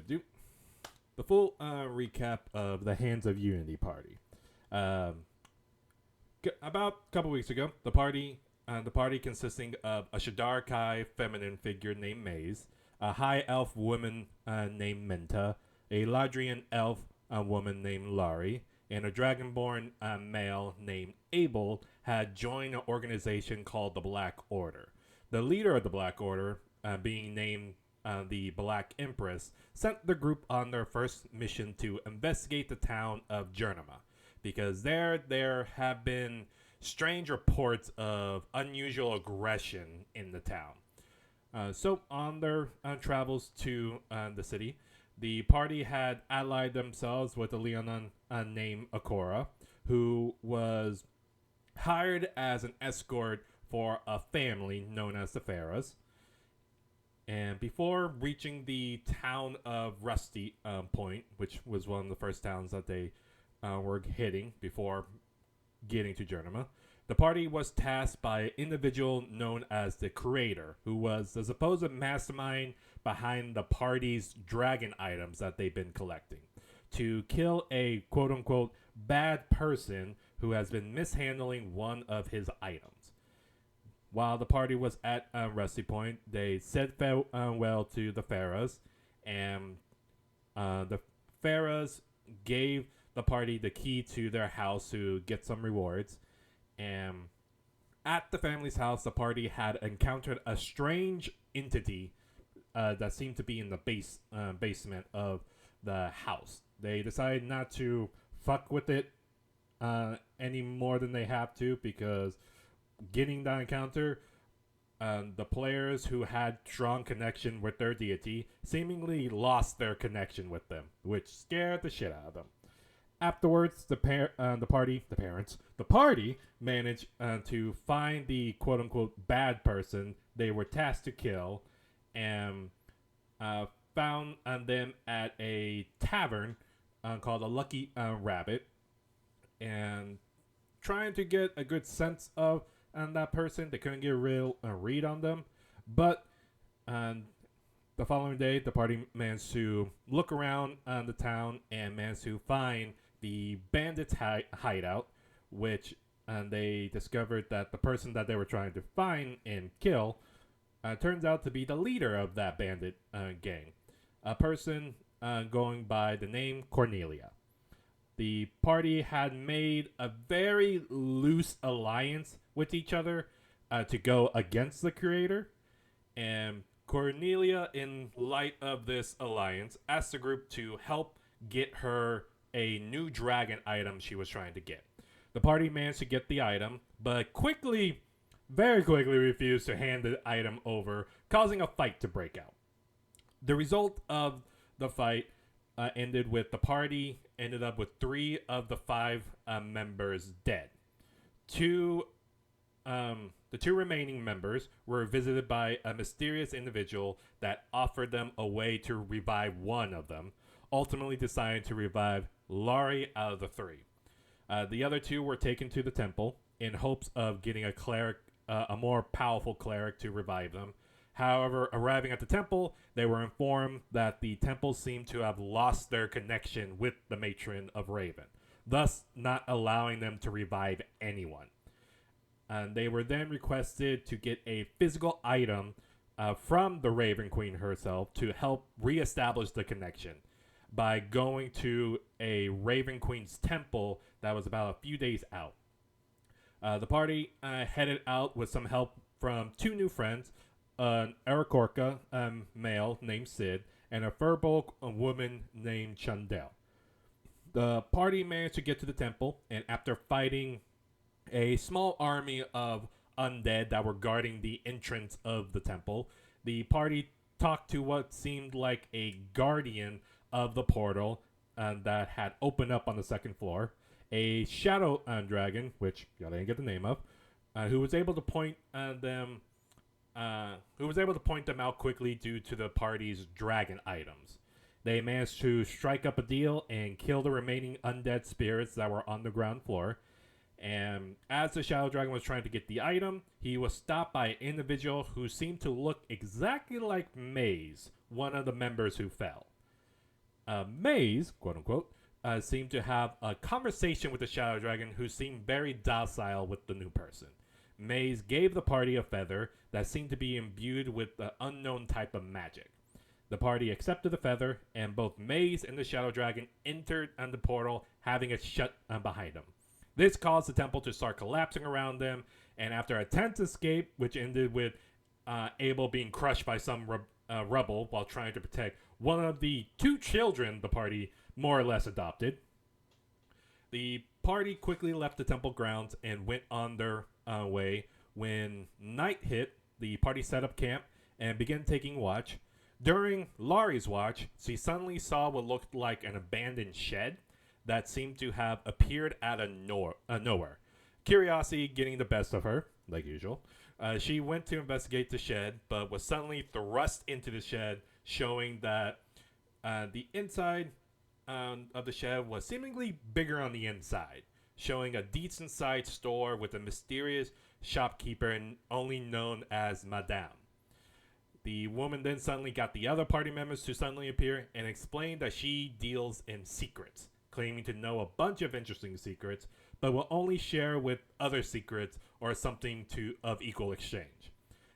do the full recap of the Hands of Unity party. Um, about a couple weeks ago, the party consisting of a Shadar Kai feminine figure named Maze, a high elf woman named Minta, a Ladrian elf woman named Lari, and a dragonborn male named Abel had joined an organization called the Black Order. The leader of the Black Order, being named the Black Empress, sent the group on their first mission to investigate the town of Jernima, because there have been strange reports of unusual aggression in the town. So, on their travels to the city, the party had allied themselves with a Leonin named Akora, who was hired as an escort for a family known as the Pharaohs. And before reaching the town of Rusty Point, which was one of the first towns that they were hitting before getting to Jernima, the party was tasked by an individual known as the Creator, who was the supposed mastermind behind the party's dragon items that they've been collecting, to kill a quote unquote bad person who has been mishandling one of his items. While the party was at Rusty Point, they said farewell to the Pharaohs, and the Pharaohs gave the party the key to their house to get some rewards. And at the family's house, the party had encountered a strange entity that seemed to be in the basement of the house. They decided not to fuck with it any more than they have to, because getting that encounter, the players who had strong connection with their deity seemingly lost their connection with them, which scared the shit out of them. Afterwards, the party managed to find the quote unquote bad person they were tasked to kill, and found them at a tavern called a Lucky Rabbit, and trying to get a good sense of that person. They couldn't get a real read on them, but the following day, the party managed to look around the town and managed to find the bandits' hideout, which they discovered that the person that they were trying to find and kill turns out to be the leader of that bandit gang, a person going by the name Cornelia. The party had made a very loose alliance with each other to go against the Creator, and Cornelia, in light of this alliance, asked the group to help get her a new dragon item she was trying to get. The party managed to get the item, but very quickly refused to hand the item over, causing a fight to break out. The result of the fight ended with the party ended up with 3 of the 5 members dead. The 2 remaining members were visited by a mysterious individual that offered them a way to revive one of them, ultimately deciding to revive Laurie out of the 3. The other 2 were taken to the temple in hopes of getting a cleric, a more powerful cleric, to revive them. However, arriving at the temple, they were informed that the temple seemed to have lost their connection with the matron of Raven, thus not allowing them to revive anyone. And they were then requested to get a physical item from the Raven Queen herself to help reestablish the connection by going to a Raven Queen's temple that was about a few days out. The party headed out with some help from 2 new friends, an Arakorka male named Sid, and a Furbolg woman named Chandel. The party managed to get to the temple, and after fighting a small army of undead that were guarding the entrance of the temple, the party talked to what seemed like a guardian of the portal that had opened up on the 2nd floor, a shadow dragon, which y'all didn't get the name of, who was able to point them out quickly due to the party's dragon items. They managed to strike up a deal and kill the remaining undead spirits that were on the ground floor. And as the Shadow Dragon was trying to get the item, he was stopped by an individual who seemed to look exactly like Maze, one of the members who fell. Maze, quote unquote, seemed to have a conversation with the Shadow Dragon, who seemed very docile with the new person. Maze gave the party a feather that seemed to be imbued with the unknown type of magic. The party accepted the feather, and both Maze and the Shadow Dragon entered the portal, having it shut behind them. This caused the temple to start collapsing around them, and after a tense escape, which ended with Abel being crushed by some rubble while trying to protect one of the two children the party more or less adopted, the party quickly left the temple grounds and went on their way. When night hit, the party set up camp and began taking watch. During Laurie's watch, she suddenly saw what looked like an abandoned shed that seemed to have appeared out of nowhere. Curiosity getting the best of her, like usual. She went to investigate the shed, but was suddenly thrust into the shed, showing that the inside of the shed was seemingly bigger on the inside, showing a decent-sized store with a mysterious shopkeeper only known as Madame. The woman then suddenly got the other party members to suddenly appear and explained that she deals in secrets, claiming to know a bunch of interesting secrets, but will only share with other secrets or something of equal exchange.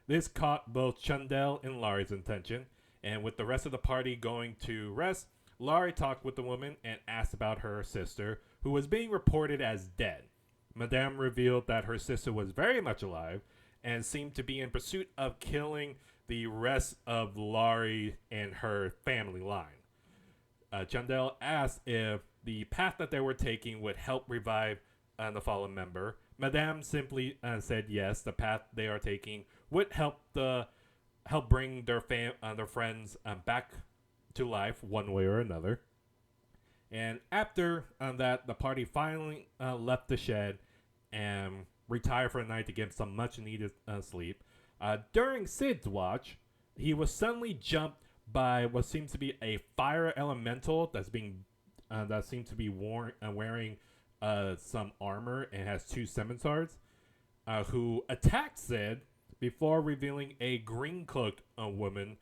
This caught both Chundel and Laurie's attention, and with the rest of the party going to rest, Laurie talked with the woman and asked about her sister, who was being reported as dead. Madame revealed that her sister was very much alive and seemed to be in pursuit of killing the rest of Laurie and her family line. Chundel asked if the path that they were taking would help revive the fallen member. Madame simply said yes, the path they are taking would help bring their friends back to life one way or another. And after that, the party finally left the shed and retired for the night to get some much needed sleep. During Sid's watch, he was suddenly jumped by what seems to be a fire elemental that seems to be wearing some armor and has two scimitars, who attacked Sid before revealing a Greencloaked woman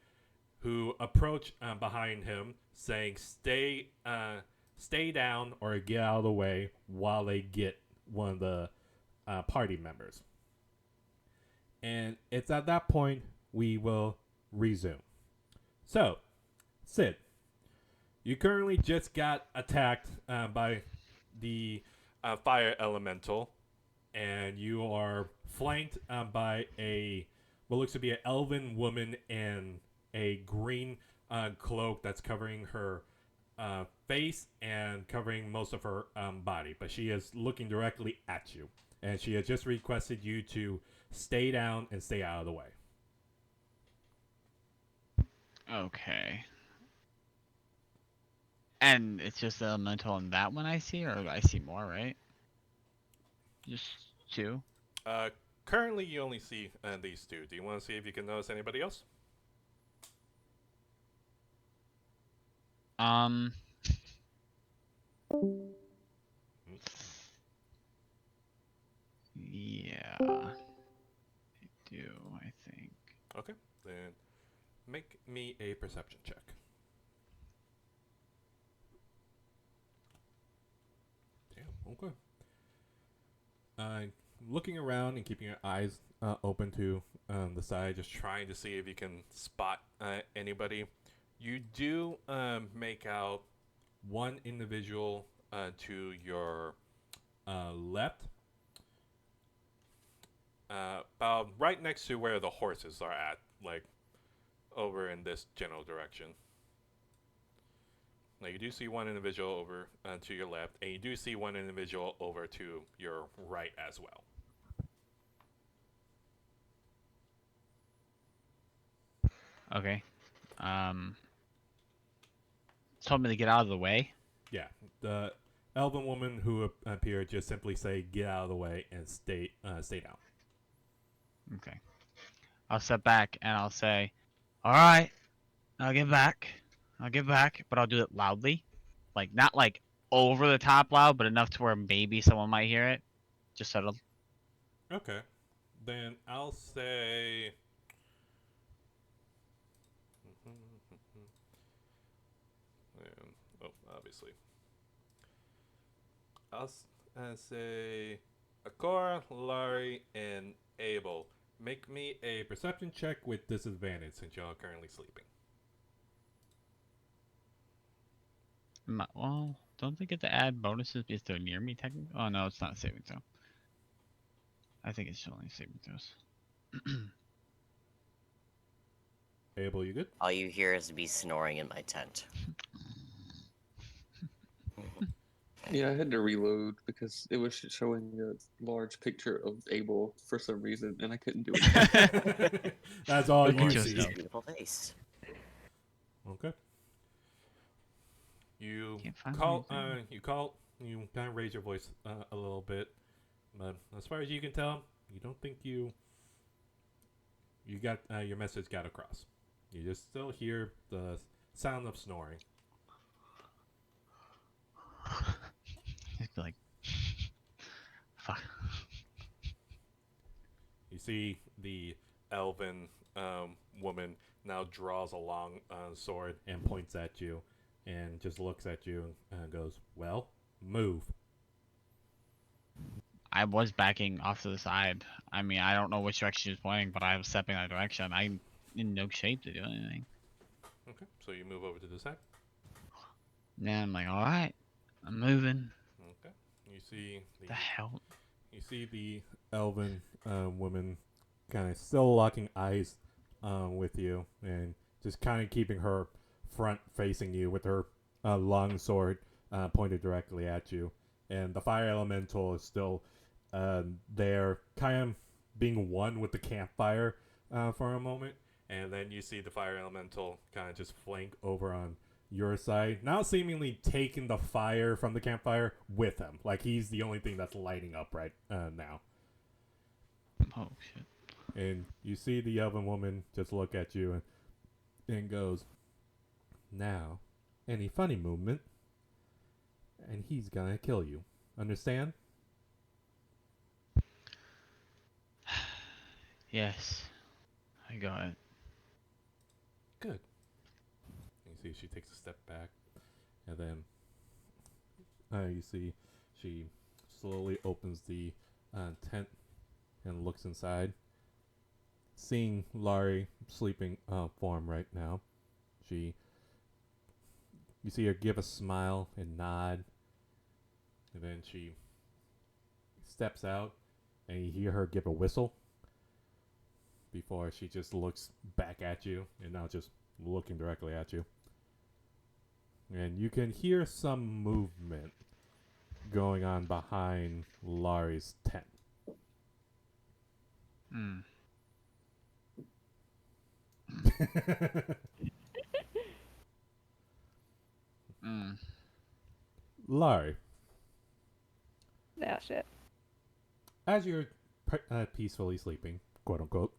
who approached behind him, saying, "Stay down or get out of the way," while they get one of the party members. And it's at that point we will resume. So, Sid, you currently just got attacked by the fire elemental, and you are flanked by what looks to be an elven woman in a green cloak that's covering her face and covering most of her body, but she is looking directly at you, and she has just requested you to stay down and stay out of the way. Okay. And it's just the elemental on that one I see, or I see more, right? Just two? Currently, you only see these two. Do you want to see if you can notice anybody else? Yeah. I do, I think. Okay, then make me a perception check. Damn, okay. Looking around and keeping your eyes open to the side, just trying to see if you can spot anybody. You do make out one individual to your left, about right next to where the horses are at, like over in this general direction. Now you do see one individual over to your left, and you do see one individual over to your right as well. Okay. Told me to get out of the way. Yeah, the elven woman who appeared just simply say, "Get out of the way and stay down." Okay. I'll step back and I'll say, "Alright, I'll get back. But I'll do it loudly. Like, not like over the top loud, but enough to where maybe someone might hear it. Just settled." Okay, then I'll say. obviously. I'll say Akora, Laurie, and Abel. Make me a perception check with disadvantage since y'all are currently sleeping. Well, don't they get to add bonuses if they're near me, technically? Oh, no, it's not a saving throw. I think it's only saving throws. Abel, you good? All you hear is me snoring in my tent. Yeah, I had to reload because it was showing a large picture of Abel for some reason, and I couldn't do it. That's all Look you at see. yourself. Beautiful face. Okay. You Can't find call. anything. You call. You kind of raise your voice a little bit, but as far as you can tell, you don't think you got your message got across. You just still hear the sound of snoring. Just be like, fuck. You see the elven woman now draws a long sword and points at you, and just looks at you and goes, "Well, move." I was backing off to the side. I mean, I don't know which direction she was pointing, but I was stepping that direction. I'm in no shape to do anything. Okay, so you move over to the side. Then I'm like, all right, I'm moving. Okay, you see The hell? You see the elven woman kind of still locking eyes with you and just kind of keeping her front facing you with her long sword pointed directly at you. And the fire elemental is still there, kind of being one with the campfire for a moment. And then you see the fire elemental kind of just flank over on your side, now seemingly taking the fire from the campfire with him. Like he's the only thing that's lighting up right now. Oh shit. And you see the elven woman just look at you and goes, "Now, any funny movement, and he's gonna kill you. Understand?" Yes, I got it. Good. You see she takes a step back, and then you see she slowly opens the tent and looks inside. Seeing Laurie sleeping form right now, you see her give a smile and nod, and then she steps out, and you hear her give a whistle before she just looks back at you, and now just looking directly at you. And you can hear some movement going on behind Laurie's tent. Hmm. Mm. Laurie, Nah, shit. as you're peacefully sleeping, quote unquote,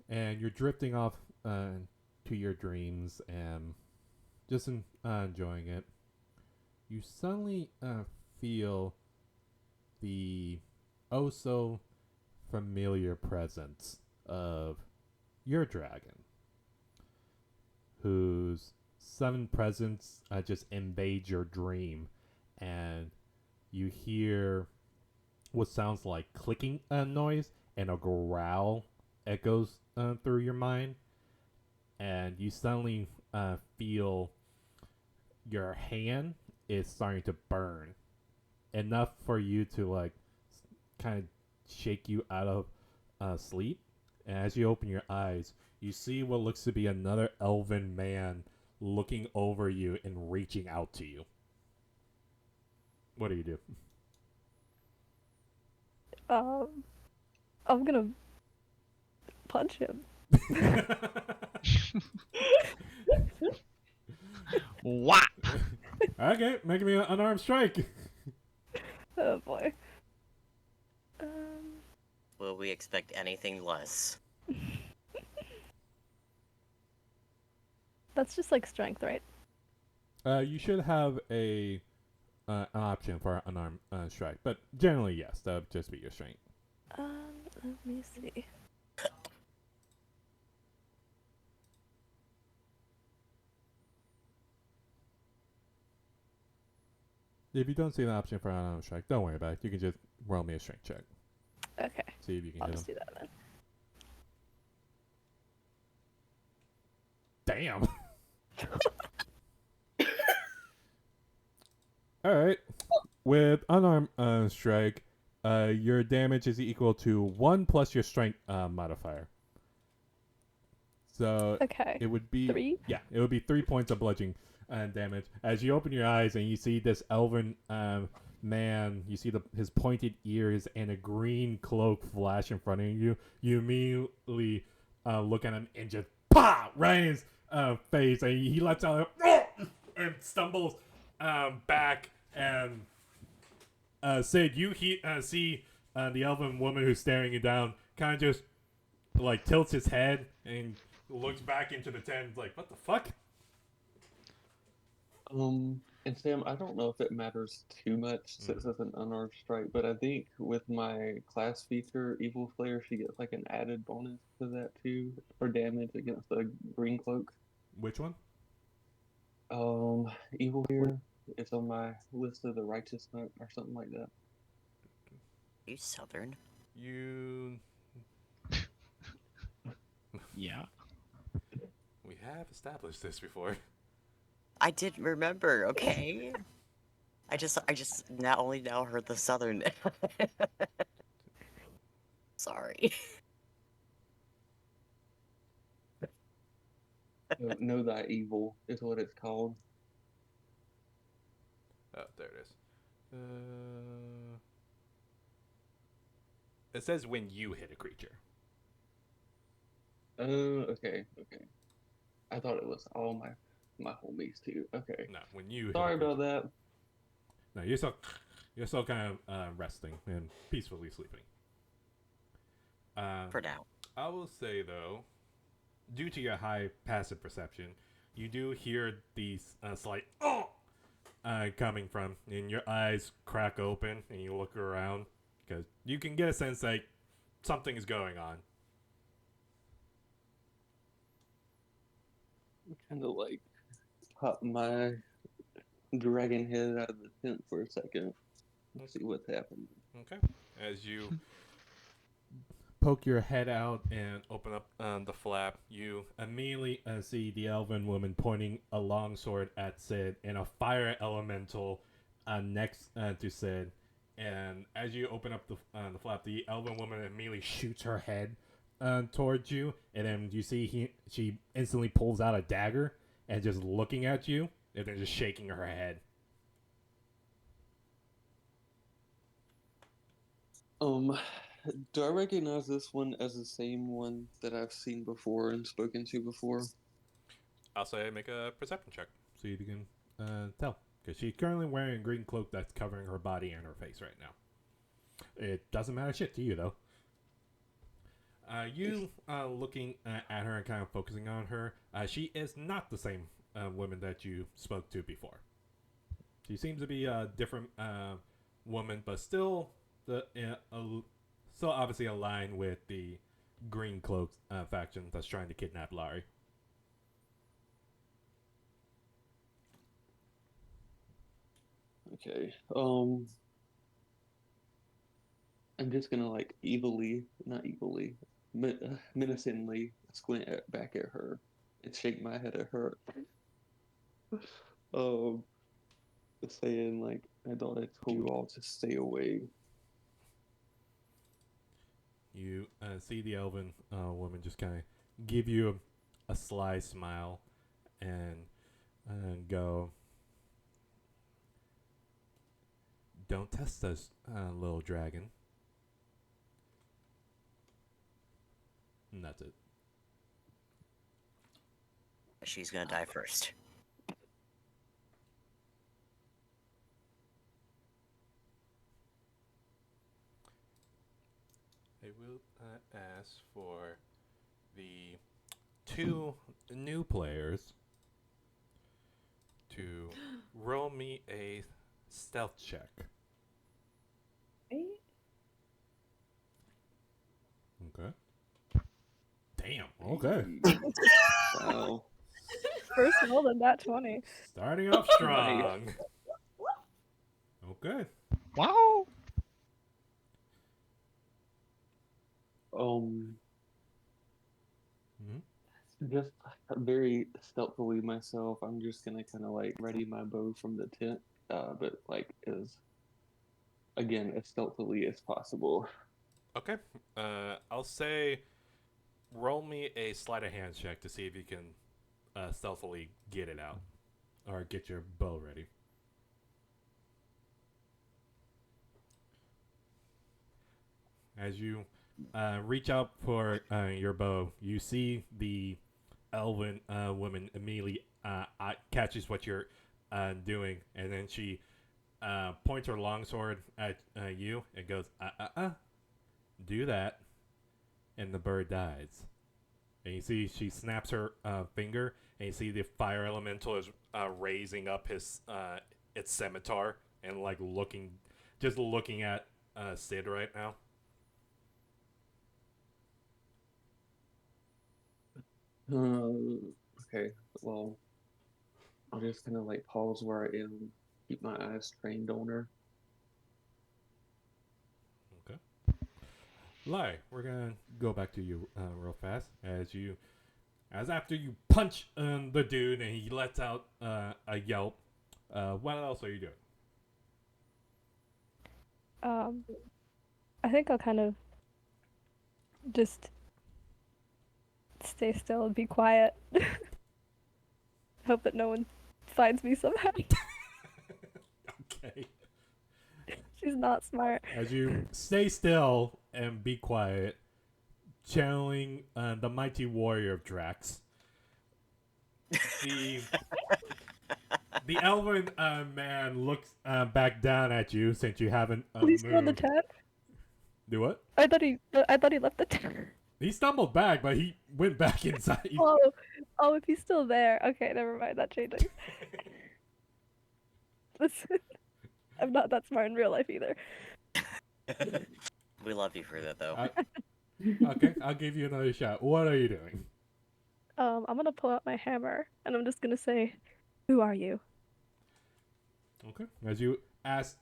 and you're drifting off to your dreams and just enjoying it, you suddenly feel the oh so familiar presence of your dragon, whose sudden presence just invades your dream, and you hear what sounds like clicking noise, and a growl echoes through your mind, and you suddenly feel your hand is starting to burn enough for you to like kind of shake you out of sleep. And as you open your eyes, you see what looks to be another elven man looking over you and reaching out to you. What do you do? I'm gonna punch him. What? Okay, make me an unarmed strike. Oh boy. Will we expect anything less? That's just like strength, right? You should have an option for an unarmed strike, but generally yes, that would just be your strength. Let me see. If you don't see an option for unarmed strike, don't worry about it. You can just roll me a strength check. Okay, See if you can I'll hit just him. do that then. Damn. All right. With unarmed strike, your damage is equal to 1 plus your strength modifier. So Okay, it would be 3. yeah, it would be 3 points of bludgeoning damage. As you open your eyes and you see this elven man, you see his pointed ears and a green cloak flash in front of you. You immediately look at him and just pop right in his face, and he lets out and stumbles back. And Sid, you see the elven woman who's staring you down, kind of just like tilts his head and looks back into the tent, like, what the fuck? And Sam, I don't know if it matters too much since it's an unarmed strike, but I think with my class feature, Evil Flare, she gets like an added bonus to that too for damage against the Greencloak. Which one? Evil Flare is on my list of the Righteous Hunt or something like that. You Southern? You. Yeah. We have established this before. I didn't remember. Okay. I just only now heard the Southern. Sorry. Know Thy Evil is what it's called. Oh, there it is. It says when you hit a creature. Okay. I thought it was all my homies too. Okay. No, when you. Sorry hit a about that. creature. No, you're still kind of resting and peacefully sleeping. For now. I will say though, due to your high passive perception, you do hear these slight coming from, and your eyes crack open, and you look around because you can get a sense that something is going on. Kind of like pop my dragon head out of the tent for a second. Let's see what's happening. Okay. As you poke your head out and open up the flap, you immediately see the elven woman pointing a longsword at Sid and a fire elemental next to Sid. And as you open up the flap, the elven woman immediately shoots her head towards you, and then you see she instantly pulls out a dagger and just looking at you, and then just shaking her head. Do I recognize this one as the same one that I've seen before and spoken to before? I'll say make a perception check. See if you can tell. Because she's currently wearing a green cloak that's covering her body and her face right now. It doesn't matter shit to you, though. You looking at her and kind of focusing on her, she is not the same woman that you spoke to before. She seems to be a different woman, but still still obviously aligned with the Greencloaks faction that's trying to kidnap Larry. Okay. I'm just gonna like menacingly squint back at her and shake my head at her. Saying like, I thought I told you all to stay away. You see the elven woman just kind of give you a sly smile and go, "Don't test us, little dragon." And that's it. She's gonna die first. I will ask for the 2 new players to roll me a stealth check. Right? Okay. Damn. Okay. Wow. First roll in that 20. Starting off strong. Okay. Wow. Um, Mhm. just very stealthily myself. I'm just gonna kind of like ready my bow from the tent, but like as again as stealthily as possible. Okay. I'll say roll me a sleight of hand check to see if you can stealthily get it out or get your bow ready. As you reach out for your bow, you see the elven woman immediately catches what you're doing, and then she points her longsword at you and goes, do that, and the bird dies. And you see she snaps her finger, and you see the fire elemental is raising up his its scimitar and like looking at Sid right now. Okay, well, I'll just kind of like pause where I am, keep my eyes trained on her. Okay. Lai, we're gonna go back to you real fast as after you punch the dude and he lets out a yelp. What else are you doing? I think I'll kind of just stay still and be quiet. Hope that no one finds me somehow. Okay. She's not smart. As you stay still and be quiet, channeling the mighty warrior of Drax. The the elven man looks back down at you since you haven't He's still in the moved. tent. Do what? I thought he left the tent. He stumbled back, but he went back inside. Oh, if he's still there. Okay, never mind. That changes. Listen, I'm not that smart in real life either. We love you for that, though. Okay, I'll give you another shot. What are you doing? I'm gonna pull out my hammer and I'm just gonna say, "Who are you?" Okay. As you ask,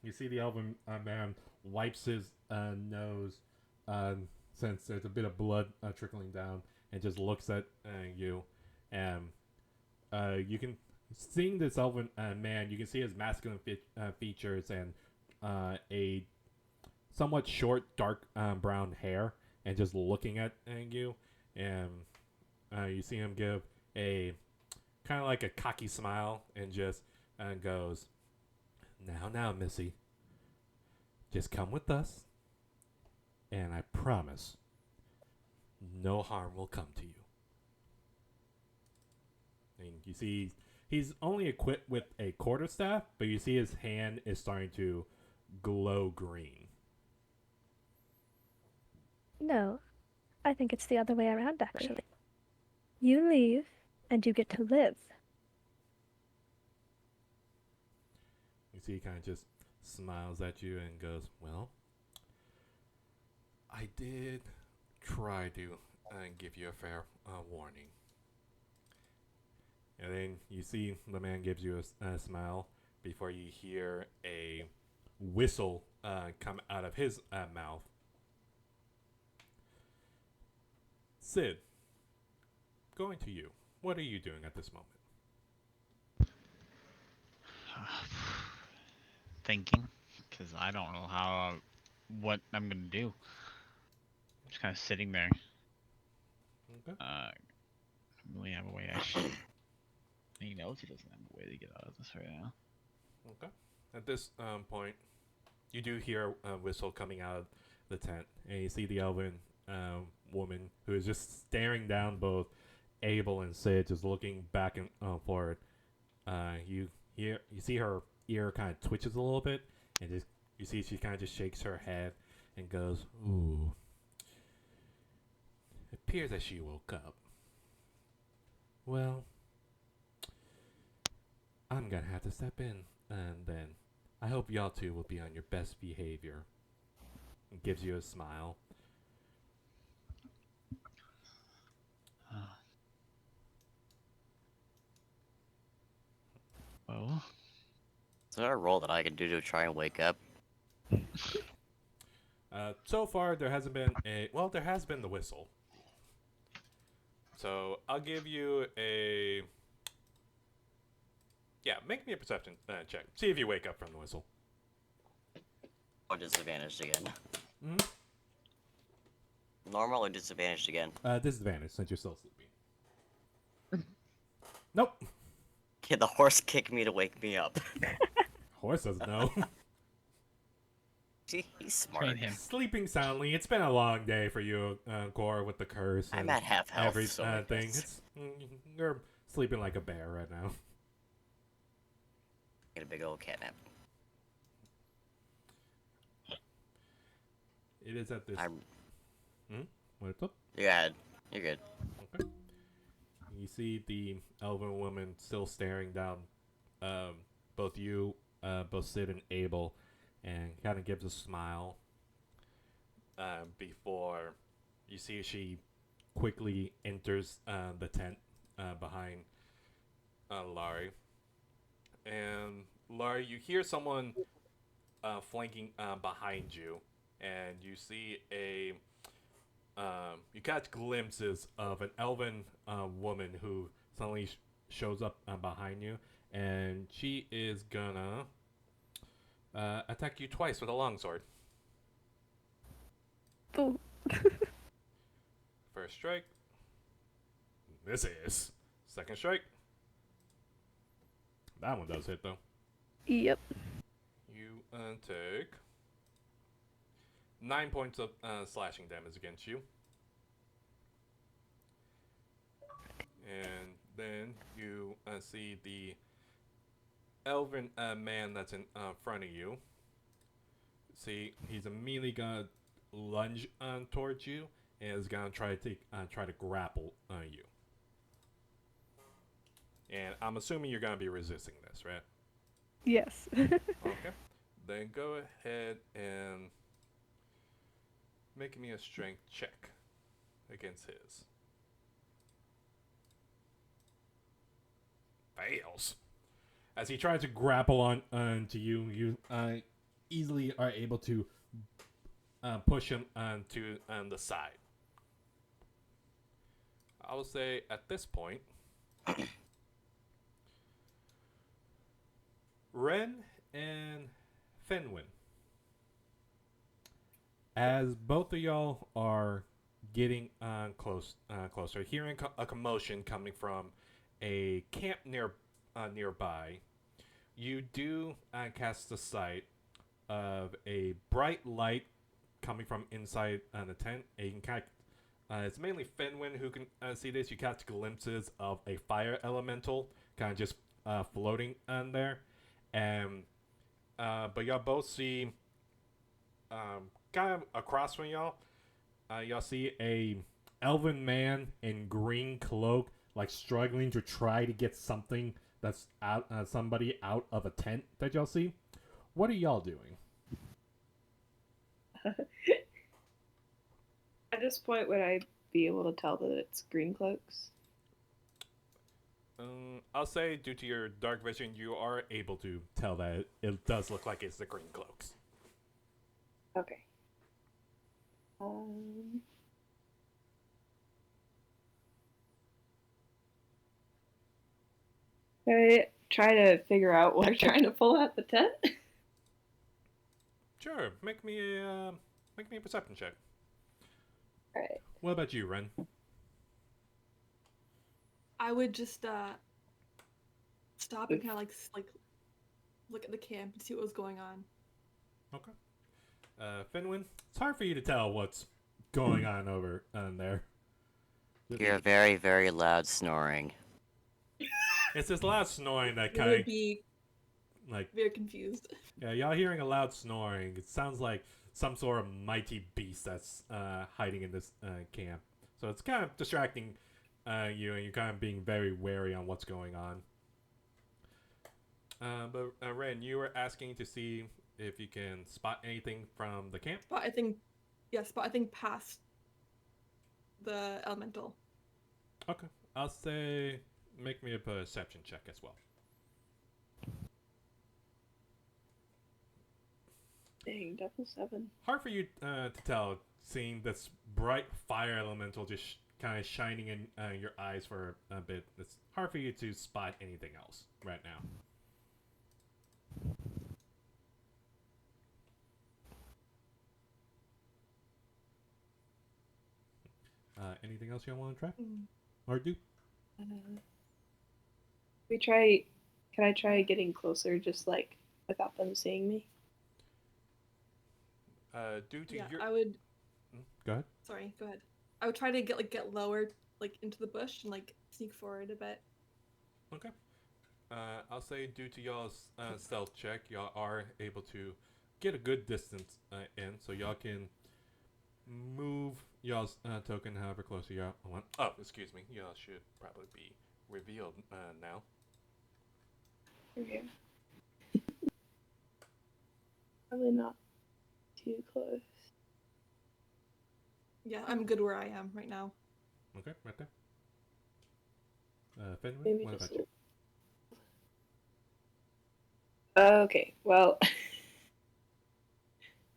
you see the elven man wipes his nose, since there's a bit of blood trickling down, and just looks at you, and you can seeing this elven man, you can see his masculine features and a somewhat short, dark brown hair, and just looking at you, and you see him give a kind of like a cocky smile, and just goes, now, Missy, just come with us, and I promise no harm will come to you. And you see he's only equipped with a quarterstaff, but you see his hand is starting to glow green. No, I think it's the other way around, actually. You leave, and you get to live. You see he kind of just smiles at you and goes, well, I did try to give you a fair warning. And then you see the man gives you a smile before you hear a whistle come out of his mouth. Sid, going to you. What are you doing at this moment? Thinking, because I don't know what I'm gonna do. Just kind of sitting there. Okay. Don't really have a way. He knows he doesn't have a way to get out of this right now. Okay. At this point, you do hear a whistle coming out of the tent, and you see the elven woman who is just staring down both Abel and Sid, just looking back and forward. You see her ear kind of twitches a little bit, and just you see she kind of just shakes her head and goes, "Ooh." It appears that she woke up. Well, I'm gonna have to step in, and then I hope y'all two will be on your best behavior. And gives you a smile. Well, Is there a roll that I can do to try and wake up? So far, there hasn't been a... Well, there has been the whistle. So, I'll give you a... Yeah, make me a perception check. See if you wake up from the whistle. Or disadvantaged again? Mm-hmm. Normal or disadvantaged again? Disadvantage, since you're still sleeping. Nope. Can the horse kick me to wake me up? Horse doesn't know. See, he's smart. Train him. Sleeping soundly. It's been a long day for you, Cora, with the curse. I'm and at half health, every so I thing. guess. You're sleeping like a bear right now. Get a big old catnap. It is at this... I'm... What's up? Yeah, you're good. Okay. You see the elven woman still staring down both you, both Sid and Abel, and kind of gives a smile before you see she quickly enters the tent behind Laurie. And Laurie, you hear someone flanking behind you, and you see a... you catch glimpses of an elven woman who suddenly shows up behind you, and she is gonna attack you twice with a longsword. Ooh. First strike. This is. Second strike. That one does hit, though. Yep. You take 9 points of slashing damage against you. And then you see the elven man that's in front of you. See, he's immediately gonna lunge towards you and is gonna try to grapple you. And I'm assuming you're gonna be resisting this, right? Yes. Okay. Then go ahead and make me a strength check against his. Fails. As he tries to grapple onto you, you easily are able to push him onto the side. I will say at this point, Ren and Fenwin, as both of y'all are getting closer, hearing a commotion coming from a camp nearby, you do cast the sight of a bright light coming from inside the tent. And you can kind of, it's mainly Fenwin who can see this. You catch glimpses of a fire elemental kind of just floating on there, and but y'all both see kind of across from y'all. Y'all see a elven man in green cloak, like struggling to try to get something that's out, somebody out of a tent that y'all see. What are y'all doing? At this point, would I be able to tell that it's Greencloaks? I'll say, due to your dark vision, you are able to tell that it does look like it's the Greencloaks. Okay. I try to figure out what they're trying to pull out the tent. Sure, make me a perception check. Alright. What about you, Ren? I would just stop and kind of like look at the camp and see what was going on. Okay. Fenwin, it's hard for you to tell what's going on over there. You're very, very loud snoring. It's this loud snoring that I kind would of be like, very confused. yeah, y'all hearing a loud snoring. It sounds like some sort of mighty beast that's hiding in this camp. So it's kind of distracting you, and you're kind of being very wary on what's going on. But Ren, you were asking to see if you can spot anything from the camp. But I think past the elemental. Okay, I'll say make me a perception check as well. Dang, double 7. Hard for you to tell, seeing this bright fire elemental just kind of shining in your eyes for a bit. It's hard for you to spot anything else right now. Anything else you want to try or do? We try. Can I try getting closer, just like without them seeing me? Due to Yeah, your, I would. go ahead. Sorry, go ahead. I would try to get lower, like into the bush and like sneak forward a bit. Okay. I'll say due to y'all's stealth check, y'all are able to get a good distance in, so y'all can move y'all's token however closer y'all want. Oh, excuse me. Y'all should probably be revealed now. Okay. Probably not too close. Yeah, I'm good where I am right now. Okay, right there. Fenway, Maybe what just. about you? Okay, well,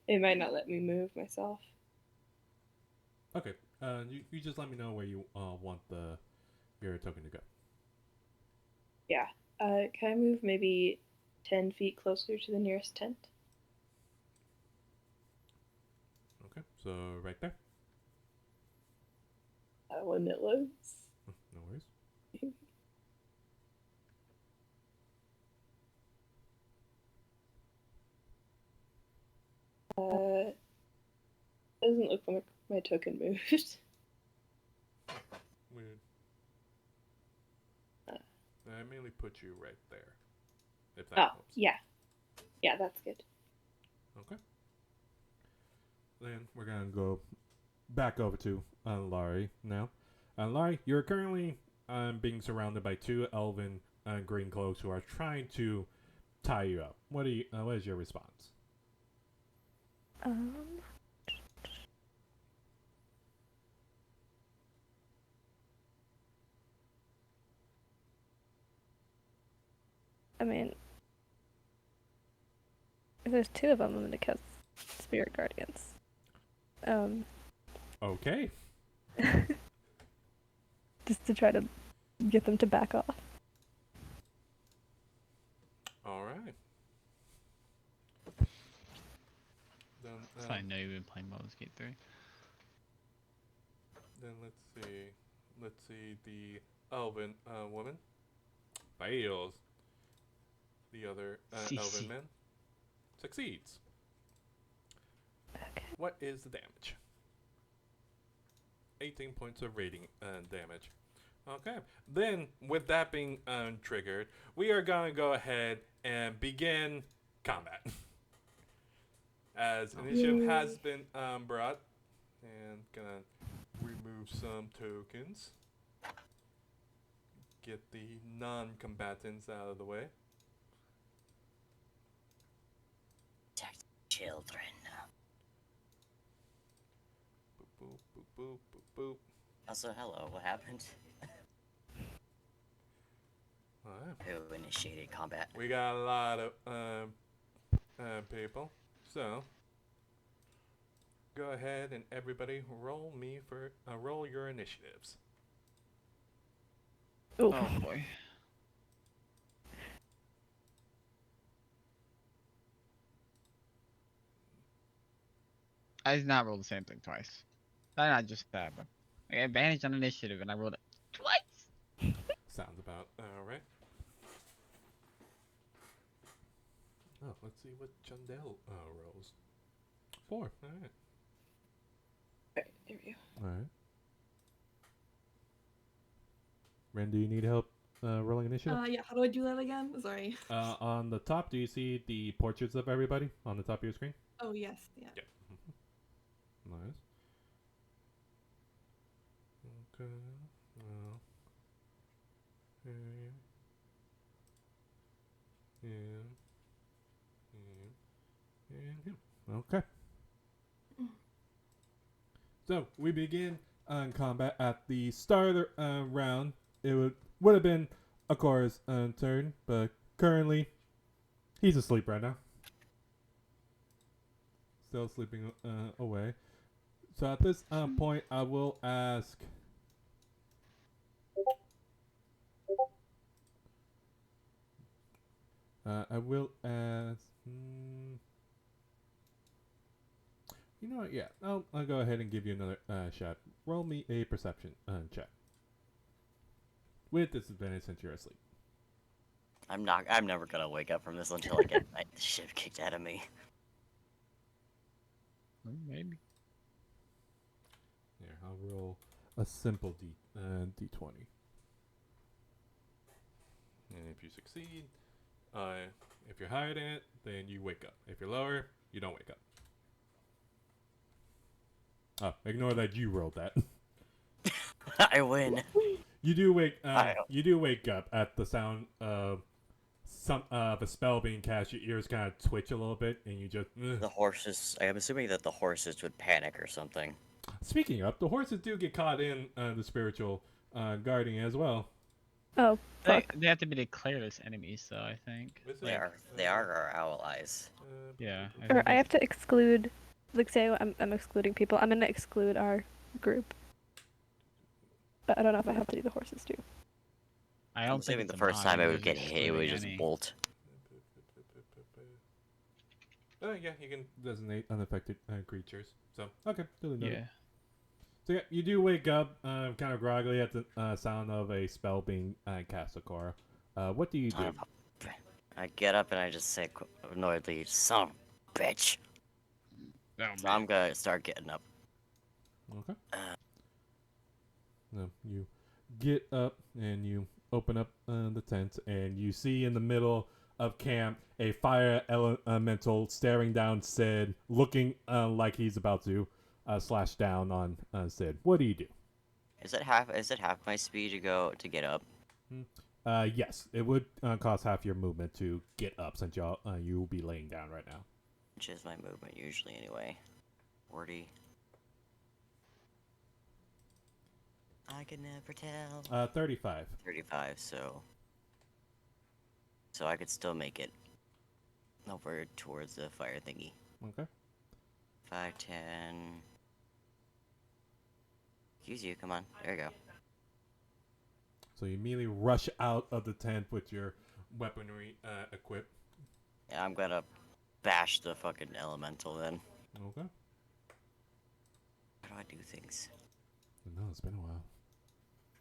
it might not let me move myself. Okay, you just let me know where you want your token to go. Yeah. Can I move maybe 10 feet closer to the nearest tent? Okay, so right there. When it loads. No worries. Doesn't look like my token moved. Weird. I mainly put you right there. If that helps. Yeah. Yeah, that's good. Okay. Then we're gonna go back over to Laurie now. Laurie, you're currently being surrounded by two elven Greencloaks who are trying to tie you up. What is your response? I mean, if there's two of them, I'm gonna cast Spirit Guardians. Okay. Just to try to get them to back off. All right. Then, So I know you've been playing Baldur's Gate 3. then let's see. Let's see. The elven woman fails. The other elven man succeeds. Okay. What is the damage? 18 points of rating damage. Okay. Then, with that being triggered, we are going to go ahead and begin combat. As initiative has been brought. And gonna remove some tokens. Get the non-combatants out of the way. Protect children. Boop, boop, boop, boop, boop, boop. Also, hello, what happened? Alright. Who initiated combat? We got a lot of people. So, go ahead and everybody roll your initiatives. Ooh. Oh boy. I did not roll the same thing twice. Not just that, but I got advantage on initiative and I rolled it twice. Sounds about right. Oh, let's see what Jundell rolls. 4. Alright. Alright, there we go. Alright. Ren, do you need help rolling initiative? Yeah, how do I do that again? Sorry. On the top, do you see the portraits of everybody on the top of your screen? Oh, yes, yeah. Yeah. Nice. Okay. Well. Okay. So we begin combat at the start of the round. It would have been Akora's turn, but currently he's asleep right now. still sleeping away. So at this point, I will ask. I will ask. You know what? Yeah, I'll go ahead and give you another shot. Roll me a perception check with disadvantage since you're asleep. I'm never gonna wake up from this until I get my shit kicked out of me. Maybe. Here, I'll roll a simple d20. And if you succeed, if you're higher than it, then you wake up. If you're lower, you don't wake up. Oh, ignore that you rolled that. I win. You do wake. You do wake up at the sound of a spell being cast. Your ears kind of twitch a little bit, and you just. The horses. I'm assuming that the horses would panic or something. Speaking of, the horses do get caught in the spiritual guarding as well. Oh, fuck. They have to be declared as enemies, though. I think. They are our allies. Yeah. Or I have to exclude, like, say I'm excluding people. I'm gonna exclude our group. But I don't know if I have to do the horses too. I I'm don't think assuming it's the a first mod, time it you're would get hit, it would excluding just any. bolt. Oh yeah, you can designate unaffected creatures. So okay, totally noted. Yeah. So yeah, you do wake up, kind of groggily at the sound of a spell being cast, Akora. What do you do? I get up and I just say annoyedly, "Son of a bitch." So I'm gonna start getting up. Okay. No, you get up and you open up the tent, and you see in the middle of camp a fire elemental staring down Sid, looking like he's about to slash down on Sid. What do you do? Is it half my speed to get up? Yes, it would cost half your movement to get up, since you will be laying down right now. Which is my movement usually anyway. 40. I can never tell. 35. 35. So I could still make it over towards the fire thingy. Okay. 5, 10. Excuse you. Come on. There you go. So you immediately rush out of the tent with your weaponry equipped. Yeah, I'm gonna bash the fucking elemental then. Okay. How do I do things? No, it's been a while.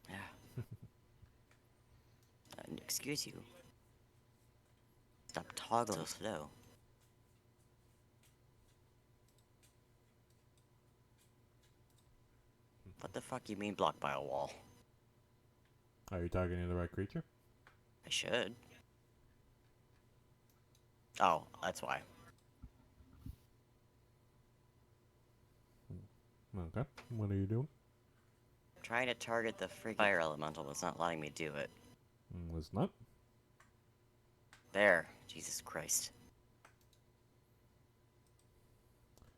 Yeah. Excuse you. Stop toggling so slow. What the fuck you mean blocked by a wall? Are you targeting the right creature? I should. Oh, that's why. Okay. What are you doing? Trying to target the freaking fire elemental, but it's not letting me do it. It's not. There. Jesus Christ.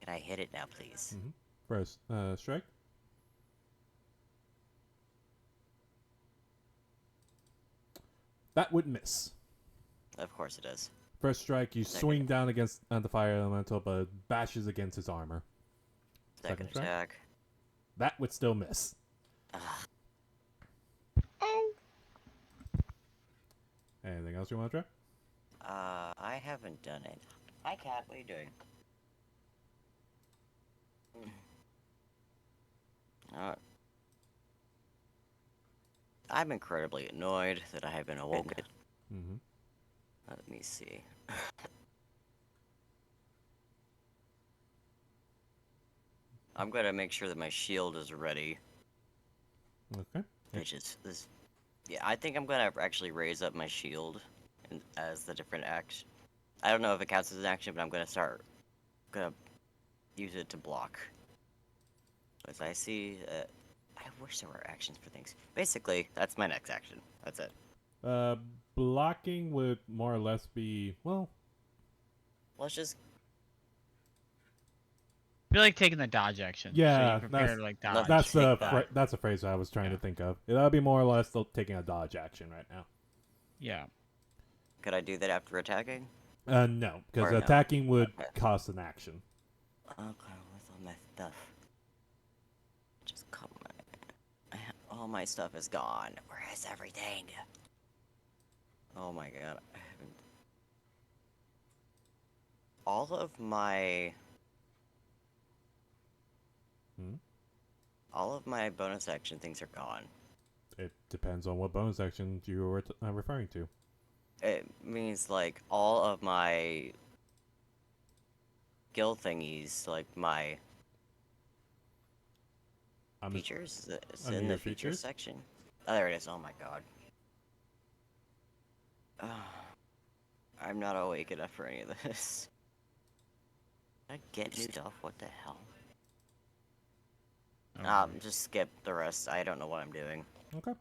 Can I hit it now, please? First strike. That would miss. Of course it is. First strike, you swing down against the fire elemental, but it bashes against his armor. Second strike. attack. That would still miss. Oh. Anything else you want to try? I haven't done it. Hi, Cat. What are you doing? I'm incredibly annoyed that I have been awoken. Let me see. I'm gonna make sure that my shield is ready. Okay. Which is this. Yeah, I think I'm gonna actually raise up my shield as the different action. I don't know if it counts as an action, but I'm gonna use it to block. As I see, I wish there were actions for things. Basically, that's my next action. That's it. Blocking would more or less be, well... Let's just... I feel like taking the dodge action. Yeah, so you prepare to, like, dodge. that's a phrase I was trying to think of. That would be more or less taking a dodge action right now. Yeah. Could I do that after attacking? No, because Or no. attacking would cost an action. Okay, where's all my stuff? Just come on. All my stuff is gone. Where is everything? Oh my god, I haven't. All of my. Hmm? All of my bonus action things are gone. It depends on what bonus action you were referring to. It means like all of my guild thingies, like my I'm features. It's under in your the features features? section. Oh, there it is. Oh my god. I'm not awake enough for any of this. Did I get new stuff? What the hell? Just skip the rest. I don't know what I'm doing. Okay.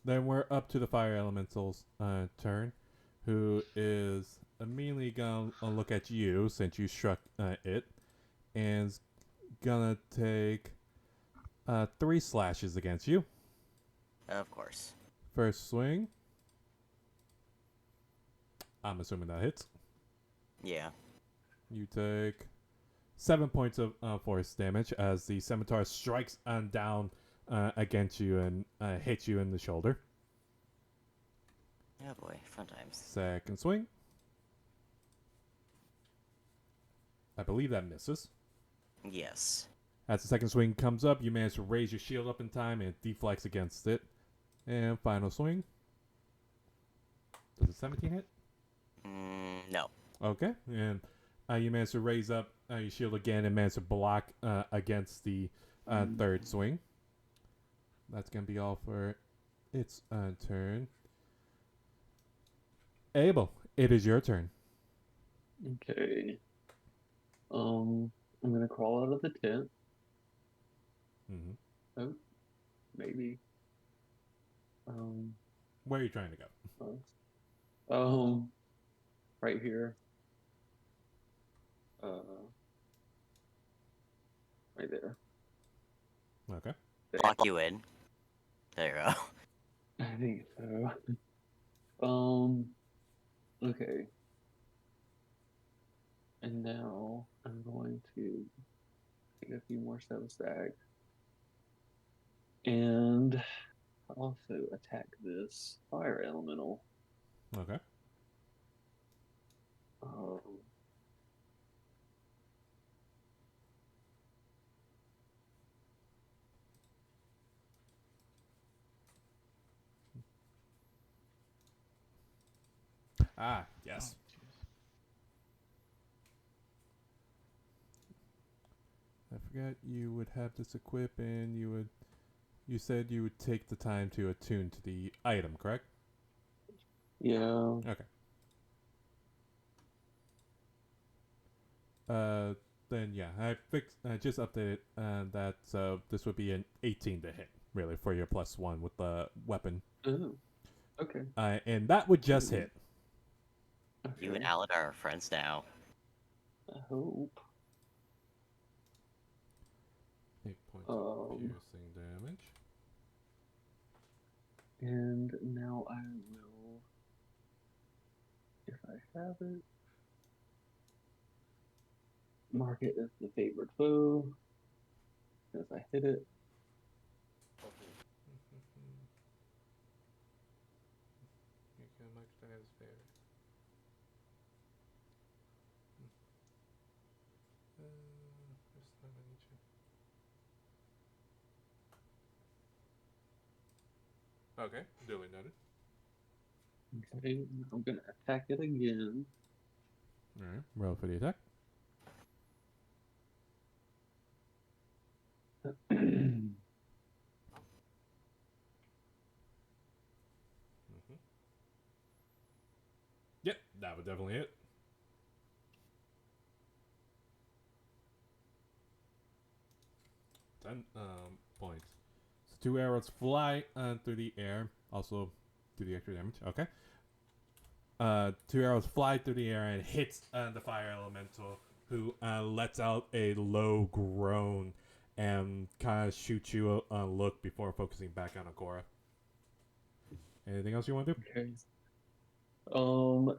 Then we're up to the fire elemental's turn, who is immediately gonna look at you since you struck it, and is gonna take 3 slashes against you. Of course. First swing. I'm assuming that hits. Yeah. You take 7 points of force damage as the scimitar strikes down against you and hits you in the shoulder. Oh boy, fun times. Second swing. I believe that misses. Yes. As the second swing comes up, you manage to raise your shield up in time and it deflects against it. And final swing. Does a 17 hit? No. Okay. And you manage to raise up your shield again and manage to block against the third swing. That's going to be all for its turn. Abel, it is your turn. Okay. I'm gonna crawl out of the tent. Mm-hmm. Oh, maybe. Where are you trying to go? Right here. Right there. Okay. Lock you in. There you go. I think so. Okay. And now I'm going to take a few more steps back and also attack this fire elemental. Okay. Um, Ah, yes. I forgot you would have this equip and you said you would take the time to attune to the item, correct? yeah. Okay. Then yeah, I just updated that, so this would be an 18 to hit, really, for your +1 with the weapon. Oh, okay. And that would just hit. You and Okay. Alan are friends now. I hope. 8 points of piercing damage. And now I will, if I have it, mark it as the favorite foe, because I hit it. You can mark that as favorite. Okay, duly noted. Okay, I'm gonna attack it again. Alright, roll for the attack. Yep, that would definitely hit. 10 points. So 2 arrows fly through the air. Also, do the extra damage. Okay. 2 arrows fly through the air and hits the fire elemental, who lets out a low groan and kind of shoots you a look before focusing back on Agora. Anything else you want to do? Okay.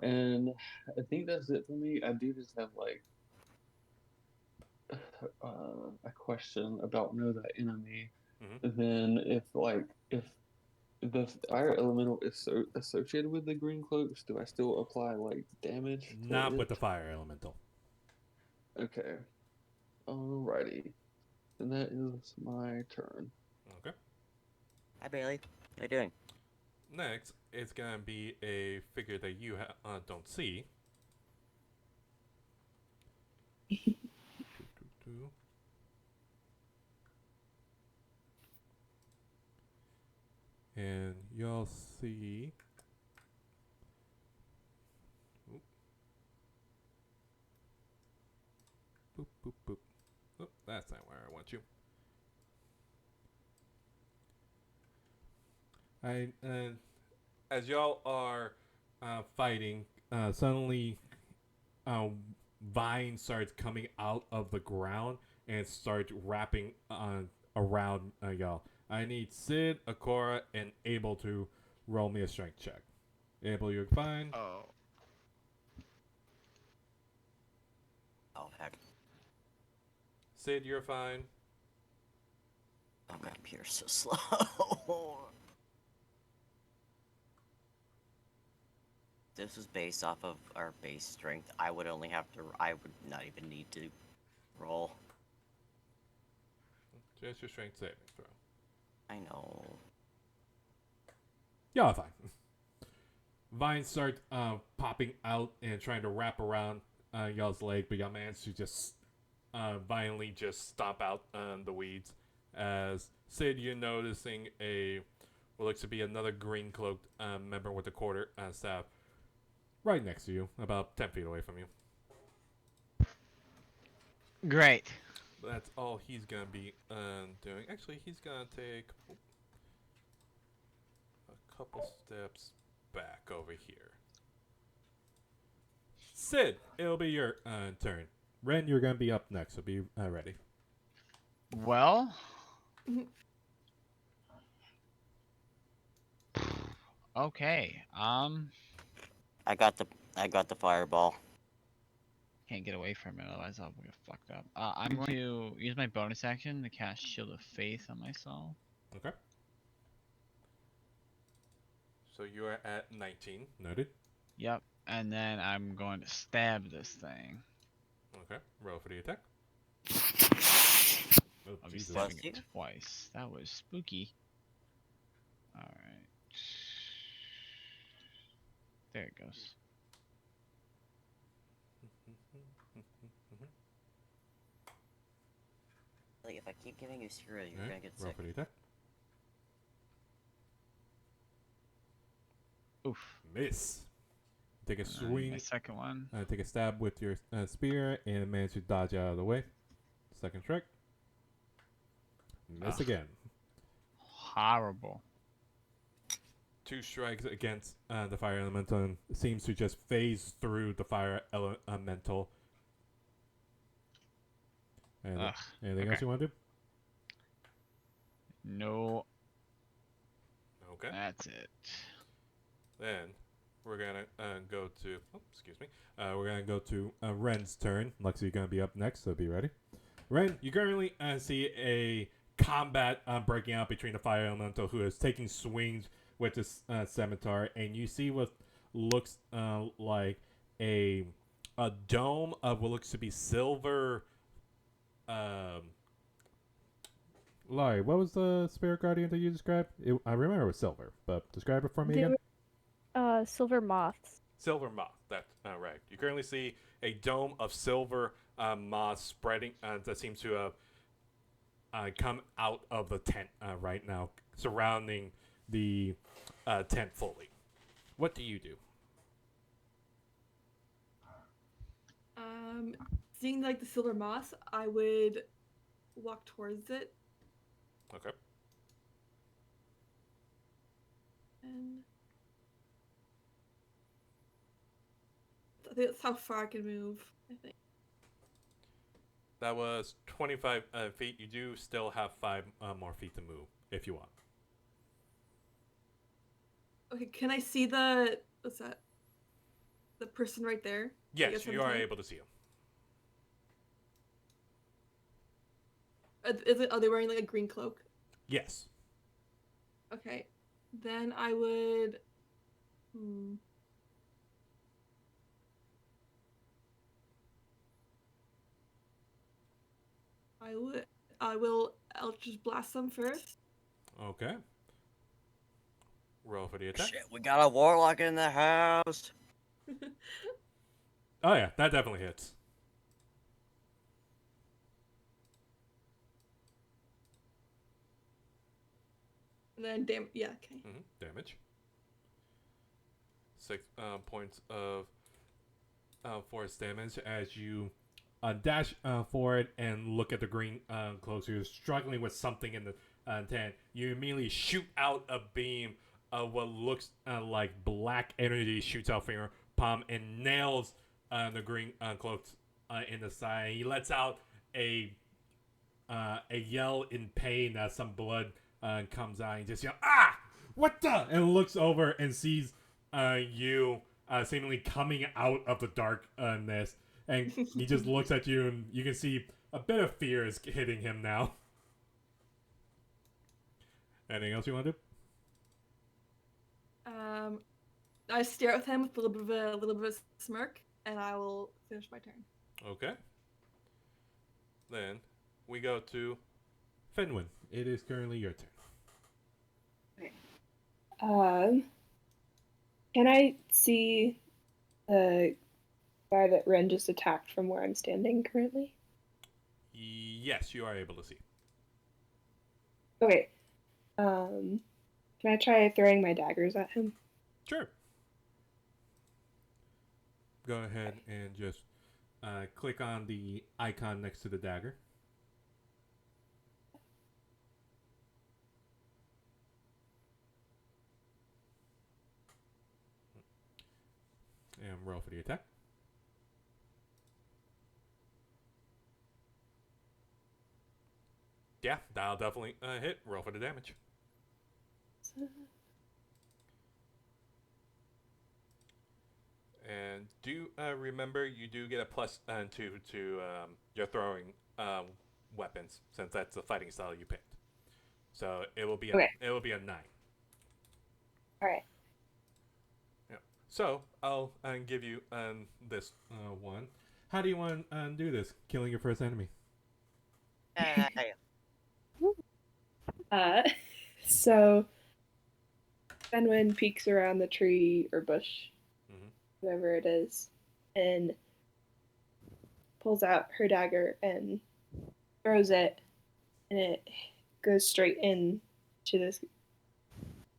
And I think that's it for me. I do just have like a question about know that enemy, Mhm. then if the fire elemental is associated with the green cloaks, do I still apply like damage to Not with it? the fire elemental. Okay. Alrighty. And that is my turn. Okay. Hi, Bailey. How you doing? Next, it's gonna be a figure that you don't see. Doo, doo, doo. And you'll see. Oop. Boop, boop, boop. Oh, that's not where I want you. As y'all are fighting, suddenly vine starts coming out of the ground and starts wrapping around y'all. I need Sid, Akora, and Abel to roll me a strength check. Abel, you're fine. Oh. Oh, heck. Sid, you're fine. Oh, my computer's so slow. This was based off of our base strength. I would only have to. I would not even need to roll. Just your strength saving throw. I know. Y'all are fine. Vines start popping out and trying to wrap around y'all's leg, but y'all manage to just violently just stomp out the weeds. As Sid, you're noticing what looks to be another green cloaked member with a quarter staff right next to you, about 10 feet away from you. Great. That's all he's gonna be doing. Actually, he's gonna take a couple steps back over here. Sid, it'll be your turn. Ren, you're gonna be up next, so be ready. Well. Okay. I got the fireball. Can't get away from it, otherwise I'll get fucked up. I'm going to use my bonus action to cast Shield of Faith on myself. Okay. So you are at 19. Noted. Yep. And then I'm going to stab this thing. Okay. Roll for the attack. Oh, I'll be Jesus. stabbing Bless it twice. That was spooky. Alright. There it goes. Like, if I keep giving you cereal, you're gonna get Roll sick. for the attack. Oof. Miss. Take a My swing. second one. Take a stab with your spear and manage to dodge out of the way. Second strike. Miss Ugh. again. Horrible. 2 strikes against the fire elemental and seems to just phase through the fire elemental. And Ugh. anything Okay. else you want to do? No. Okay. That's it. Then we're gonna go to. Oh, excuse me. We're gonna go to Ren's turn. Lexi, you're gonna be up next, so be ready. Ren, you currently see a combat breaking out between the fire elemental who is taking swings with this scimitar, and you see what looks like a dome of what looks to be silver. Laurie, what was the spirit guardian that you described? I remember it was silver, but describe it for me They again. were silver moths. Silver moth. That's right. You currently see a dome of silver moth spreading that seems to have come out of the tent right now, surrounding the tent fully. What do you do? Seeing like the silver moss, I would walk towards it Okay. and I think that's how far I can move. I think. That was 25 feet. You do still have 5 more feet to move if you want. Okay, can I see the what's that? The person right there? Yes, you are able to see him. Are they wearing like a green cloak? Yes. Okay. Then I would. Hmm. I would. I will. I'll just blast them first. Okay. Roll for the attack. Shit, we got a warlock in the house. Oh yeah, that definitely hits. And then damn. Yeah. Okay. Damage. 6 points of force damage as you dash forward and look at the green clothes. You're struggling with something in the tent. You immediately shoot out a beam of what looks like black energy shoots out from your palm and nails the green cloaks in the side. He lets out a yell in pain as some blood comes out. He just yells, "Ah! What the?" and looks over and sees you seemingly coming out of the darkness. And he just looks at you, and you can see a bit of fear is hitting him now. Anything else you want to do? I stare at him with a little bit of a smirk, and I will finish my turn. Okay. Then we go to Fenwin. It is currently your turn. Can I see the guy that Ren just attacked from where I'm standing currently? Yes, you are able to see. Okay. Can I try throwing my daggers at him? Sure. Go ahead and just click on the icon next to the dagger. And roll for the attack. Yeah, that'll definitely hit. Roll for the damage. And do remember, you do get a plus 2 to your throwing weapons, since that's the fighting style you picked. So it will be a, Okay. it will be a 9. All right. Yeah. So I'll give you this one. How do you want to do this? Killing your first enemy. Hey. So Fenwin peeks around the tree or bush, whatever it is, and pulls out her dagger and throws it, and it goes straight in to this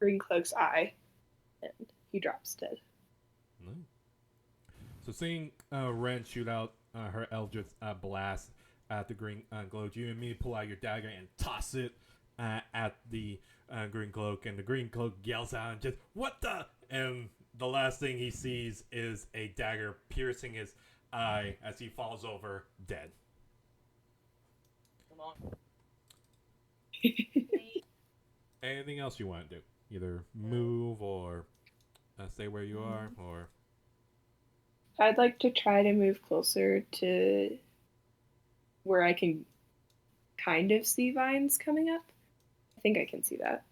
Greencloak's eye, and he drops dead. No. So seeing Ren shoot out her Eldritch blast at the green cloak, you immediately pull out your dagger and toss it at the green cloak, and the green cloak yells out and just, "What the?" And the last thing he sees is a dagger piercing his eye as he falls over dead. Come on. Anything else you want to do? Either move or stay where you are, or... I'd like to try to move closer to where I can kind of see vines coming up. I think I can see that.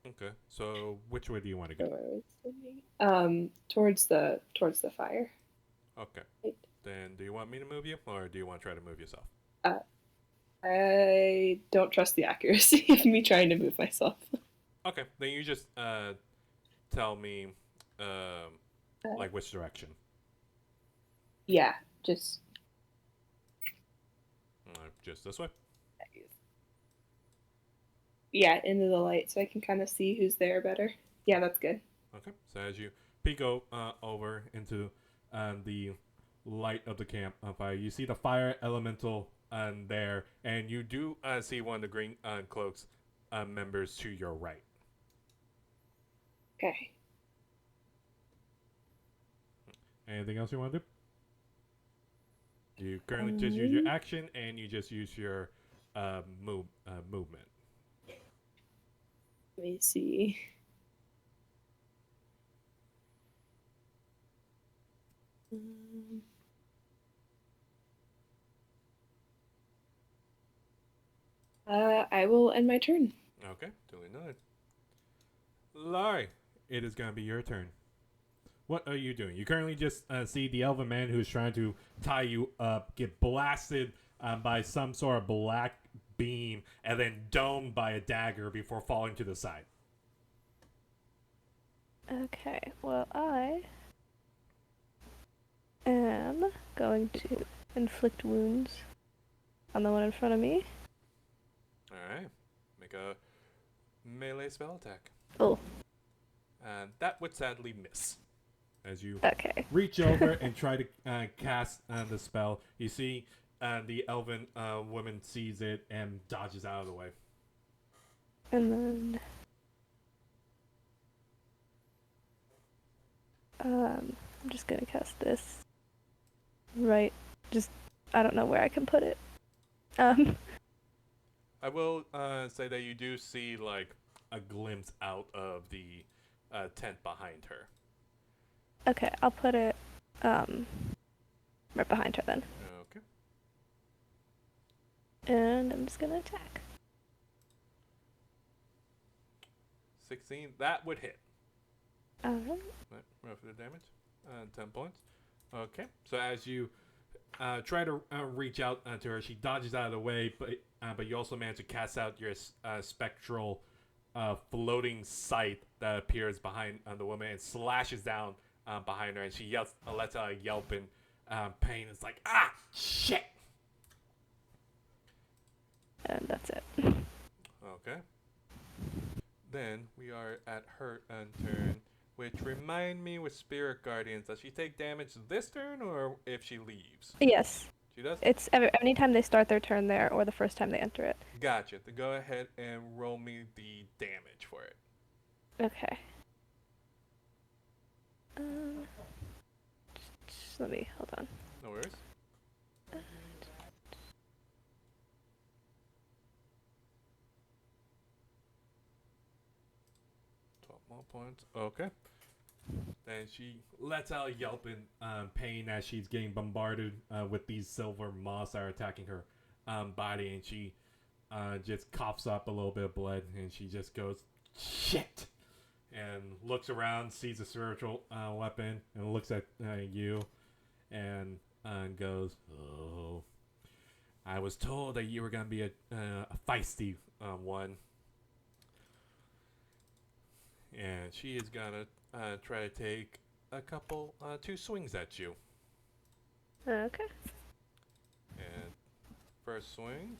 Okay, so which way do you want to go? Towards the fire. Okay. Right. Then do you want me to move you, or do you want to try to move yourself? I don't trust the accuracy of me trying to move myself. Okay, then you just tell me like which direction. Yeah, just Just this way. yeah, into the light so I can kind of see who's there better. Yeah, that's good. Okay, so as you peek over into the light of the camp on fire, you see the fire elemental there, and you do see one of the green cloaks members to your right. Okay. Anything else you want to do? You currently just use your action, and you just use your movement. Let me see. I will end my turn. Okay, duly noted. Larry, it is going to be your turn. What are you doing? You currently just see the elven man who's trying to tie you up get blasted by some sort of black beam and then domed by a dagger before falling to the side. Okay, well, I am going to inflict wounds on the one in front of me. Alright, make a melee spell attack. Oh, And that would sadly miss. As you okay. reach over and try to cast the spell, you see the elven woman sees it and dodges out of the way. And then... I'm just gonna cast this. Right. Just, I don't know where I can put it. I will say that you do see like a glimpse out of the tent behind her. Okay, I'll put it, right behind her then. Okay. And I'm just gonna attack. 16. That would hit. Alright. Right, roll for the damage. 10 points. Okay. So as you try to reach out to her, she dodges out of the way, but you also manage to cast out your spectral floating sight that appears behind the woman and slashes down behind her, and she yells, lets out a yelp in pain. It's like, ah, shit. And that's it. Okay. Then we are at her turn, which remind me with Spirit Guardians, does she take damage this turn or if she leaves? Yes. She does? It's anytime they start their turn there or the first time they enter it. Gotcha. Then go ahead and roll me the damage for it. Okay. Just let me, hold on. No worries. More points. Okay. Then she lets out a yelp in pain as she's getting bombarded with these silver moths that are attacking her body, and she just coughs up a little bit of blood, and she just goes, shit! And looks around, sees a spiritual weapon, and looks at you, and goes, oh, I was told that you were going to be a feisty one. And she is gonna try to take a couple, 2 swings at you. Okay. And first swing.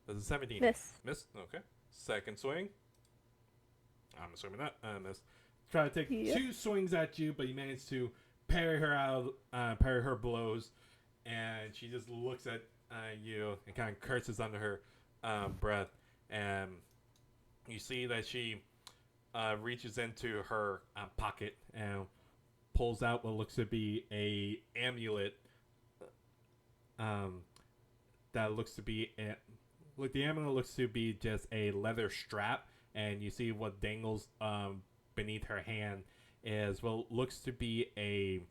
Does a 17 Miss. miss? Okay. Second swing. I'm assuming that miss. Try to take 2 swings at you, but you manage to parry her out, parry her blows, and she just looks at you and kind of curses under her breath, and you see that she reaches into her pocket and pulls out what looks to be a amulet. That looks to be the amulet looks to be just a leather strap, and you see what dangles beneath her hand is what looks to be an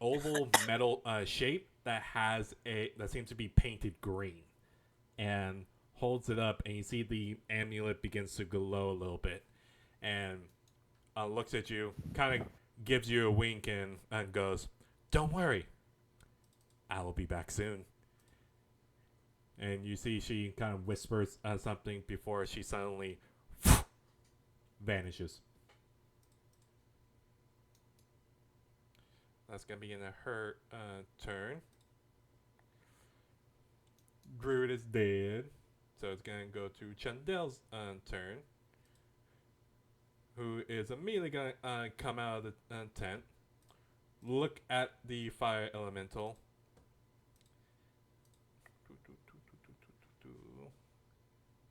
oval metal shape that seems to be painted green, and holds it up, and you see the amulet begins to glow a little bit, and looks at you, kind of gives you a wink, and goes, don't worry, I will be back soon. And you see she kind of whispers something before she suddenly vanishes. That's going to be in her turn. Druid is dead. So it's going to go to Chandel's turn, who is immediately going to come out of the tent, look at the fire elemental,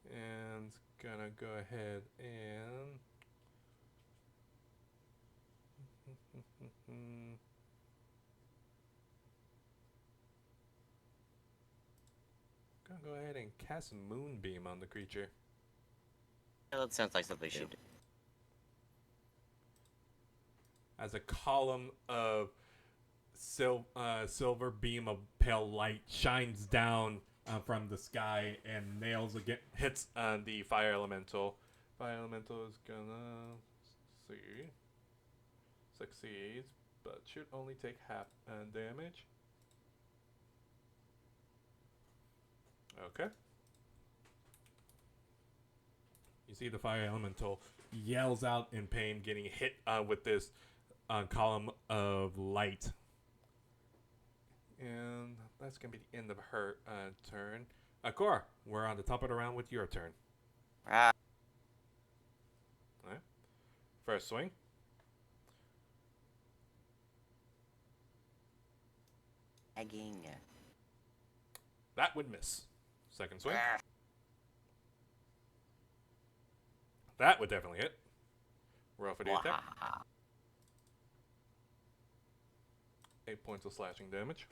and going to go ahead and go ahead and cast Moonbeam on the creature. Yeah, that sounds like something she should do. As a column of silver beam of pale light shines down from the sky and nails again hits the fire elemental. Fire elemental is gonna succeeds, but should only take half damage. Okay. You see the fire elemental yells out in pain, getting hit with this column of light. And that's going to be the end of her turn. Cora, we're on the top of the round with your turn. Ah, All right. First swing. egging. That would miss. Second swing. Ah, That would definitely hit. Roll for the attack. Wahaha. 8 points of slashing damage.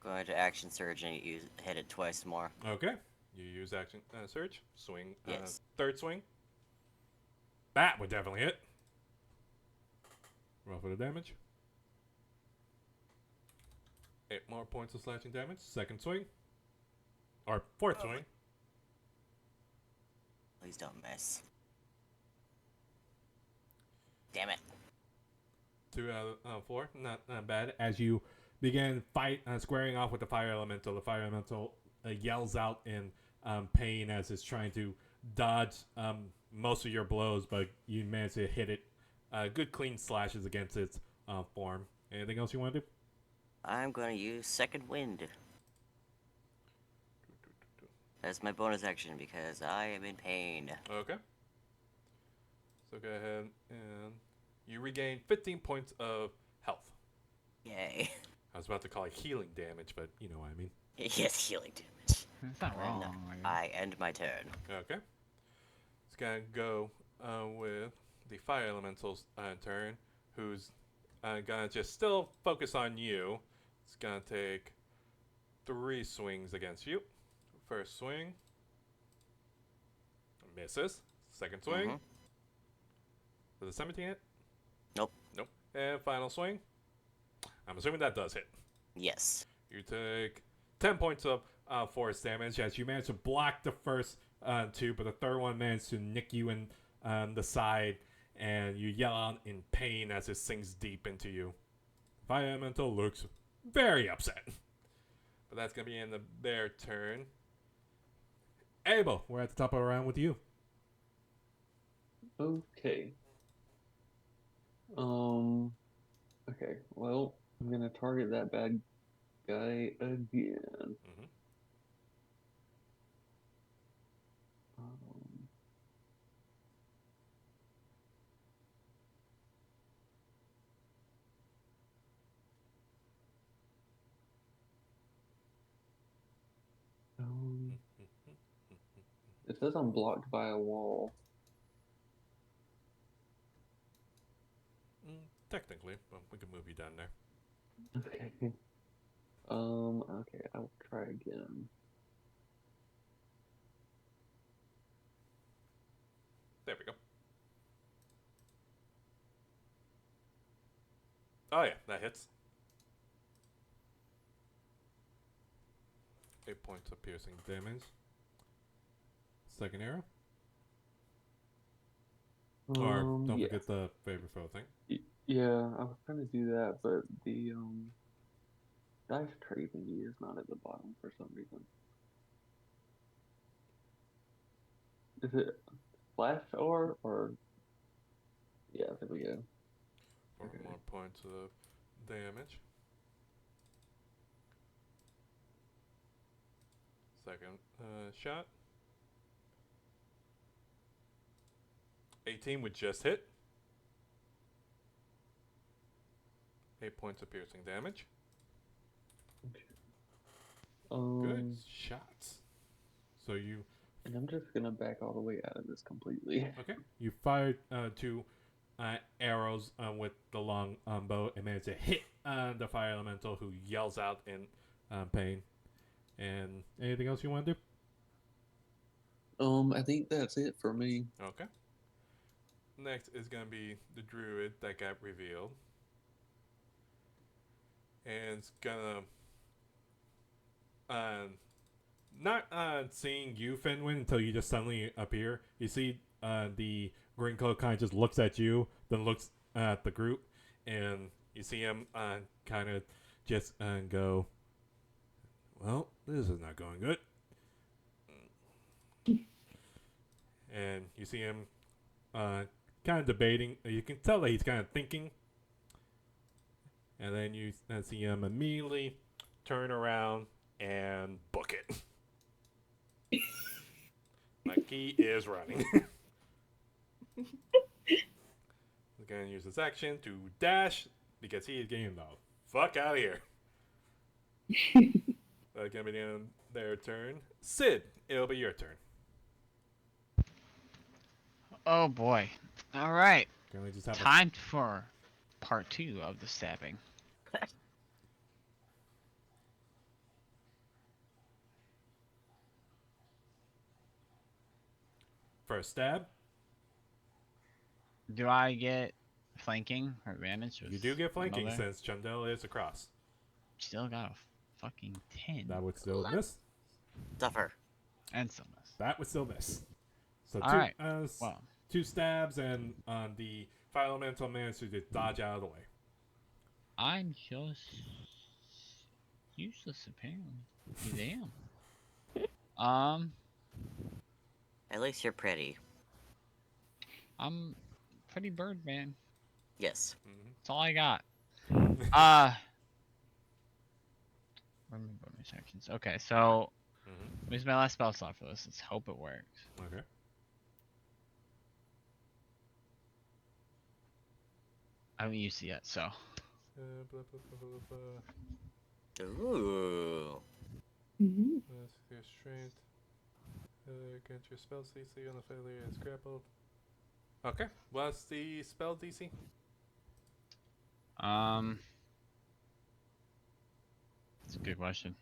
Going to action surge and hit it twice more. Okay. You use action surge. Swing. Yes. Third swing. That would definitely hit. Roll for the damage. 8 more points of slashing damage. Second swing. Or fourth swing. Please don't miss. Damn it. 2 out of 4. Not bad. As you begin squaring off with the fire elemental yells out in pain as it's trying to dodge most of your blows, but you manage to hit it. Good clean slashes against its form. Anything else you want to do? I'm going to use second wind. That's my bonus action because I am in pain. Okay. So go ahead and you regain 15 points of health. Yay. I was about to call it healing damage, but you know what I mean. Yes, healing damage. It's not wrong. And I guess. I end my turn. Okay. It's gonna go with the fire elemental's turn, who's gonna just still focus on you. It's gonna take 3 swings against you. First swing. Misses. Second swing. Mhm. Does the 17 hit? Nope. Nope. And final swing. I'm assuming that does hit. Yes. You take 10 points of force damage as you manage to block the first 2, but the third one managed to nick you in the side, and you yell out in pain as it sinks deep into you. Fire Elemental looks very upset. But that's going to be in their turn. Abel, we're at the top of the round with you. Okay. Okay, well, I'm gonna target that bad guy again. Mhm. Um, it says I'm blocked by a wall. Technically, but we can move you down there. Okay. Okay, I will try again. There we go. Oh yeah, that hits. 8 points of piercing damage. Second arrow. Or don't Yeah. forget the favorite foe thing. Yeah, I was trying to do that, but the dice tray thingy is not at the bottom for some reason. Is it flash or yeah, there we go. 4 Okay. more points of damage. Second shot. 18 would just hit. 8 points of piercing damage. Good shots. So you And I'm just gonna back all the way out of this completely. okay? You fired 2 arrows with the long bow and managed to hit the fire elemental, who yells out in pain. And anything else you want to do? I think that's it for me. Okay. Next is gonna be the druid that got revealed, and it's gonna not seeing you, Fenwin, until you just suddenly appear. You see the Greencloak kind of just looks at you, then looks at the group, and you see him kind of just go, well, this is not going good. And you see him kind of debating. You can tell that he's kind of thinking. And then you see him immediately turn around and book it. Like he is running. He's going to use his action to dash because he is getting the fuck out of here. That's going to be the end of their turn. Sid, it'll be your turn. Oh boy. All right. Can we just have Time for part 2 of the stabbing. first stab? Do I get flanking or advantage? You do get flanking another? since Chandel is across. Still got a fucking 10. That would still miss. Suffer. And still miss. That would still miss. So All right. Well, 2 stabs, and the fire elemental managed to just dodge out of the way. I'm just useless apparently. Damn. At least you're pretty. I'm pretty bird man. Yes. That's all I got. Remember bonus actions. Okay, so use my last spell slot for this. Let's hope it works. Okay. I haven't used it yet, so. Blah, blah, blah, blah, blah. Ooh. Mhm. Your strength. Against your spell DC on the failure is grappled. Okay. What's the spell DC? That's a good question.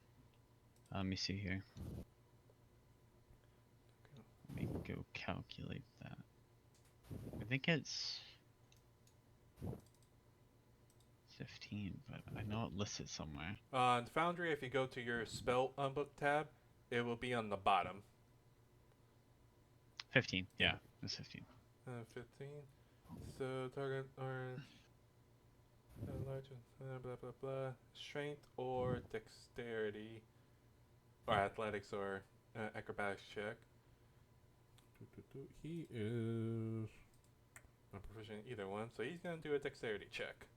Let me see here. Let me go calculate that. I think it's 15, but I know it lists it somewhere. On Foundry, if you go to your spell book tab, it will be on the bottom. 15, yeah, it's 15. 15. So target or large, blah blah blah. Strength or dexterity, or athletics or acrobatics check. He is not proficient in either one, so he's gonna do a dexterity check.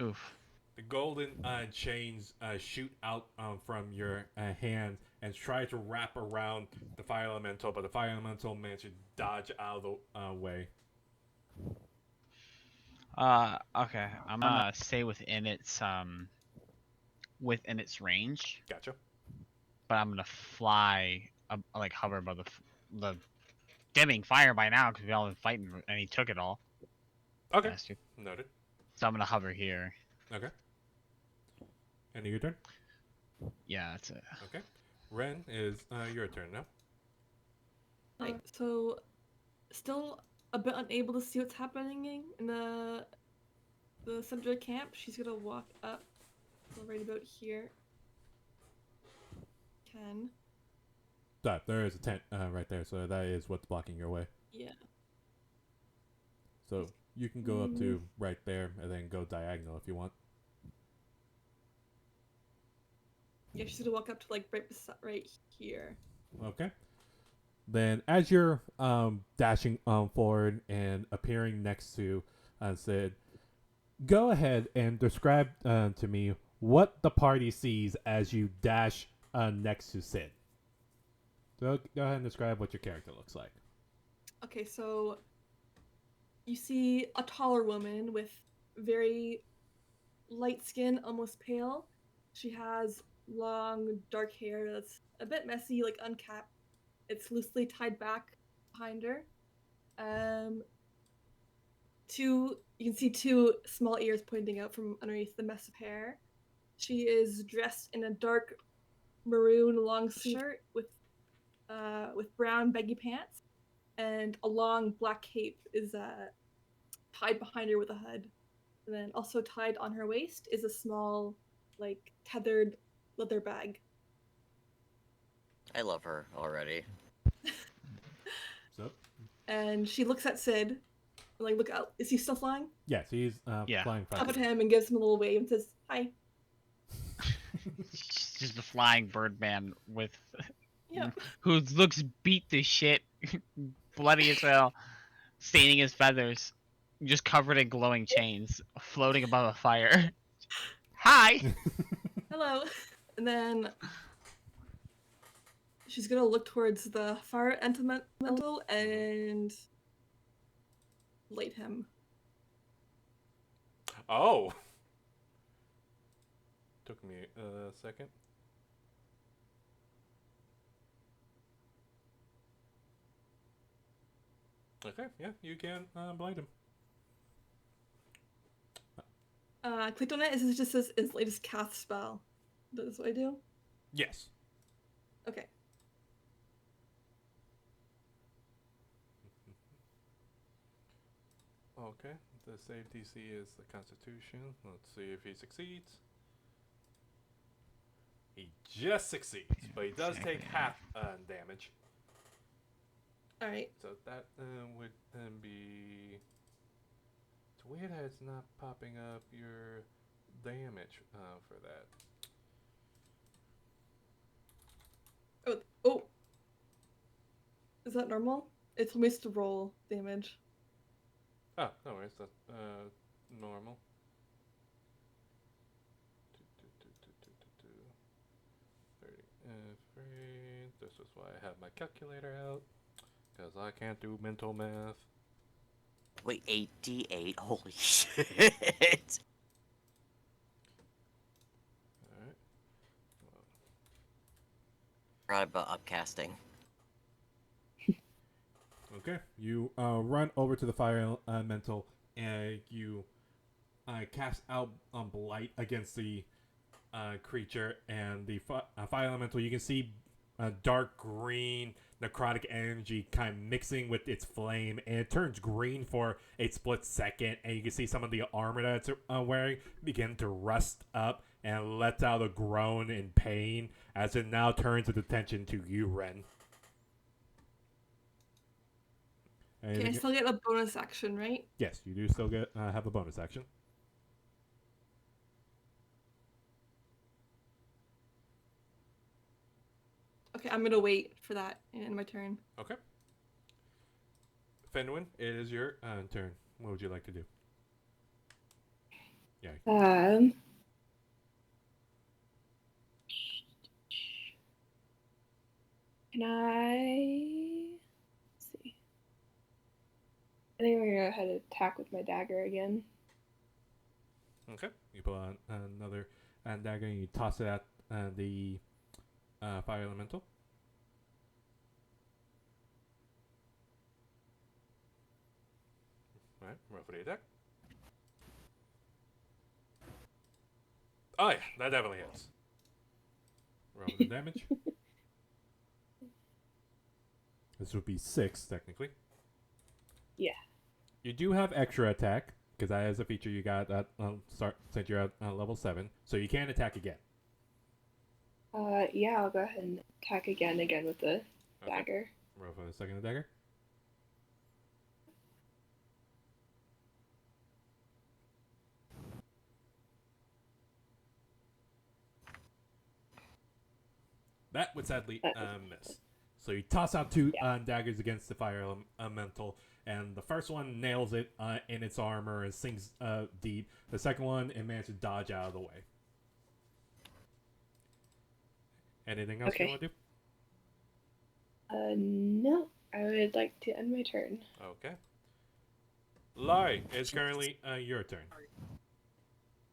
Oof. The golden chains shoot out from your hand and try to wrap around the fire elemental, but the fire elemental manages to dodge out of the way. Okay. I'm gonna stay within its range, Gotcha. but I'm gonna fly, like hover above the dimming fire by now because we all been fighting and he took it all. Okay. Bastard. Noted. So I'm gonna hover here. Okay. End of your turn? Yeah, that's it. Okay. Ren, is your turn now. So, still a bit unable to see what's happening in the center of camp. She's gonna walk up, so right about here. 10. There is a tent right there, so that is what's blocking your way. Yeah. So you can go up to right there and then go diagonal if you want. Yeah, she's gonna walk up to like right here. Okay. Then as you're dashing forward and appearing next to Sid, go ahead and describe to me what the party sees as you dash next to Sid. So go ahead and describe what your character looks like. Okay, so you see a taller woman with very light skin, almost pale. She has long, dark hair that's a bit messy, like unkept. It's loosely tied back behind her. You can see 2 small ears pointing out from underneath the mess of hair. She is dressed in a dark maroon long shirt with brown baggy pants, and a long black cape is tied behind her with a hood And then also tied on her waist is a small, like, tethered leather bag. I love her already. So, And she looks at Sid, and, like, look out. Is he still flying? yes, he's Yeah. flying Up fast. at him and gives him a little wave and says, "Hi." Just the flying bird man with Yep. who looks beat to shit, bloody as hell, staining his feathers, just covered in glowing chains, floating above a fire. Hi. Hello. And then she's gonna look towards the fire elemental and light him. Oh! Took me a second. Okay, yeah, you can blind him. Clicked on it. It just says its latest cast spell. That's what I do? Yes. Okay. Okay, the save DC is the Constitution. Let's see if he succeeds. He just succeeds, but he does take half damage. Alright. So that would be. It's weird that it's not popping up your damage for that. Oh. Is that normal? It told me to roll damage. Oh, no worries. That's normal. 33. This is why I have my calculator out. Because I can't do mental math. Wait, 8d8? Holy shit! Alright. Forgot about upcasting. Okay. You run over to the fire elemental and you cast out blight against the creature, and the fire elemental, you can see dark green necrotic energy kind of mixing with its flame, and it turns green for a split second, and you can see some of the armor that it's wearing begin to rust up and lets out a groan in pain as it now turns its attention to you, Ren. Okay, I still get a bonus action, right? Yes, you do still get have a bonus action. Okay, I'm gonna wait for that in my turn. Okay. Fenwin, it is your turn. What would you like to do? Yeah. Can I? Let's see. I think I'm gonna go ahead and attack with my dagger again. Okay. You pull out another dagger and you toss it at the fire elemental. Alright, roll for the attack. Oh yeah, that definitely hits. Roll the damage. This would be 6, technically. Yeah. You do have extra attack, because that is a feature you got at since you're at level 7, so you can attack again. Yeah, I'll go ahead and attack again with the dagger. Roll for the second dagger. That would sadly miss. So you toss out 2 daggers against the fire elemental, and the first one nails it in its armor and sinks deep. The second one, it manages to dodge out of the way. Anything else you want to do? No. I would like to end my turn. Okay. Lai, it's currently your turn.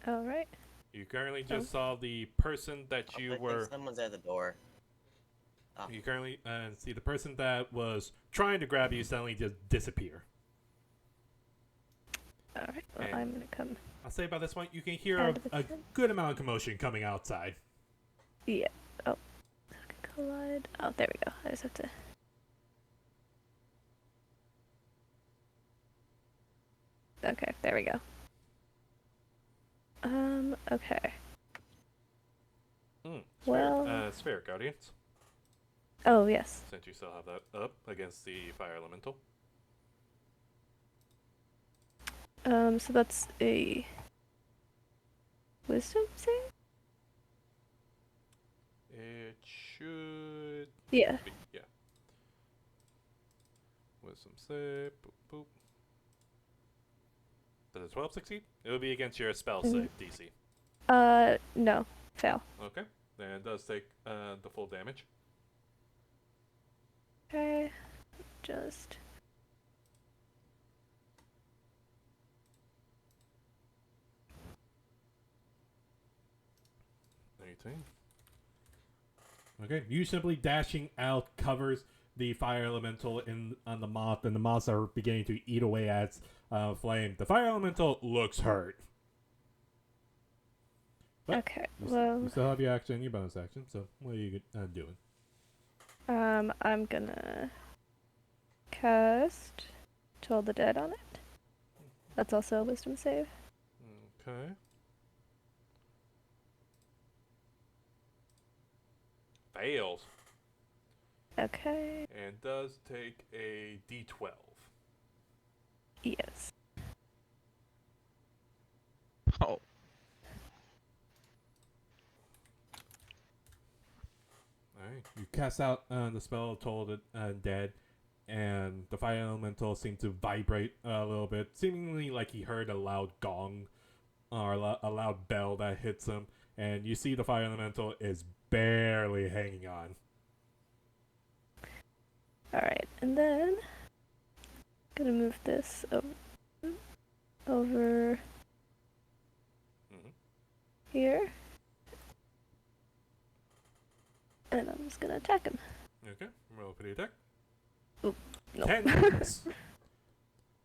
Alright. You currently just saw the person that you I think were... someone's at the door. Oh. You currently see the person that was trying to grab you suddenly just disappear. Alright, well, And I'm gonna come. I'll say by this point, you can hear Out of the a tent. good amount of commotion coming outside. Yeah. Oh. Collide. Oh, there we go. I just have to. Okay, there we go. Okay. Sphere, Well- Sphere Guardians. Oh, yes. Since you still have that up against the Fire Elemental. So that's a wisdom save? It should Yeah. be, yeah. Wisdom save, boop, boop. Does a 12 succeed? It will be against your spell save DC. No. Fail. Okay. Then it does take the full damage. Okay. Just. Okay, you simply dashing out covers the fire elemental on the moth, and the moths are beginning to eat away at its flame. The fire elemental looks hurt. But Okay. You Well, still have your action and your bonus action, so what are you doing? I'm gonna cast Toll the Dead on it. That's also a wisdom save. Okay. Fails. Okay. And does take a d12. Yes. Oh. Alright. You cast out the spell of Toll the Dead, and the fire elemental seemed to vibrate a little bit, seemingly like he heard a loud gong or a loud bell that hits him, and you see the fire elemental is barely hanging on. Alright, and then gonna move this over Mhm. here. And I'm just gonna attack him. Okay, roll for the attack. Nope. 10 hits.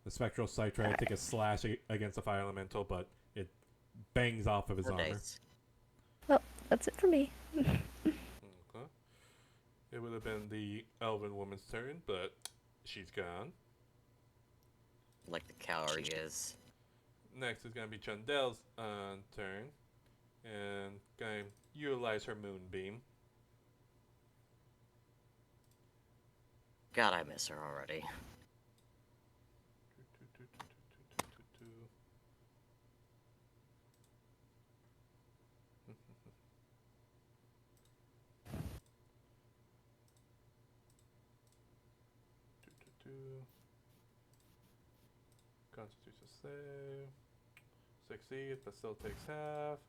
The spectral sight tried to take a slash against the fire elemental, but it bangs off of his Four armor. dice. That's it for me. Okay. It would have been the elven woman's turn, but she's gone. Like the coward he is. Next is going to be Chundel's turn, and going to utilize her moonbeam. God, I miss her already. Constitution save. Succeeds, but still takes half.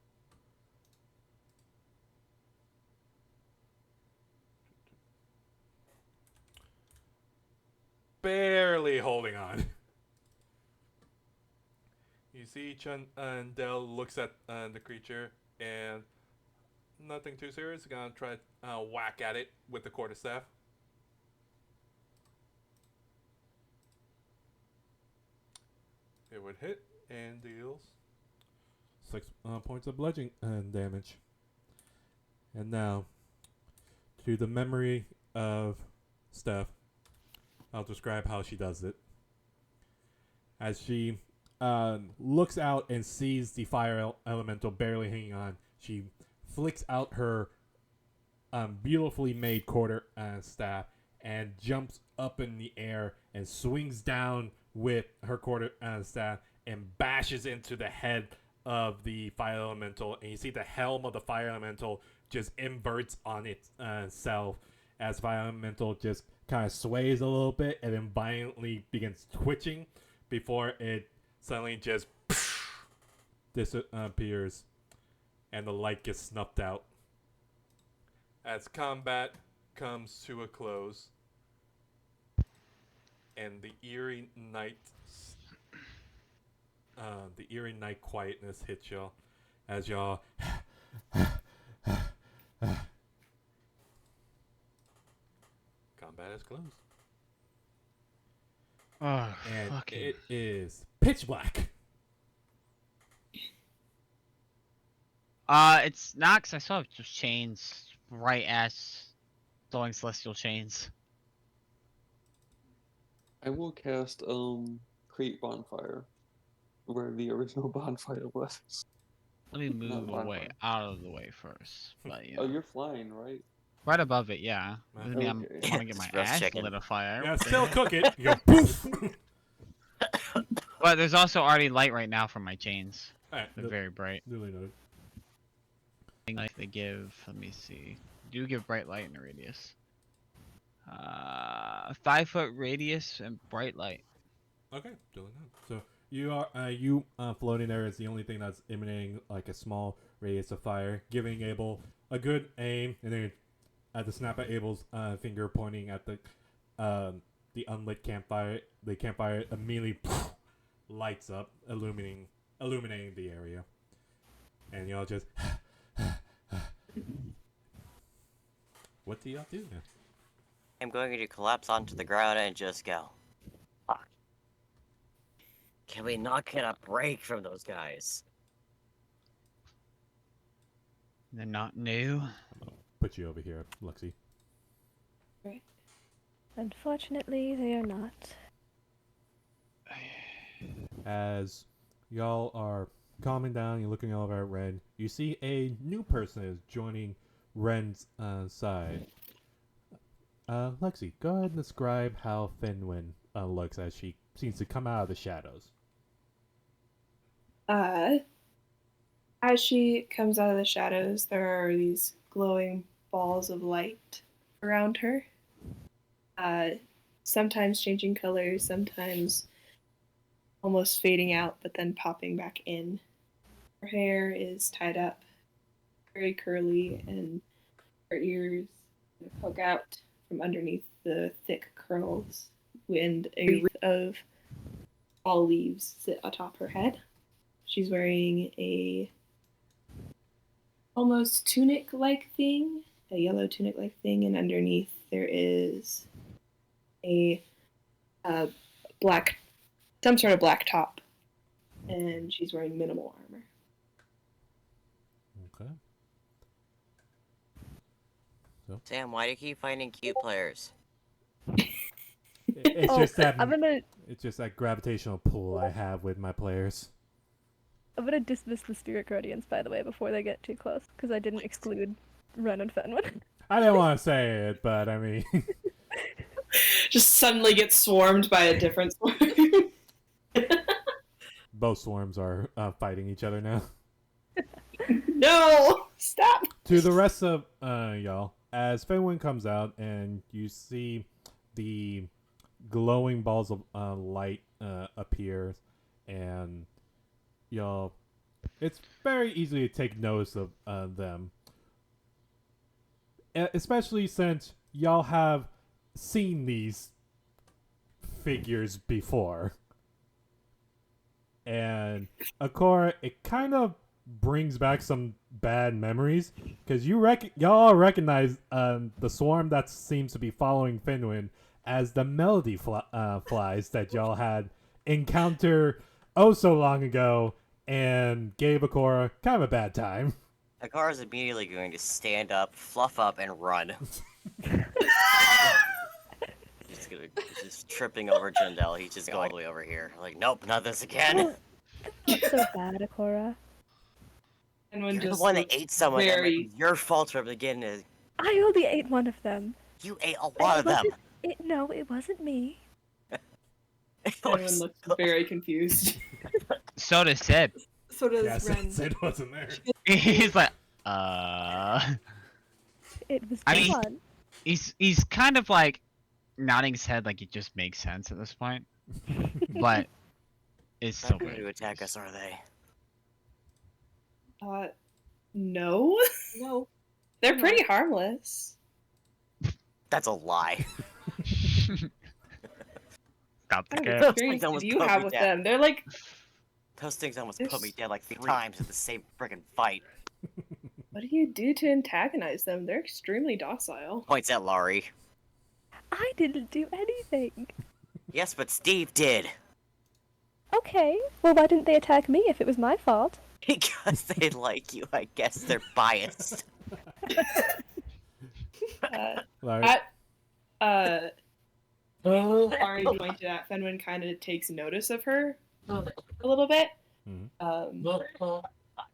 Barely holding on. You see Del looks at the creature, and nothing too serious. Gonna try whack at it with the quarterstaff. It would hit and deals 6 points of bludgeoning damage. And now, to the memory of Steph, I'll describe how she does it. As she looks out and sees the fire elemental barely hanging on, she flicks out her beautifully made quarter staff and jumps up in the air and swings down with her quarter staff and bashes into the head of the fire elemental. And you see the helm of the fire elemental just inverts on itself as fire elemental just kind of sways a little bit and then violently begins twitching before it suddenly just disappears and the light gets snuffed out. As combat comes to a close and the eerie night quietness hits y'all as y'all combat is closed. Oh, And fucking. it is pitch black. It's not 'cause I still have just chains right as throwing celestial chains. I will cast create bonfire where the original bonfire was. Let me move flying, away, flying. out of the way first. But Oh, you're flying, right? right above it, yeah. Wow. Doesn't mean I Okay. want to get my Just roast ass chicken. lit afire. Yeah, still cook it. You go poof. But there's also already light right now from my chains. Alright, They're very bright. duly noted. Like they give, let me see. Do give bright light in a radius. 5-foot radius and bright light. Okay, duly noted. So floating there is the only thing that's emanating like a small radius of fire, giving Abel a good aim, and then at the snap of Abel's finger pointing at the unlit campfire, the campfire immediately lights up, illuminating the area, and y'all just. What do y'all do now? I'm going to collapse onto the ground and just go. Fuck. Can we not get a break from those guys? They're not new. Put you over here, Lexi. Unfortunately, they are not. As y'all are calming down, you're looking over at Ren. You see a new person is joining Ren's side. Lexi, go ahead and describe how Finwin looks as she seems to come out of the shadows. As she comes out of the shadows, there are these glowing balls of light around her. Sometimes changing colors, sometimes almost fading out, but then popping back in. Her hair is tied up, very curly, and her ears poke out from underneath the thick curls, and a wreath of fall leaves sit atop her head. She's wearing a almost tunic-like thing, a yellow tunic-like thing, and underneath there is a black, some sort of black top, and she's wearing minimal armor. Okay. Sam, why do you keep finding cute players? It's Oh, just that I'm that gravitational pull I have with my players. gonna dismiss the spirit guardians, by the way, before they get too close, because I didn't exclude Ren and Fenwin. I didn't want to say it, but I mean, Just suddenly gets swarmed by a different swarm. both swarms are fighting each other now. No! Stop! To the rest of y'all, as Fenwin comes out and you see the glowing balls of light appear, and y'all, it's very easy to take notice of them, especially since y'all have seen these figures before. And Akora, it kind of brings back some bad memories, because y'all recognize the swarm that seems to be following Finwin as the melody flies that y'all had encountered oh so long ago and gave Akora kind of a bad time. Akara's immediately going to stand up, fluff up, and run. Just tripping over Jindal. He's just going all the way over here. Like, nope, not this again. Not so bad, Akora. And when You're the just one that ate someone. very- That was your fault from the beginning. I only ate one of them. You ate a lot of them. No, it wasn't me. Everyone looks very confused. So does Sid. So does Yes, Ren. Sid wasn't there. He's like, It was I mean- fun. he's kind of like nodding his head like it just makes sense at this point. But it's Not still going to weird. attack us, are they? No. No. They're pretty harmless. That's a lie. Stop the What game. kind of experience Almost do you put have me with down. them? They're like, Those things almost They're put me down like 3 times in the same freaking fight. what do you do to antagonize them? They're extremely docile. Points at Laurie. I didn't do anything. Yes, but Steve did. Okay, well, why didn't they attack me if it was my fault? Because they like you, I guess they're biased. Like, Already pointed at Fenwin kind of takes notice of her a little bit. Mhm.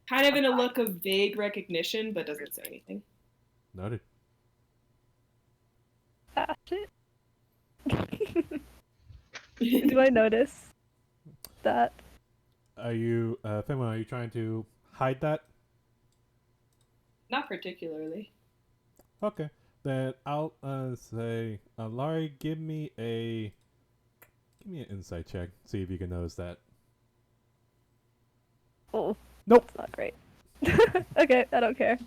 kind of in a look of vague recognition, but doesn't say anything. Noted. Ah, shit. Do I notice that? Are you, Finwin, are you trying to hide that? Not particularly. Okay. Then I'll say, Laurie, give me an insight check. See if you can notice that. Oh, Nope. that's not great. Okay, I don't care.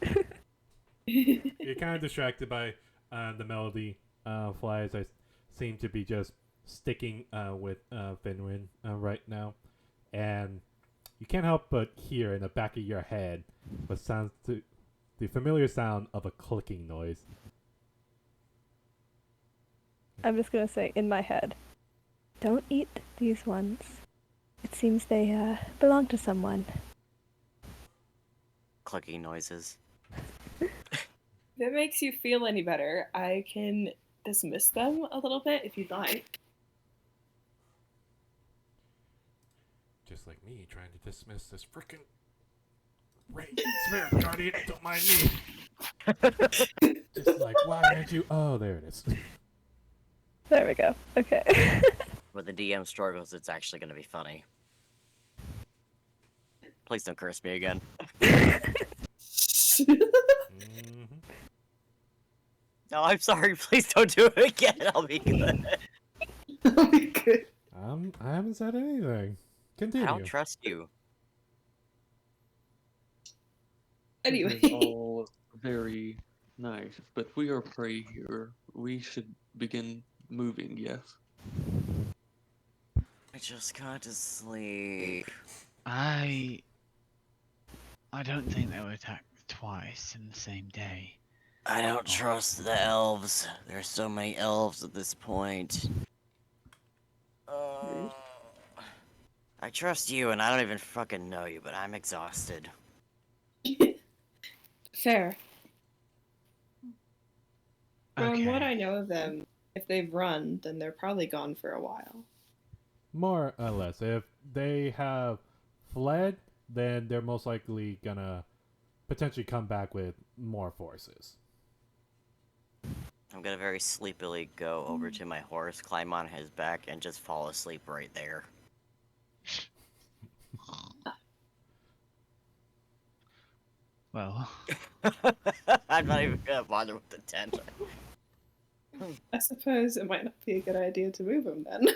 You're kind of distracted by the melody. Flies I seem to be just sticking with Finwin right now, and you can't help but hear in the back of your head what sounds to the familiar sound of a clicking noise. I'm just gonna say in my head, don't eat these ones. It seems they belong to someone. Clicking noises. If it makes you feel any better, I can dismiss them a little bit if you'd like. Just like me trying to dismiss this frickin' spirit guardian. Don't mind me. Just like, why aren't you? Oh, there it is. There we go. Okay. When the DM struggles, it's actually going to be funny. Please don't curse me again. Mm-hmm. No, I'm sorry. Please don't do it again. I'll be good. That'll be good. I haven't said anything. Continue. I don't trust you. Anyway. This is all very nice, but we are prey here. We should begin moving, yes? I just got to sleep. I don't think they would attack twice in the same day. I don't trust the elves. There's so many elves at this point. I trust you, and I don't even fucking know you, but I'm exhausted. Fair. From what Okay. I know of them, if they've run, then they're probably gone for a while. More or less. If they have fled, then they're most likely gonna potentially come back with more forces. I'm gonna very sleepily go over to my horse, climb on his back, and just fall asleep right there. Well, I'm not even gonna bother with the tent. I suppose it might not be a good idea to move them then.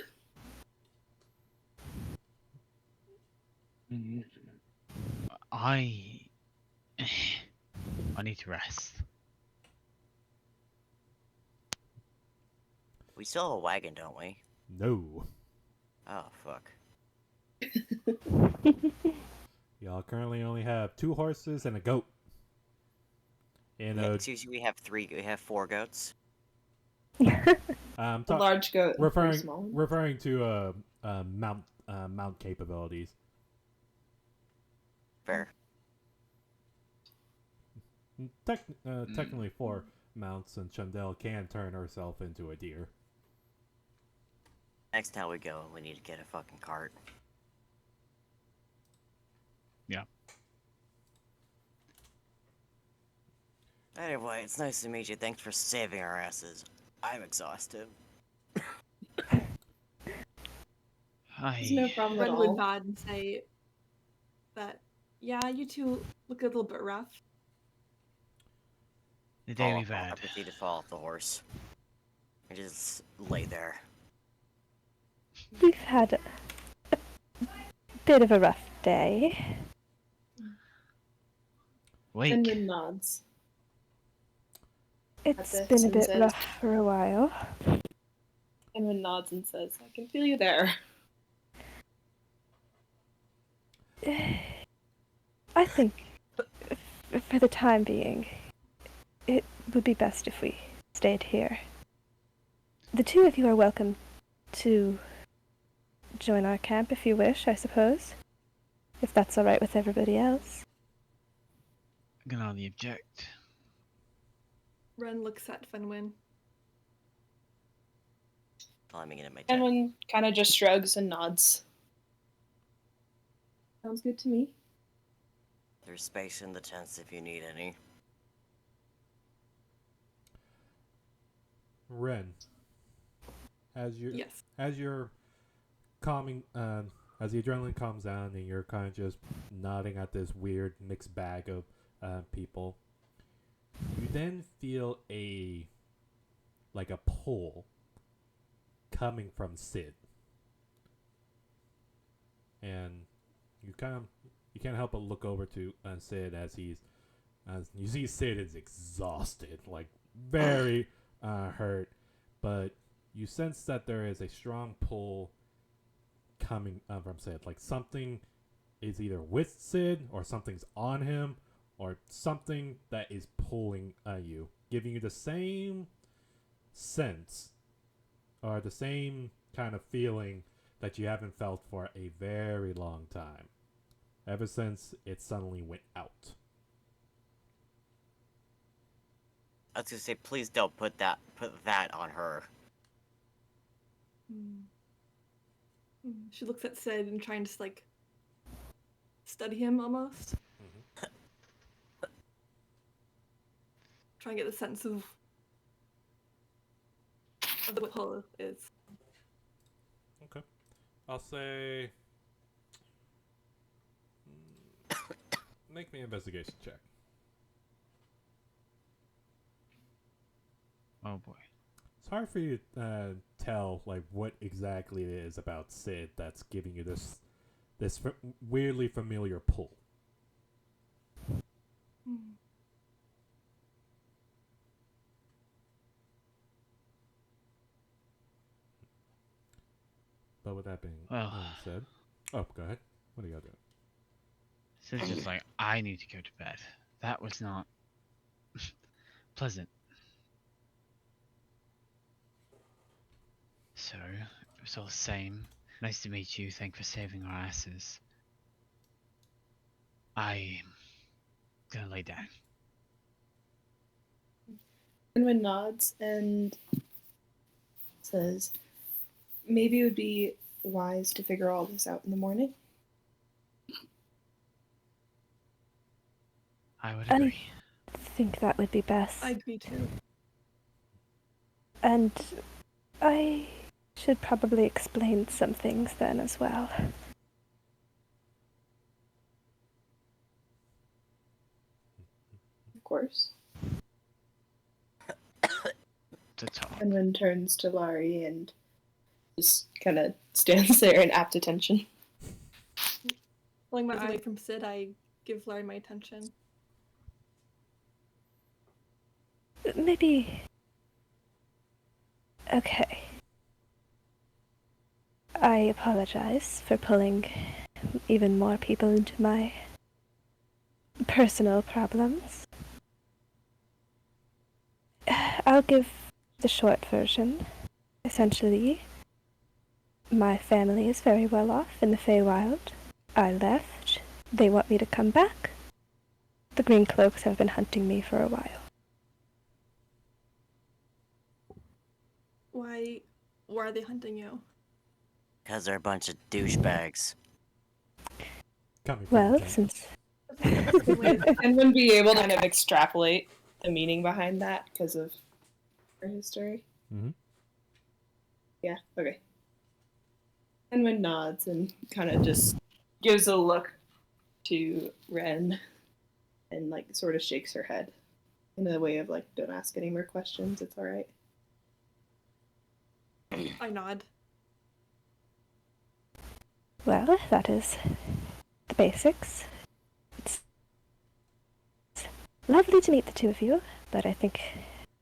I need to rest. We still have a wagon, don't we? No. Oh, fuck. Y'all currently only have 2 horses and a goat. And Yeah, excuse me, we have 4 goats. A large goat and 3 small ones. referring to mount capabilities. Fair. Technically 4 mounts, and Chandel can turn herself into a deer. Next time we go, we need to get a fucking cart. Yeah. Anyway, it's nice to meet you. Thanks for saving our asses. I'm exhausted. There's no problem at Ren would all. nod and say that, yeah, you two look a little bit rough. The day I'll we've had. proceed to fall off the horse. I just lay there. We've had a bit of a rough day. Wait. And then nods. It's That's it, been a and bit says- rough for a while. And then nods and says, I can feel you there. I think, for the time being, it would be best if we stayed here. The 2 of you are welcome to join our camp if you wish, I suppose. If that's alright with everybody else. I can only object. Ren looks at Fenwin. Climbing into my tent. Edwin kind of just shrugs and nods. Sounds good to me. There's space in the tents if you need any. Ren, as you Yes. as you're calming, as the adrenaline calms down and you're kind of just nodding at this weird mixed bag of people, you then feel like a pull coming from Sid, and you can't help but look over to Sid as you see Sid is exhausted, like very hurt, but you sense that there is a strong pull coming from Sid. Like something is either with Sid or something's on him or something that is pulling you, giving you the same sense or the same kind of feeling that you haven't felt for a very long time, ever since it suddenly went out. I was gonna say, please don't put that on her. She looks at Sid and trying to like study him almost. Try and get the sense of what pull is. Okay. I'll say make me an investigation check. Oh boy. It's hard for you to tell like what exactly it is about Sid that's giving you this weirdly familiar pull. But with that being said, oh, go ahead. What are y'all doing? Sid's just like, I need to go to bed. That was not pleasant. So, it was all the same. Nice to meet you. Thanks for saving our asses. I'm gonna lay down. Edwin nods and says, maybe it would be wise to figure all this out in the morning. I would agree. I think that would be best. I agree too. And I should probably explain some things then as well. Of course. To talk. Edwin turns to Laurie and just kind of stands there in apt attention. Pulling my eye from Sid, I give Larry my attention. Maybe... Okay. I apologize for pulling even more people into my personal problems. I'll give the short version. Essentially, my family is very well off in the Feywild. I left. They want me to come back. The Greencloaks have been hunting me for a while. Why are they hunting you? Because they're a bunch of douchebags. Well, since... And wouldn't be able to kind of extrapolate the meaning behind that because of her history. Mm-hmm. Yeah, okay. Enwin nods and kind of just gives a look to Ren and like sort of shakes her head in a way of like, don't ask any more questions, it's alright. I nod. Well, that is the basics. It's lovely to meet the two of you, but I think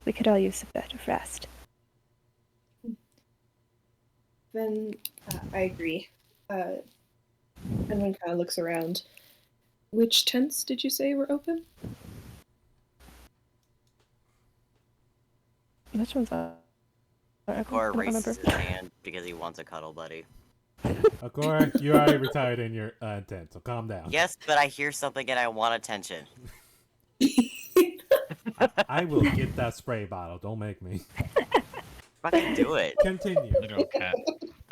we could all use a bit of rest. Then I agree. Edwin kind of looks around. Which tents did you say were open? Which one's on? Or raises his hand because he wants a cuddle buddy. Agora, you already retired in your tent, so calm down. Yes, but I hear something and I want attention. I will get that spray bottle. Don't make me. Fucking do it. Continue. Literal cat.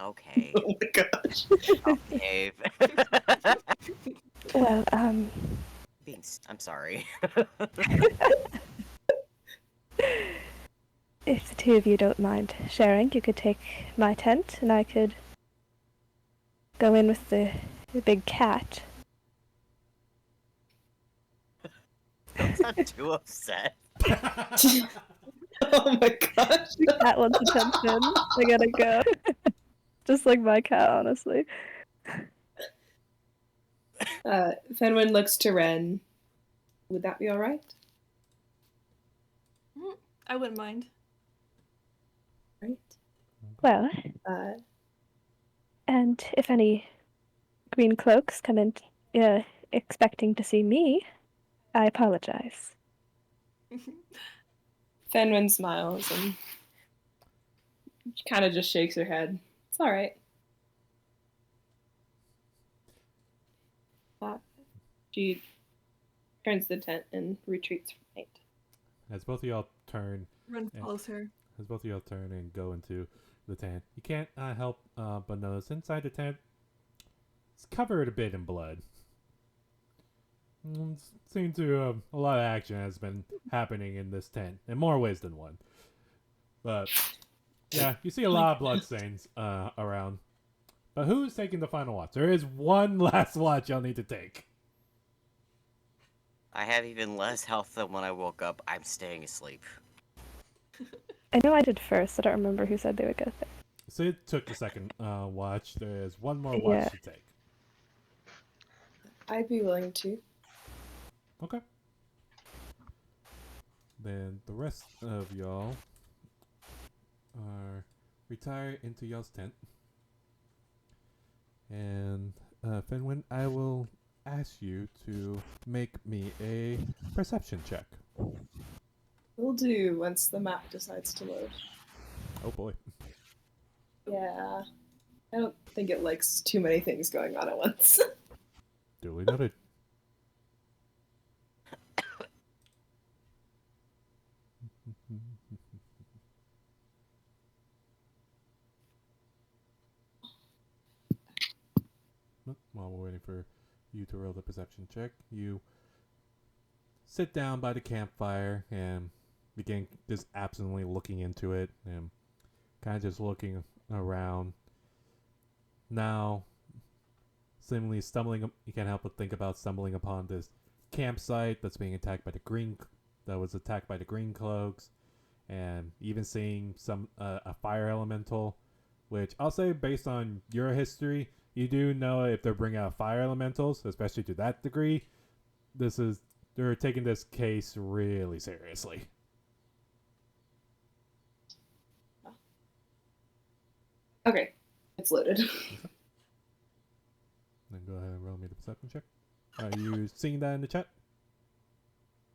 Okay. Oh my gosh. I'll behave. Well, thanks. I'm sorry. If the two of you don't mind sharing, you could take my tent, and I could go in with the big cat. Don't sound too upset. Oh my gosh. The cat wants attention. I gotta go. Just like my cat, honestly. Fenwin looks to Ren. Would that be alright? I wouldn't mind. Right. Well, Uh, and if any Greencloaks come in expecting to see me, I apologize. Fenwin smiles and kind of just shakes her head. It's alright. She turns the tent and retreats from night. As both of y'all turn, Ren Yeah. follows her. as both of y'all turn and go into the tent, you can't help but notice inside the tent, it's covered a bit in blood. Seems to a lot of action has been happening in this tent in more ways than one. But yeah, you see a lot of blood stains around. But who's taking the final watch? There is one last watch y'all need to take. I have even less health than when I woke up. I'm staying asleep. I know I did first. I don't remember who said they would go there. Sid took the second watch. There is one more watch Yeah. to take. I'd be willing to. Okay. Then the rest of y'all are retired into y'all's tent. And Fenwin, I will ask you to make me a perception check. Will do once the map decides to load. Oh boy. Yeah. I don't think it likes too many things going on at once. Duly noted. While we're waiting for you to roll the perception check, you sit down by the campfire and begin just absently looking into it and kind of just looking around. Now, seemingly you can't help but think about stumbling upon this campsite that's being attacked by that was attacked by the Greencloaks, and even seeing a fire elemental, which I'll say based on your history, you do know if they're bringing out fire elementals, especially to that degree, they're taking this case really seriously. Okay, it's loaded. Then go ahead and roll me the perception check. Are you seeing that in the chat?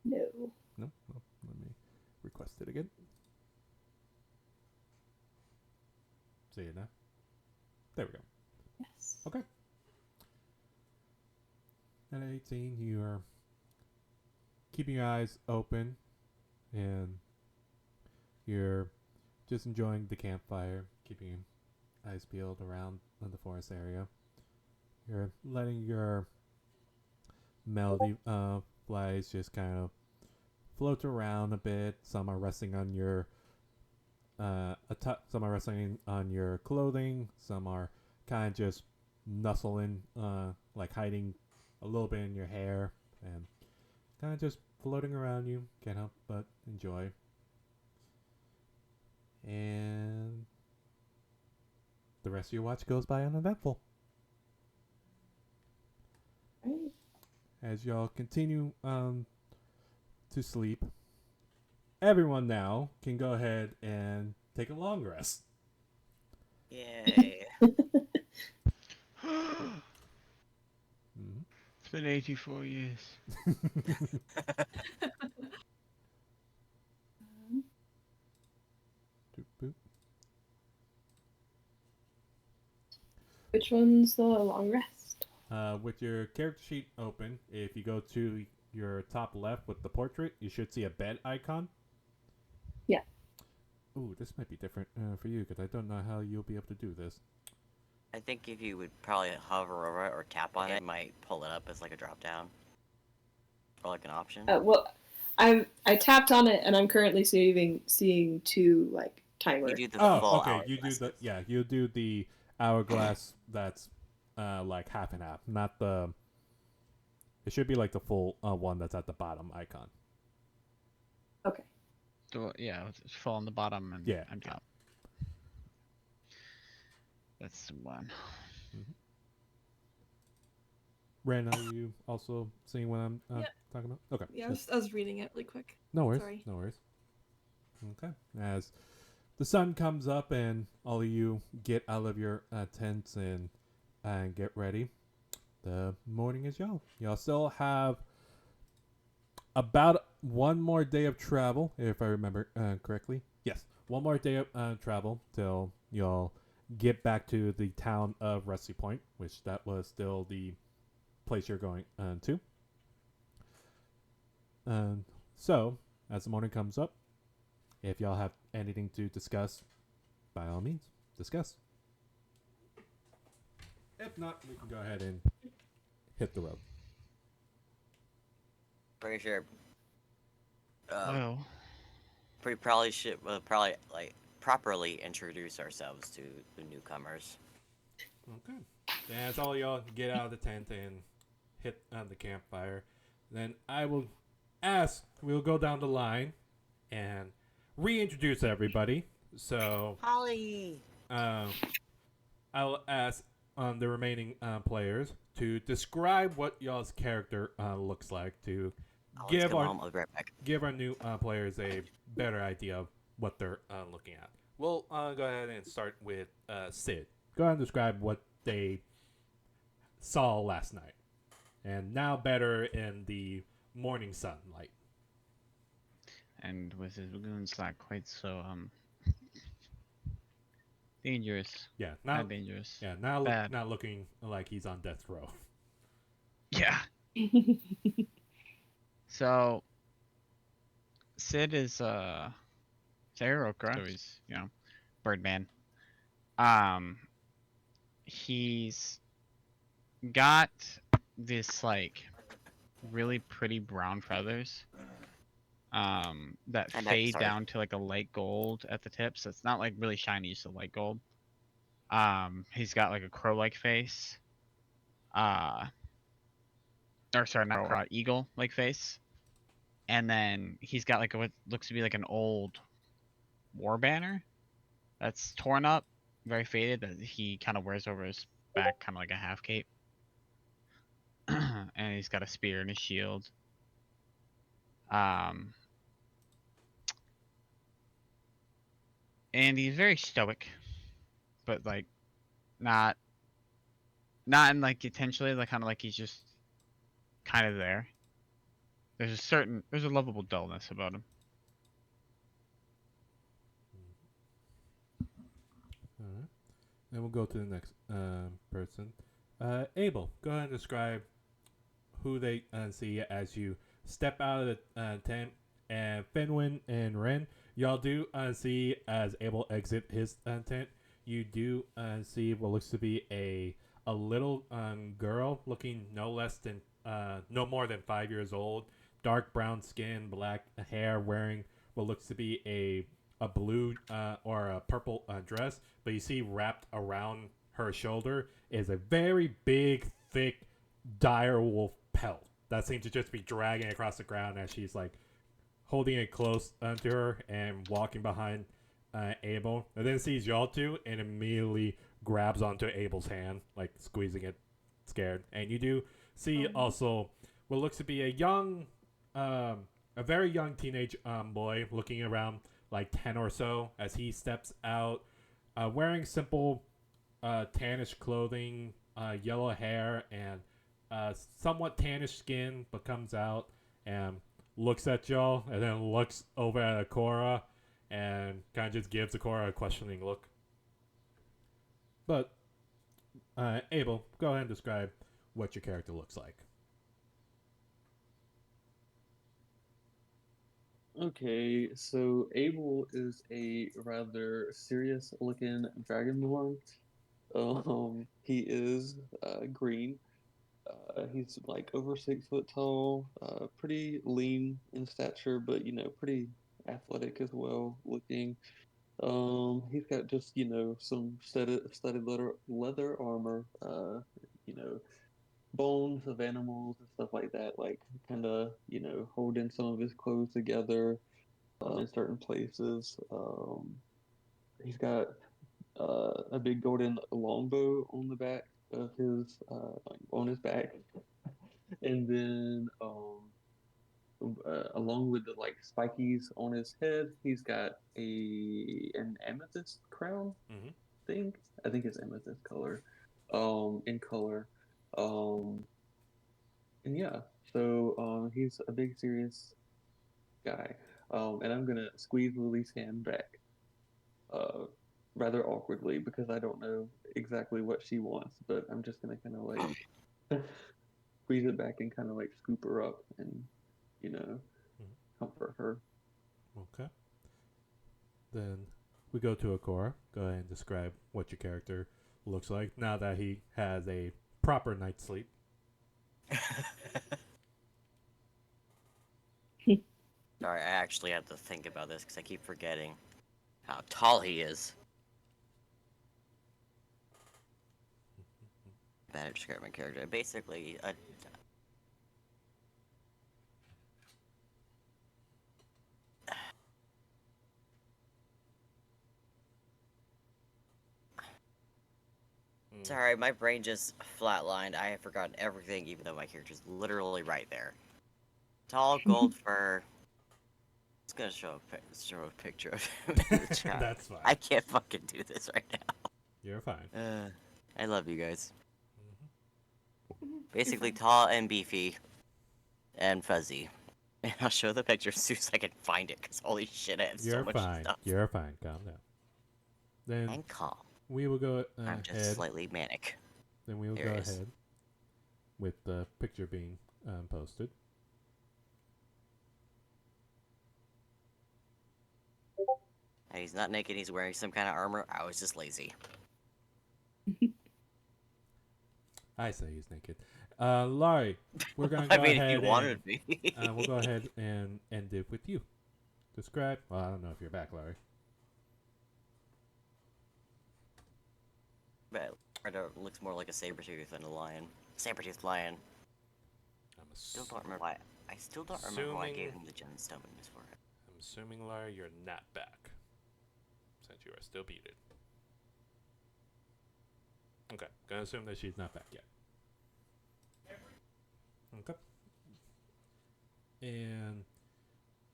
No. No? Oh, let me request it again. See it now? There we go. Yes. Okay. At 18, you are keeping your eyes open and you're just enjoying the campfire, keeping your eyes peeled around in the forest area. You're letting your melody flies just kind of float around a bit. Some are resting on your some are resting on your clothing. Some are kind of just nuzzling, like hiding a little bit in your hair, and kind of just floating around you. Can't help but enjoy. And the rest of your watch goes by uneventful. Right. As y'all continue to sleep, everyone now can go ahead and take a long rest. Yay. Mhm. It's been 84 years. Doop, boop. Which one's the long rest? With your character sheet open, if you go to your top left with the portrait, you should see a bed icon. Yeah. Ooh, this might be different for you because I don't know how you'll be able to do this. I think if you would probably hover over it or tap on it, it might pull it up as like a drop down. Or like an option? Well, I tapped on it and I'm currently seeing two like timer. You do the Oh, full okay. You do hourglass. you do the hourglass that's like half and half, not the. It should be like the full one that's at the bottom icon. Okay. So, yeah, it's full on the bottom and Yeah. empty top. That's the one. Ren, are you also seeing what I'm Yeah. talking about? Okay. Yeah, I was reading it really quick. No worries. Sorry. No worries. Okay. As the sun comes up and all of you get out of your tents and get ready, the morning is young. Y'all still have about one more day of travel, if I remember correctly. Yes, one more day of travel till y'all get back to the town of Rusty Point, which that was still the place you're going to. So, as the morning comes up, if y'all have anything to discuss, by all means, discuss. If not, we can go ahead and hit the road. Pretty sure. Well, Pretty probably should probably like properly introduce ourselves to the newcomers. Okay. As all y'all get out of the tent and hit the campfire, then I will we'll go down the line and reintroduce everybody. So, Holly! I'll ask the remaining players to describe what y'all's character looks like to Holly's give coming our home. I'll be right back. give our new players a better idea of what they're looking at. We'll go ahead and start with Sid. Go ahead and describe what they saw last night, and now better in the morning sunlight. and with his lagoons not quite so dangerous. Yeah, now Not dangerous. yeah now Bad. not looking like he's on death row. Yeah. So Sid is a hero, correct? So he's, Birdman. He's got this like really pretty brown feathers. That I'm back, fade sorry. down to like a light gold at the tips. So it's not like really shiny, just a light gold. He's got like a crow-like face. Or sorry, not crow, eagle-like face. And then he's got like what looks to be like an old war banner that's torn up, very faded, that he kind of wears over his back, kind of like a half cape. And he's got a spear and a shield. And he's very stoic, but like not in like intentionally, like kind of like he's just kind of there. There's a lovable dullness about him. All right. Then we'll go to the next person. Abel, go ahead and describe who they see as you step out of the tent. And Fenwin and Ren, y'all do see as Abel exit his tent. You do see what looks to be a little girl looking no more than 5 years old, dark brown skin, black hair, wearing what looks to be a blue or a purple dress, but you see wrapped around her shoulder is a very big, thick, dire wolf pelt that seems to just be dragging across the ground as she's like holding it close to her and walking behind Abel. And then sees y'all two and immediately grabs onto Abel's hand, like squeezing it, scared. And you do see also what looks to be a very young teenage boy looking around like 10 or so as he steps out wearing simple tannish clothing, yellow hair, and somewhat tannish skin, but comes out and looks at y'all and then looks over at Akora and kind of just gives Akora a questioning look. But, Abel, go ahead and describe what your character looks like. Okay, so Abel is a rather serious-looking dragonborn. He is green. He's like over 6 foot tall, pretty lean in stature, but pretty athletic as well looking. He's got just some studded leather armor, you know, bones of animals and stuff like that, like kind of holding some of his clothes together in certain places. He's got a big golden longbow on the back of his like on his back, and then along with the like spikies on his head, he's got an amethyst crown Mm-hmm. thing. I think it's amethyst color, in color, and yeah. So he's a big serious guy, and I'm gonna squeeze Lily's hand back, uh, rather awkwardly because I don't know exactly what she wants, but I'm just gonna kind of like squeeze it back and kind of like scoop her up and you know comfort her. Okay. Then we go to Akora. Go ahead and describe what your character looks like now that he has a proper night's sleep. Sorry, I actually have to think about this because I keep forgetting how tall he is. Bad at describing my character. Basically, sorry, my brain just flatlined. I have forgotten everything, even though my character's literally right there. Tall, gold fur. It's gonna show a picture of him in the chat. That's fine. I can't fucking do this right now. You're fine. I love you guys. Mhm. Basically, You're fine. tall and beefy, and fuzzy. And I'll show the picture as soon as I can find it, because holy shit, I have so You're much fine. stuff. You're fine. Calm down. Then And calm. we will go I'm just ahead. slightly manic. Then we will There go it is. ahead with the picture being posted. And he's not naked, he's wearing some kind of armor. I was just lazy. I say he's naked. Laurie, we're gonna go I mean, ahead. if you wanted me. We'll go ahead and end it with you. Describe. Well, I don't know if you're back, Laurie. But it looks more like a saber-tooth than a lion. Saber-toothed lion. I'm Still don't remember why. I still don't remember why I gave him the gemstone in his forehead. I'm assuming, Laurie, you're not back, since you are still beaten. Okay, gonna assume that she's not back yet. Okay. And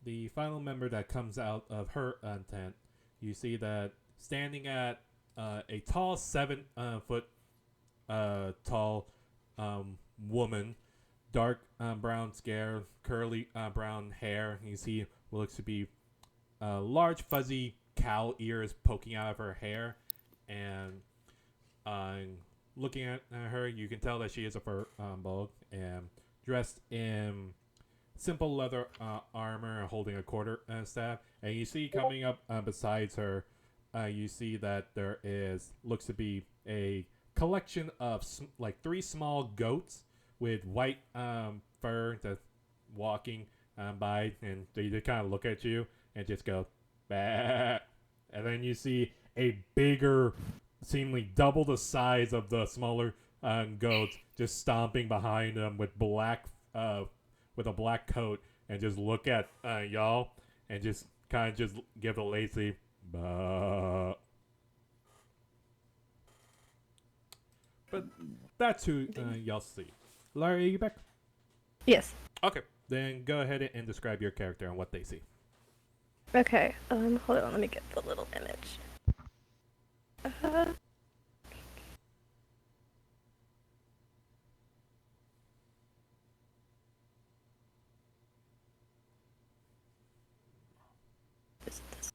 the final member that comes out of her tent, you see that standing at a tall 7 foot tall woman, dark brown scare, curly brown hair. You see what looks to be large fuzzy cow ears poking out of her hair, and looking at her, you can tell that she is a fur bug and dressed in simple leather armor, holding a quarter staff. And you see coming up besides her, you see that there looks to be a collection of like 3 small goats with white fur that's walking by, and they just kind of look at you and just go, bah. And then you see a bigger, seemingly double the size of the smaller goats, just stomping behind them with with a black coat, and just look at y'all and just kind of just give a lazy bah. But that's who y'all see. Larry, are you back? Yes. Okay, then go ahead and describe your character and what they see. Okay. Hold on. Let me get the little image. Is it this?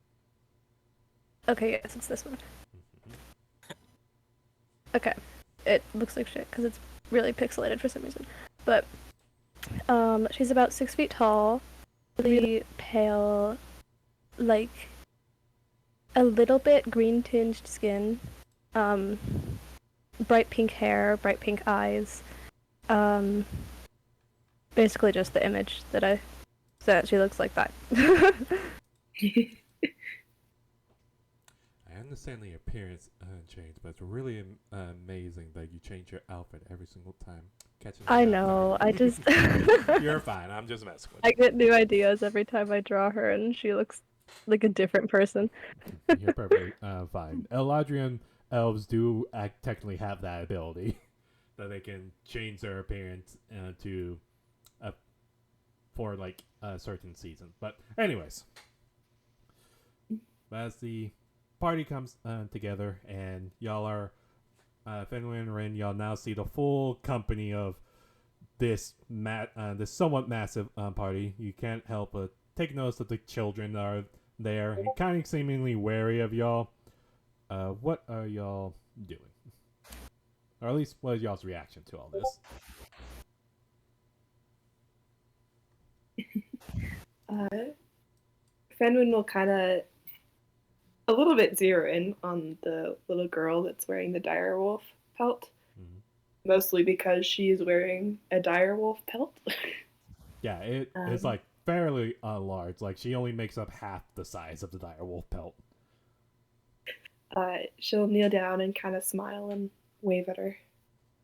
Okay, yes, it's this one. Okay. It looks like shit because it's really pixelated for some reason. But she's about 6 feet tall, really pale, like a little bit green tinged skin, bright pink hair, bright pink eyes, Basically just the image that she looks like that. I understand the appearance change, but it's really amazing that you change your outfit every single time. Catching I me off know, guard. I just... You're fine, I'm just messing with I get new ideas every time I draw her, and she looks like a different person. you. You're perfectly fine. Eladrian elves do technically have that ability, that they can change their appearance to for like a certain season. But anyways, as the party comes together and y'all are Fenway and Rin, y'all now see the full company of this this somewhat massive party. You can't help but take notice that the children are there and kind of seemingly wary of y'all. What are y'all doing? Or at least, what is y'all's reaction to all this? Fenwin will kind of a little bit zero in on the little girl that's wearing the direwolf pelt, mostly because she's wearing a direwolf pelt. Yeah, it's like fairly large. Like she only makes up half the size of the direwolf pelt. She'll kneel down and kind of smile and wave at her,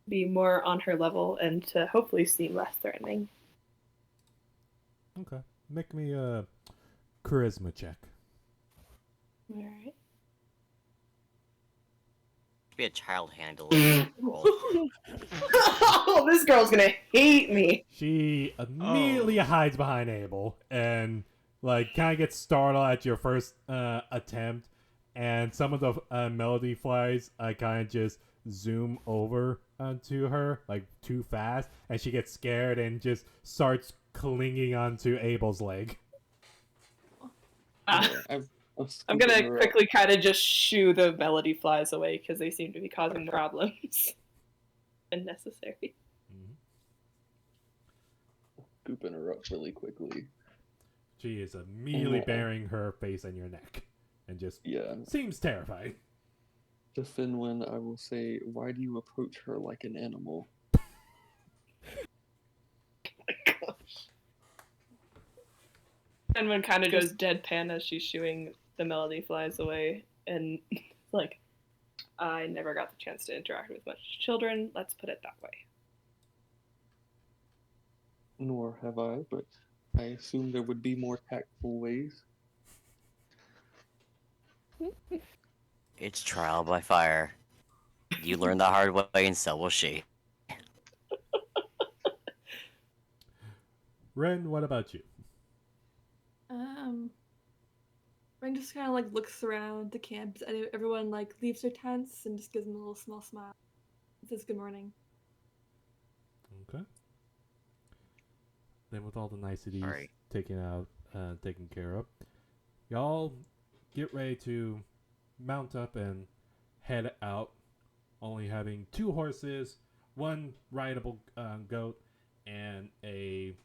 be more on her level, and to hopefully seem less threatening. Okay, make me a charisma check. All right. Be a child handle. Oh, this girl's gonna hate me. She immediately hides behind Abel and like kind of gets startled at your first attempt, and some of the melody flies kind of just zoom over to her like too fast, and she gets scared and just starts clinging onto Abel's leg. I'm gonna quickly kind of just shoo the melody flies away because they seem to be causing problems. Unnecessary. Scooping her up really quickly. She is immediately burying her face in your neck and just seems terrified. To Finwin, I will say, why do you approach her like an animal? Finwin kind of goes deadpan as she's shooing the melody flies away, and like, I never got the chance to interact with much children, let's put it that way. Nor have I, but I assume there would be more tactful ways. It's trial by fire. You learn the hard way, and so will she. Ren, what about you? Ren just kind of like looks around the camp, and everyone like leaves their tents and just gives them a little small smile. It says good morning. Okay. Then with all the niceties taken care of, y'all get ready to mount up and head out, only having 2 horses, 1 rideable goat, and a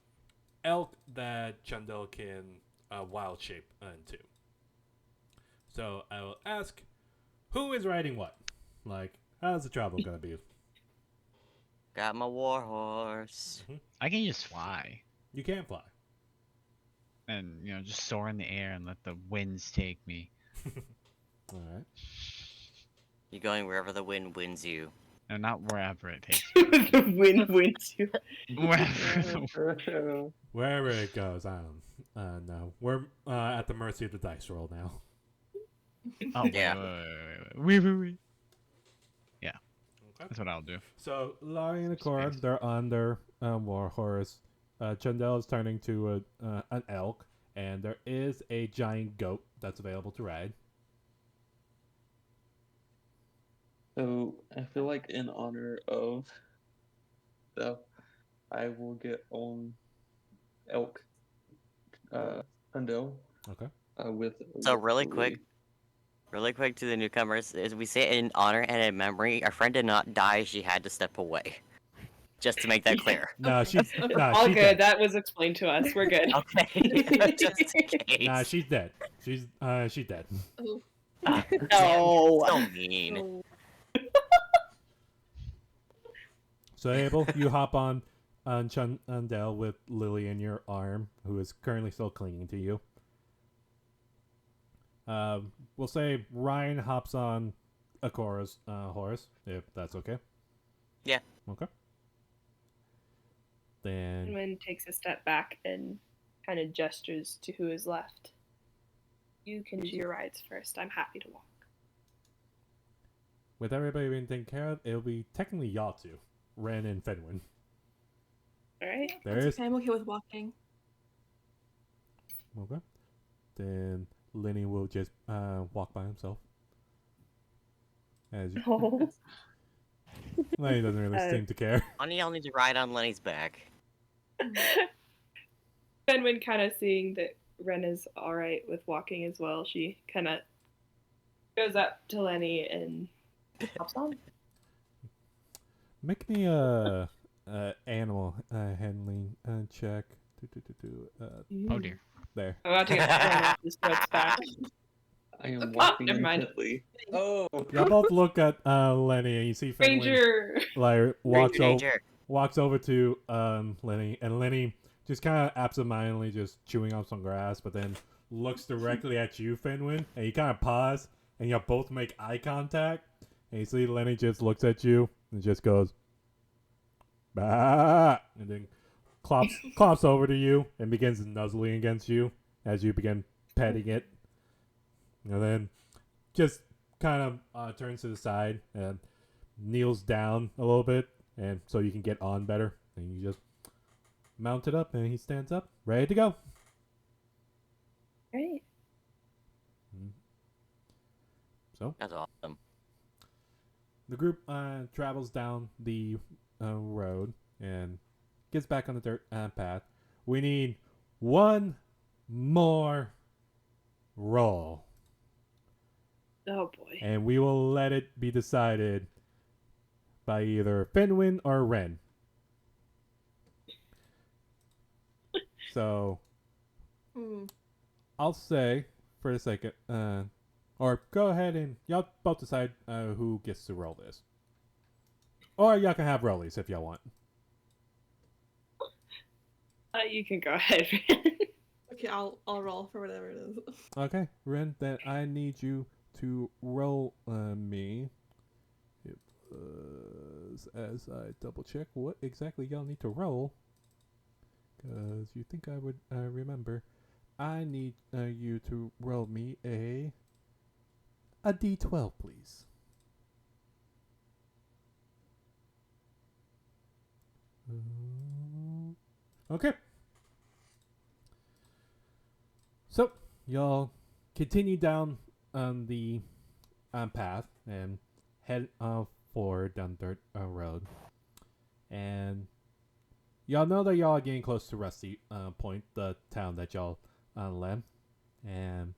elk that Chandel can wild shape into. So I will ask, who is riding what? Like, how's the travel gonna be? Got my war horse. I can just fly. You can fly. And, just soar in the air and let the winds take me. Alright. You're going wherever the wind wins you. No, not wherever it takes me. The wind wins you. Wherever it goes, I don't know. We're at the mercy of the dice roll now. Oh, yeah. Wait. Yeah. Okay. That's what I'll do. So, Laurie and Akora, they're on their war horse. Chandel is turning to an elk, and there is a giant goat that's available to ride. So, I feel like in honor of stuff, I will get on elk Chandel. Okay. So really quick to the newcomers, is we say it in honor and in memory. Our friend did not die; she had to step away. Just to make that clear. No, she's all she's good. Dead. That was explained to us. We're good. Okay, just in case. Nah, she's dead. She's dead. Oh, so mean. So Abel, you hop on Chundel with Lily in your arm, who is currently still clinging to you. We'll say Ryan hops on Akora's horse, if that's okay. Yeah. Okay. Then Fenwin takes a step back and kind of gestures to who is left. You can do your rides first. I'm happy to walk. with everybody being taken care of, it'll be technically y'all two, Ren and Fenwin. Alright. There's Okay, I'm okay with walking. okay. Then Lenny will just walk by himself. As you, Oh. Lenny doesn't really seem to care. One of y'all need to ride on Lenny's back. Fenwin kind of seeing that Ren is alright with walking as well, she kind of goes up to Lenny and hops on. Make me a animal handling check. Oh dear. There. I'm about to get thrown off this boat's back. I am Oh, walking never mind. intently. Oh, Y'all both look at Lenny and you see Fenwin Ranger! like Ranger. walks over to Lenny, and Lenny just kind of absentmindedly just chewing on some grass, but then looks directly at you, Fenwin, and you kind of pause, and y'all both make eye contact, and you see Lenny just looks at you and just goes, bah, and then clops over to you and begins nuzzling against you as you begin petting it, and then just kind of turns to the side and kneels down a little bit, and so you can get on better, and you just mount it up, and he stands up, ready to go. Right. So That's awesome. the group travels down the road and gets back on the dirt path. We need one more roll, Oh boy. and we will let it be decided by either Fenwin or Ren. So Hmm. I'll say for a second, or go ahead and y'all both decide who gets to roll this, or y'all can have rollies if y'all want. You can go ahead. Okay, I'll roll for whatever it is. Okay, Ren, then I need you to roll me. It was, as I double check what exactly y'all need to roll, because you think I would remember. I need you to roll me a D12, please. Okay. So, y'all continue down on the path and head forward down dirt road. And y'all know that y'all are getting close to Rusty Point, the town that y'all left. And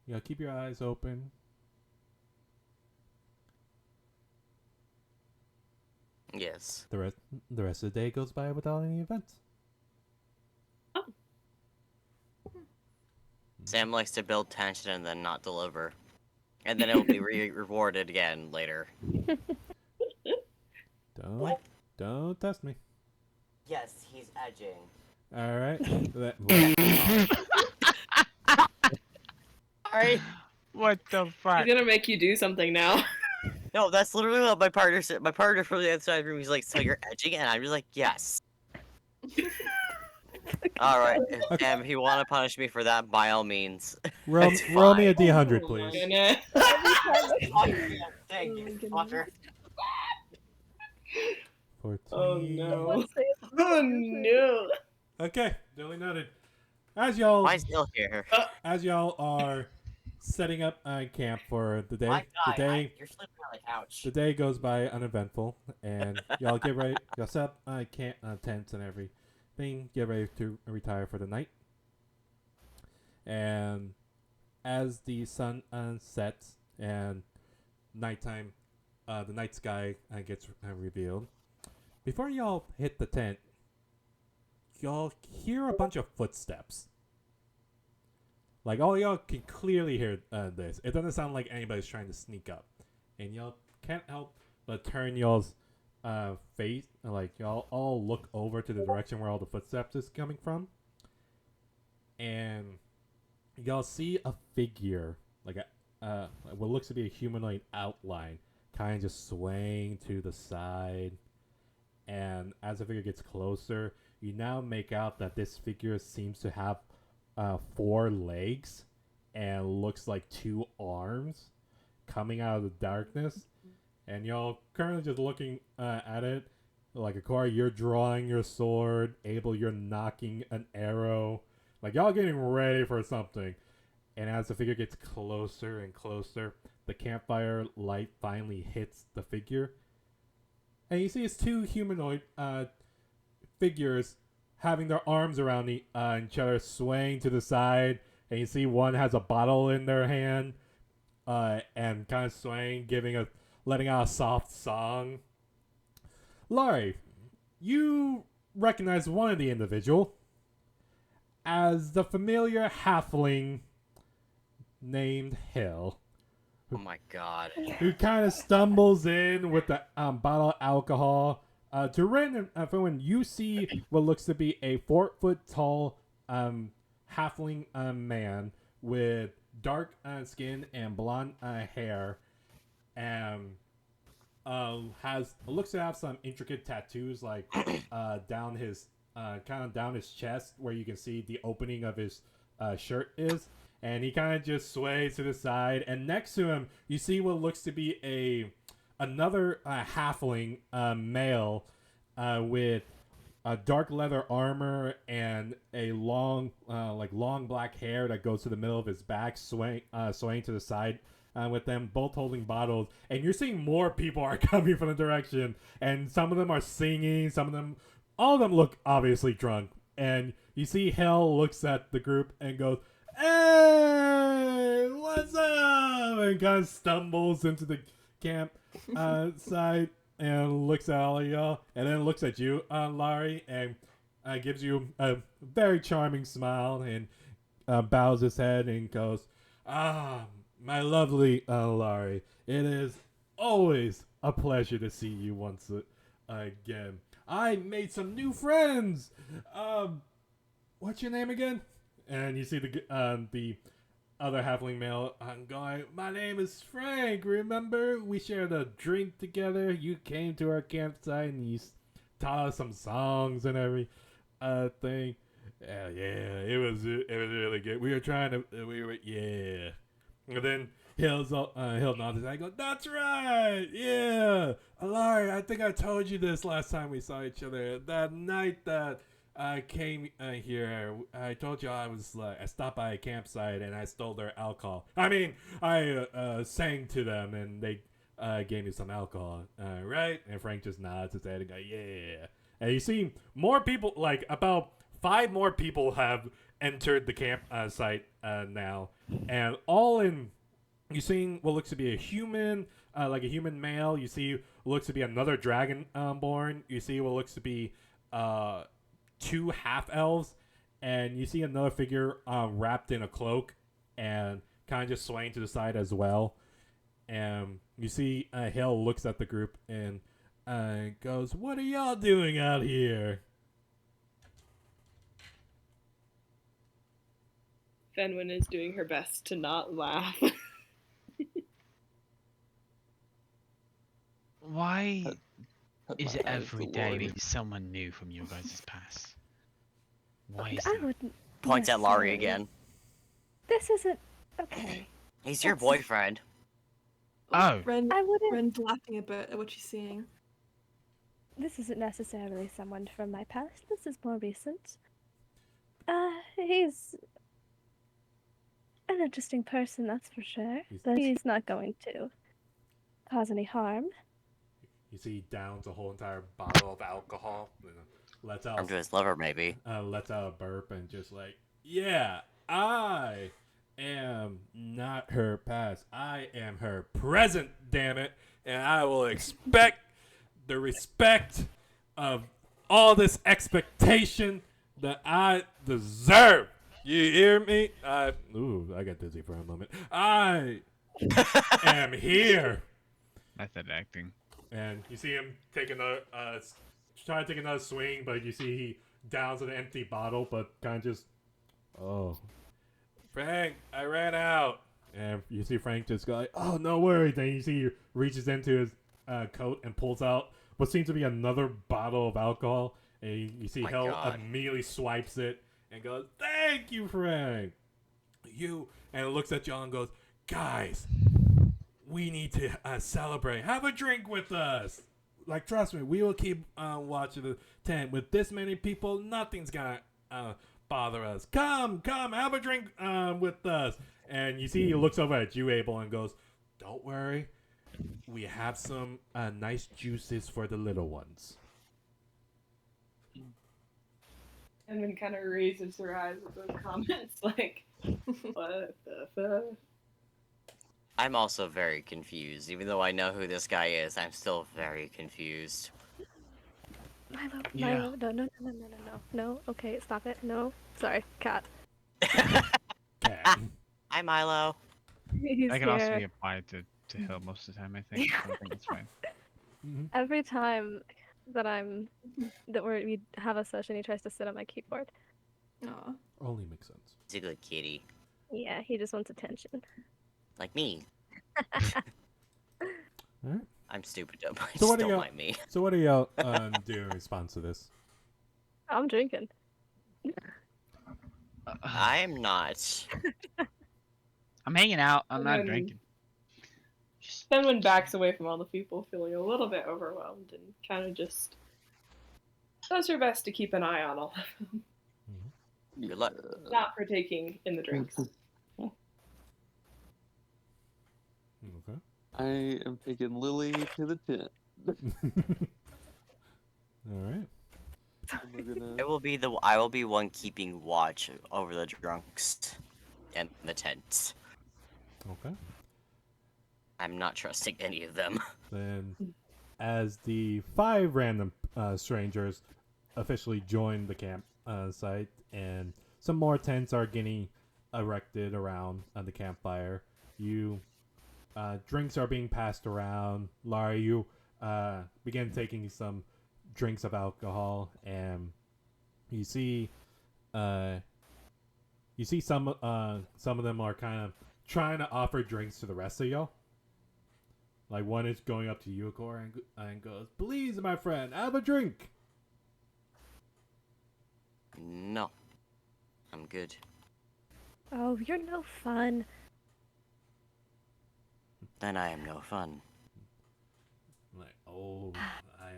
y'all keep your eyes open. Yes. The rest of the day goes by without any events. Sam likes to build tension and then not deliver. And then it will be rewarded again later. Don't test me. Yes, he's edging. All right. Sorry. What the fuck? He's gonna make you do something now. No, that's literally what my partner said. My partner from the other side of the room, he's like, so you're edging? And I'm just like, yes. Alright, Sam, if you want to punish me for that, by all means. roll It's me a fine. D100, Oh please. my goodness. Thank you, fucker. 14. Oh no. Let's say it's Oh no. Okay, duly noted. As y'all Why still here? are setting up camp for the day, My the guy, day you're sleeping on the couch. the day goes by uneventful, and y'all get ready. Y'all set up camp tents and everything. Get ready to retire for the night. And as the sun sets and nighttime, the night sky gets revealed. Before y'all hit the tent, y'all hear a bunch of footsteps. Like, all y'all can clearly hear this. It doesn't sound like anybody's trying to sneak up. And y'all can't help but turn y'all's face, like y'all all look over to the direction where all the footsteps is coming from, and y'all see a figure, like what looks to be a humanoid outline, kind of just swaying to the side. And as the figure gets closer, you now make out that this figure seems to have 4 legs and looks like 2 arms coming out of the darkness. And y'all currently just looking at it. Like, Akari, you're drawing your sword. Abel, you're knocking an arrow. Like, y'all getting ready for something. And as the figure gets closer and closer, the campfire light finally hits the figure. And you see it's 2 humanoid figures having their arms around each other, swaying to the side. And you see one has a bottle in their hand and kind of swaying, letting out a soft song. Laurie, you recognize one of the individual as the familiar halfling named Hill. Oh my god. Who kind of stumbles in with the bottle of alcohol. To random, everyone, you see what looks to be a 4-foot tall halfling man with dark skin and blonde hair, and looks to have some intricate tattoos, like down his chest, where you can see the opening of his shirt is. And he kind of just sways to the side. And next to him, you see what looks to be another halfling male with dark leather armor and a long black hair that goes to the middle of his back, swaying to the side. With them both holding bottles, and you're seeing more people are coming from the direction, and some of them are singing. All of them look obviously drunk. And you see Hell looks at the group and goes, "Hey, what's up?" and kind of stumbles into the camp side and looks at all of y'all, and then looks at you, Laurie, and gives you a very charming smile and bows his head and goes, my lovely Laurie, it is always a pleasure to see you once again. I made some new friends. What's your name again? And you see the other halfling male going, my name is Frank. Remember, we shared a drink together. You came to our campsite and you taught us some songs and every thing. Yeah, it was really good. We were yeah. And then Hill nods his head and goes, that's right, yeah. Alari, I think I told you this last time we saw each other. That night that I came here, I told you I stopped by a campsite and I stole their alcohol. I mean, I sang to them and they gave me some alcohol, right? And Frank just nods his head and goes, yeah. And you see more people, like about 5 more people have entered the campsite now, and all in. You see what looks to be a human, like a human male. You see what looks to be another dragon born. You see what looks to be 2 half elves, and you see another figure wrapped in a cloak and kind of just swaying to the side as well. And you see Hill looks at the group and goes, "What are y'all doing out here?" Fenwin is doing her best to not laugh. Why is it my eyes every to day Laurie. meets someone new from your guys' past? Why is I that? wouldn't. Points at Laurie necessarily- again. This isn't okay. He's your That's- boyfriend. Oh, Ren, I wouldn't. Ren's laughing a bit at what she's seeing. This isn't necessarily someone from my past. This is more recent. He's an interesting person, that's for sure. But he's not going to cause any harm. You see he downs a whole entire bottle of alcohol, and lets out Or to his lover, maybe. lets out a burp and just like, yeah, I am not her past. I am her present, damn it. And I will expect the respect of all this expectation that I deserve. You hear me? I got dizzy for a moment. I am here. method acting. And you see him take another, try to take another swing, but you see he downs an empty bottle, but kind of just, oh, Frank, I ran out. And you see Frank just go like, oh, no worries. Then you see he reaches into his coat and pulls out what seems to be another bottle of alcohol. And you see My Hell God. immediately swipes it and goes, thank you, Frank. And looks at y'all and goes, guys, we need to celebrate. Have a drink with us. Like, trust me, we will keep watching the tent. With this many people, nothing's gonna bother us. Come, have a drink with us. And you see he looks over at you, Abel, and goes, don't worry. We have some nice juices for the little ones. And then kind of raises her eyes at those comments, like, what the fuck? I'm also very confused. Even though I know who this guy is, I'm still very confused. Milo, Yeah. Milo, no. Okay, stop it. No. Sorry, cat. Cat. Hi, Milo. He's That can also be here. applied to Hill most of the time, I think. So I think it's fine. Mm-hmm. Every time that we have a session, he tries to sit on my keyboard. Aw. Only makes sense. He's a good kitty. Yeah, he just wants attention. Like me. Alright. I'm stupid, but So what do don't you- mind me. So what do y'all do in response to this? I'm drinking. I'm not. I'm hanging out. I'm not Um, drinking. Just, Fenwin backs away from all the people, feeling a little bit overwhelmed, and kind of just does her best to keep an eye on all of them, Good luck. not partaking in the drinks. Okay. I am taking Lily to the tent. Alright. And we're gonna... I will be one keeping watch over the drunks and the tents. Okay. I'm not trusting any of them. Then, as the 5 random strangers officially join the camp site, and some more tents are getting erected around the campfire, drinks are being passed around. Lara, you begin taking some drinks of alcohol, and you see some of them are kind of trying to offer drinks to the rest of y'all. Like, one is going up to Yukor and goes, please, my friend, have a drink. No. I'm good. Oh, you're no fun. Then I am no fun. I'm like, oh, I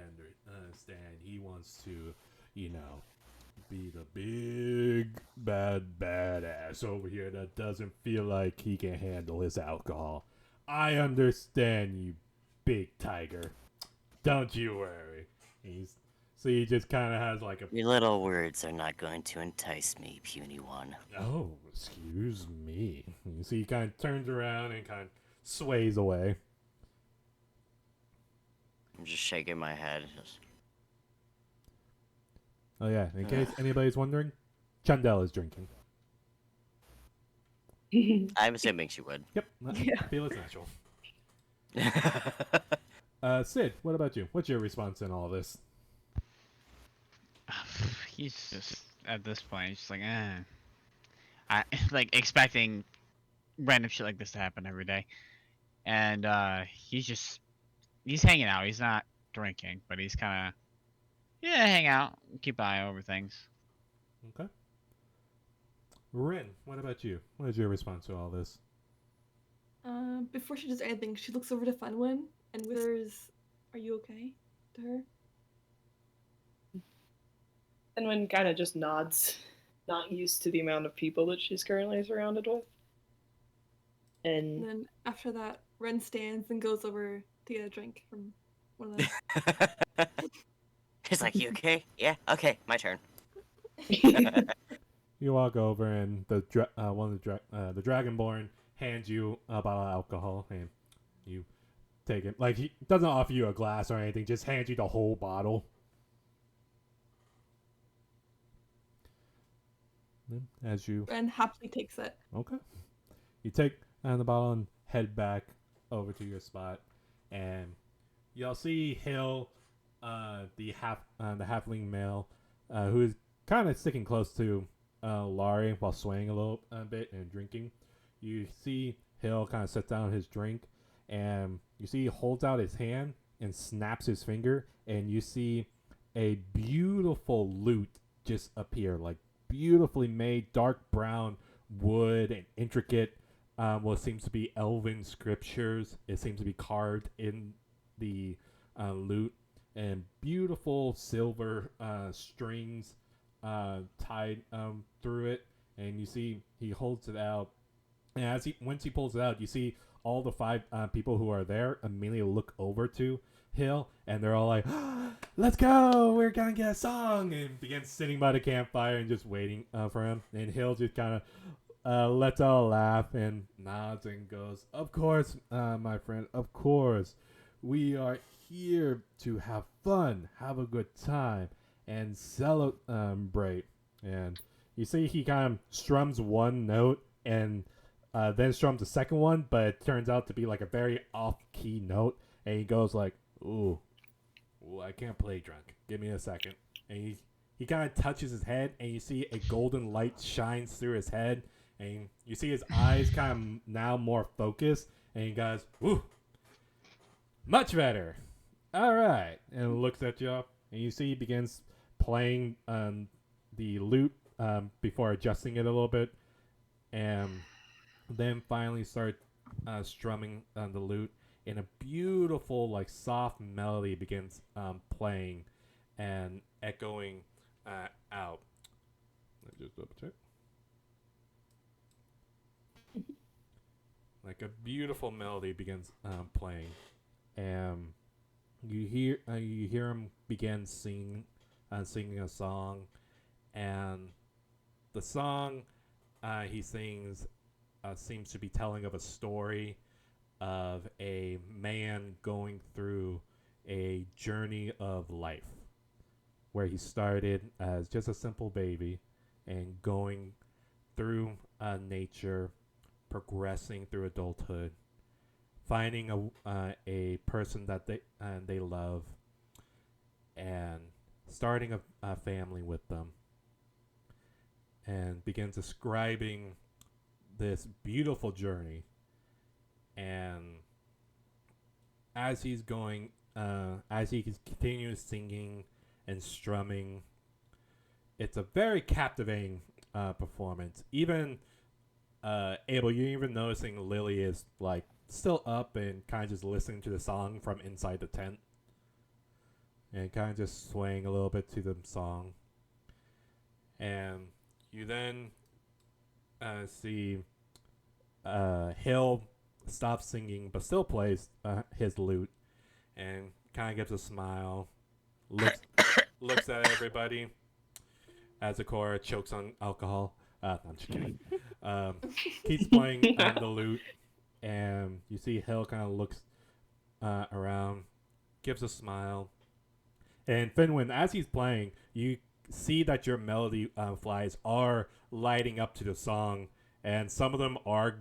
understand. He wants to, be the big, bad badass over here that doesn't feel like he can handle his alcohol. I understand, you big tiger. Don't you worry. So he just kind of has like a... Your little words are not going to entice me, puny one. Oh, excuse me. You see he kind of turns around and kind of sways away. I'm just shaking my head. Oh yeah, in case anybody's wondering, Chandel is drinking. I'm assuming she would. Yep, Yeah. feel it's natural. Sid, what about you? What's your response in all this? he's just at this point. He's just like, I like expecting random shit like this to happen every day, and he's hanging out. He's not drinking, but he's kind of hang out, keep an eye over things. Okay. Rin, what about you? What is your response to all this? Before she does anything, she looks over to Funwin and whispers, "Are you okay?" to her. Fenwin kind of just nods, not used to the amount of people that she's currently surrounded with. And And then after that, Ren stands and goes over to get a drink from one of them. He's like, you okay? Yeah, okay, my turn. You walk over and the Dragonborn hands you a bottle of alcohol and you take it. Like, he doesn't offer you a glass or anything, just hands you the whole bottle. Then, as you... Ren happily takes it. Okay. You take the bottle and head back over to your spot, and You'll see Hill, the halfling male, who is kind of sticking close to Laurie while swaying a little bit and drinking. You see Hill kind of set down his drink, and you see he holds out his hand and snaps his finger, and you see a beautiful lute just appear, like beautifully made, dark brown wood and intricate. What seems to be elven scriptures. It seems to be carved in the lute, and beautiful silver strings tied through it. And you see he holds it out, and once he pulls it out, you see all the five people who are there immediately look over to Hill, and they're all like, "Let's go! We're gonna get a song!" And begin sitting by the campfire and just waiting for him. And Hill just kind of lets out a laugh and nods and goes, "Of course, my friend. Of course, we are here to have fun, have a good time, and celebrate." And you see he kind of strums one note and then strums the second one, but it turns out to be like a very off-key note, and he goes like, ooh, I can't play drunk. Give me a second. And he kind of touches his head, and you see a golden light shines through his head, and you see his eyes kind of now more focused, and he goes, ooh, much better. All right. And looks at you, and you see he begins playing the lute before adjusting it a little bit, and then finally start strumming the lute, and a beautiful, like, soft melody begins playing and echoing out. Let me just double check. Like a beautiful melody begins playing, and you hear him begin singing a song, and the song he sings seems to be telling of a story of a man going through a journey of life, where he started as just a simple baby and going through nature, progressing through adulthood, finding a person that they love, and starting a family with them, and begins describing this beautiful journey. And as he continues singing and strumming, it's a very captivating performance. Even Abel, you're even noticing Lily is like still up and kind of just listening to the song from inside the tent, and kind of just swaying a little bit to the song. And you then see Hill stops singing but still plays his lute, and kind of gives a smile, looks at everybody as Akora chokes on alcohol. I'm just kidding. Keeps playing the lute, and you see Hill kind of looks around, gives a smile. And Finwin, as he's playing, you see that your melody flies are lighting up to the song, and some of them are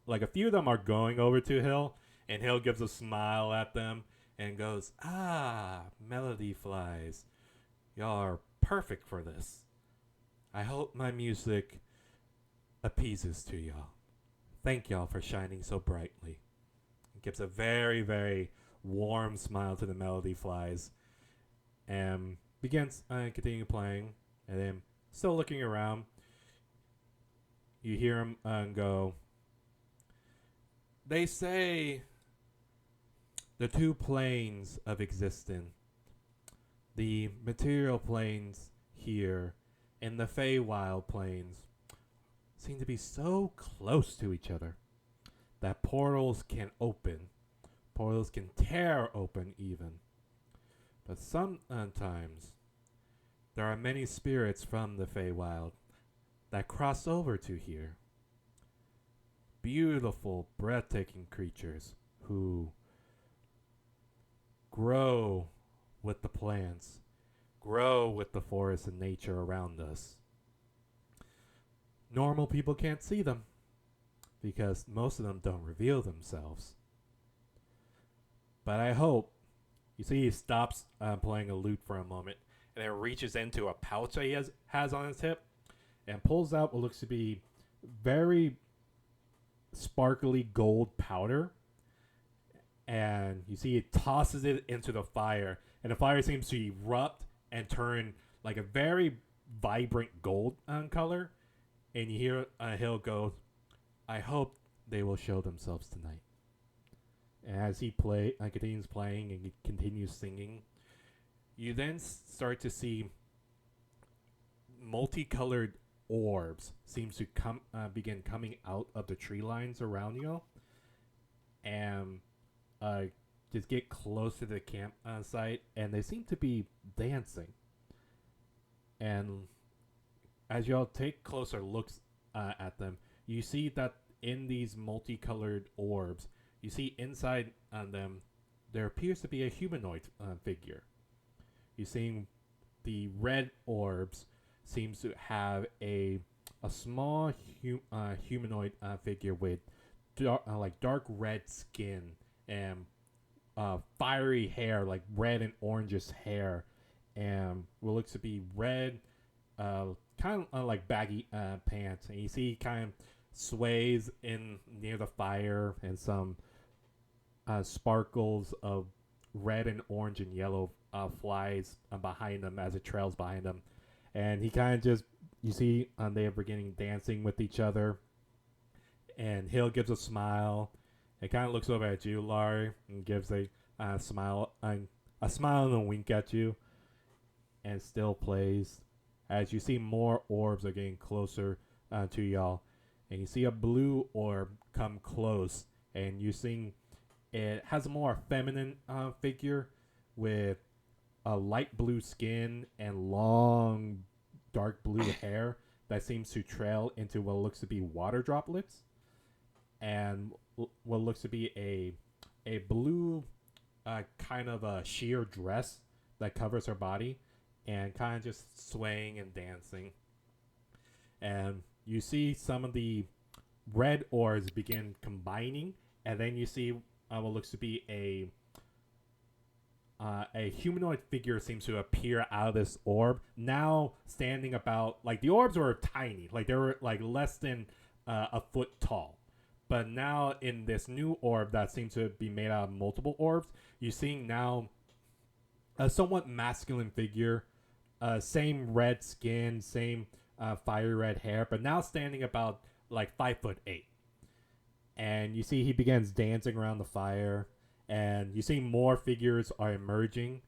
a few of them are going over to Hill, and Hill gives a smile at them and goes, "Ah, melody flies. Y'all are perfect for this. I hope my music appeases to y'all. Thank y'all for shining so brightly." He gives a very, very warm smile to the melody flies, and begins continue playing. And then, still looking around, you hear him go, "They say the two planes of existence, the material planes here and the Feywild planes, seem to be so close to each other that portals can open. Portals can tear open even. But sometimes there are many spirits from the Feywild that cross over to here. Beautiful, breathtaking creatures who grow with the plants, grow with the forest and nature around us. Normal people can't see them because most of them don't reveal themselves. But I hope You see he stops playing a lute for a moment, and then reaches into a pouch that he has on his hip, and pulls out what looks to be very sparkly gold powder. And you see it tosses it into the fire, and the fire seems to erupt and turn like a very vibrant gold color. And you hear Hill go, "I hope they will show themselves tonight." And as he continues playing and he continues singing, you then start to see multicolored orbs seems to begin coming out of the tree lines around you, and just get close to the camp site, and they seem to be dancing. And as y'all take closer looks at them, you see that in these multicolored orbs, you see inside on them, there appears to be a humanoid figure. You're seeing the red orbs seems to have a small humanoid figure with dark red skin and fiery hair, like red and orangish hair, and what looks to be red, kind of like baggy pants. And you see kind of sways in near the fire, and some sparkles of red and orange and yellow flies behind them as it trails behind them. And he kind of just, you see they are beginning dancing with each other. And Hill gives a smile. It kind of looks over at you, Laurie, and gives a smile and a wink at you. And still plays. As you see more orbs are getting closer to y'all. And you see a blue orb come close. And you're seeing it has a more feminine figure with a light blue skin and long dark blue hair that seems to trail into what looks to be water droplets, and what looks to be a blue kind of a sheer dress that covers her body, and kind of just swaying and dancing. And you see some of the red orbs begin combining, and then you see what looks to be a humanoid figure seems to appear out of this orb, now standing about, like, the orbs were tiny, like they were like less than a foot tall, but now in this new orb that seems to be made out of multiple orbs, you're seeing now a somewhat masculine figure, same red skin, same fiery red hair, but now standing about like 5'8". And you see he begins dancing around the fire. And you see more figures are emerging,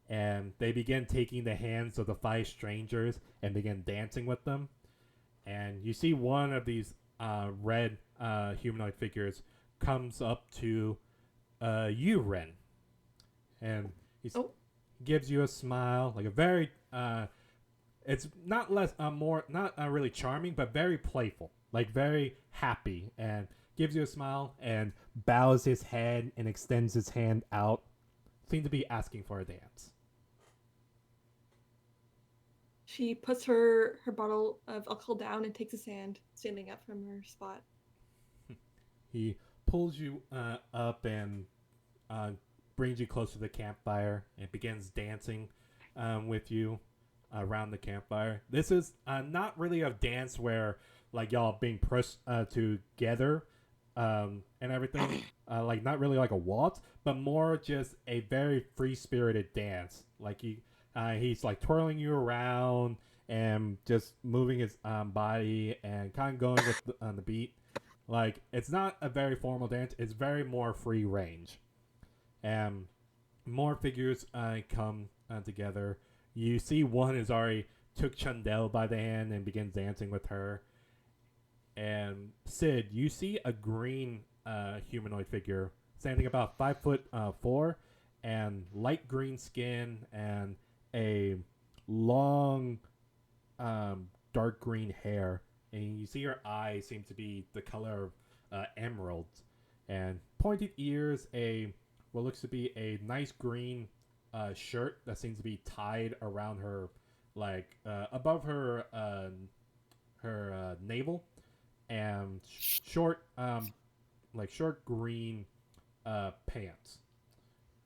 and they begin taking the hands of the 5 strangers and begin dancing with them. And you see one of these red humanoid figures comes up to you, Ren, and he gives you a smile, like a very it's not less more not really charming, but very playful, like very happy, and gives you a smile and bows his head and extends his hand out. Seems to be asking for a dance. She puts her bottle of alcohol down and takes his hand, standing up from her spot. He pulls you up and brings you close to the campfire and begins dancing with you around the campfire. This is not really a dance where like y'all being pressed together and everything, like not really like a waltz, but more just a very free-spirited dance. Like he's like twirling you around and just moving his body and kind of going with on the beat. Like it's not a very formal dance; it's very more free range. And more figures come together. You see one is already took Chundel by the hand and begins dancing with her. And Sid, you see a green humanoid figure standing about 5'4" and light green skin and a long dark green hair. And you see her eyes seem to be the color of emeralds, and pointed ears, what looks to be a nice green shirt that seems to be tied around her, like above her navel, and short short green pants.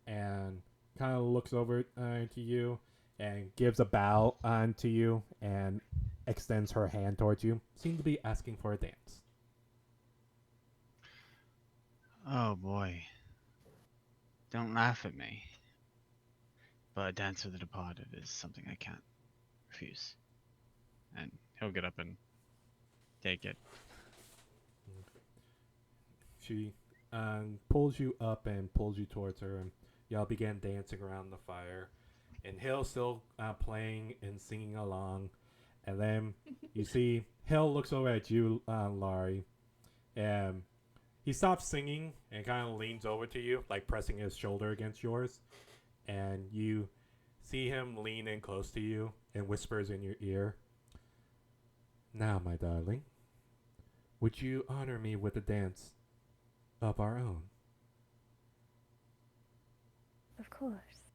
And kind of looks over to you and gives a bow to you and extends her hand towards you. Seems to be asking for a dance. Oh boy. Don't laugh at me. But a dance with the departed is something I can't refuse. And he'll get up and take it. She pulls you up and pulls you towards her, and y'all begin dancing around the fire. And Hill's still playing and singing along. And then you see Hill looks over at you, Laurie, and he stops singing and kind of leans over to you, like pressing his shoulder against yours. And you see him lean in close to you and whispers in your ear, "Now, my darling, would you honor me with a dance of our own?" Of course.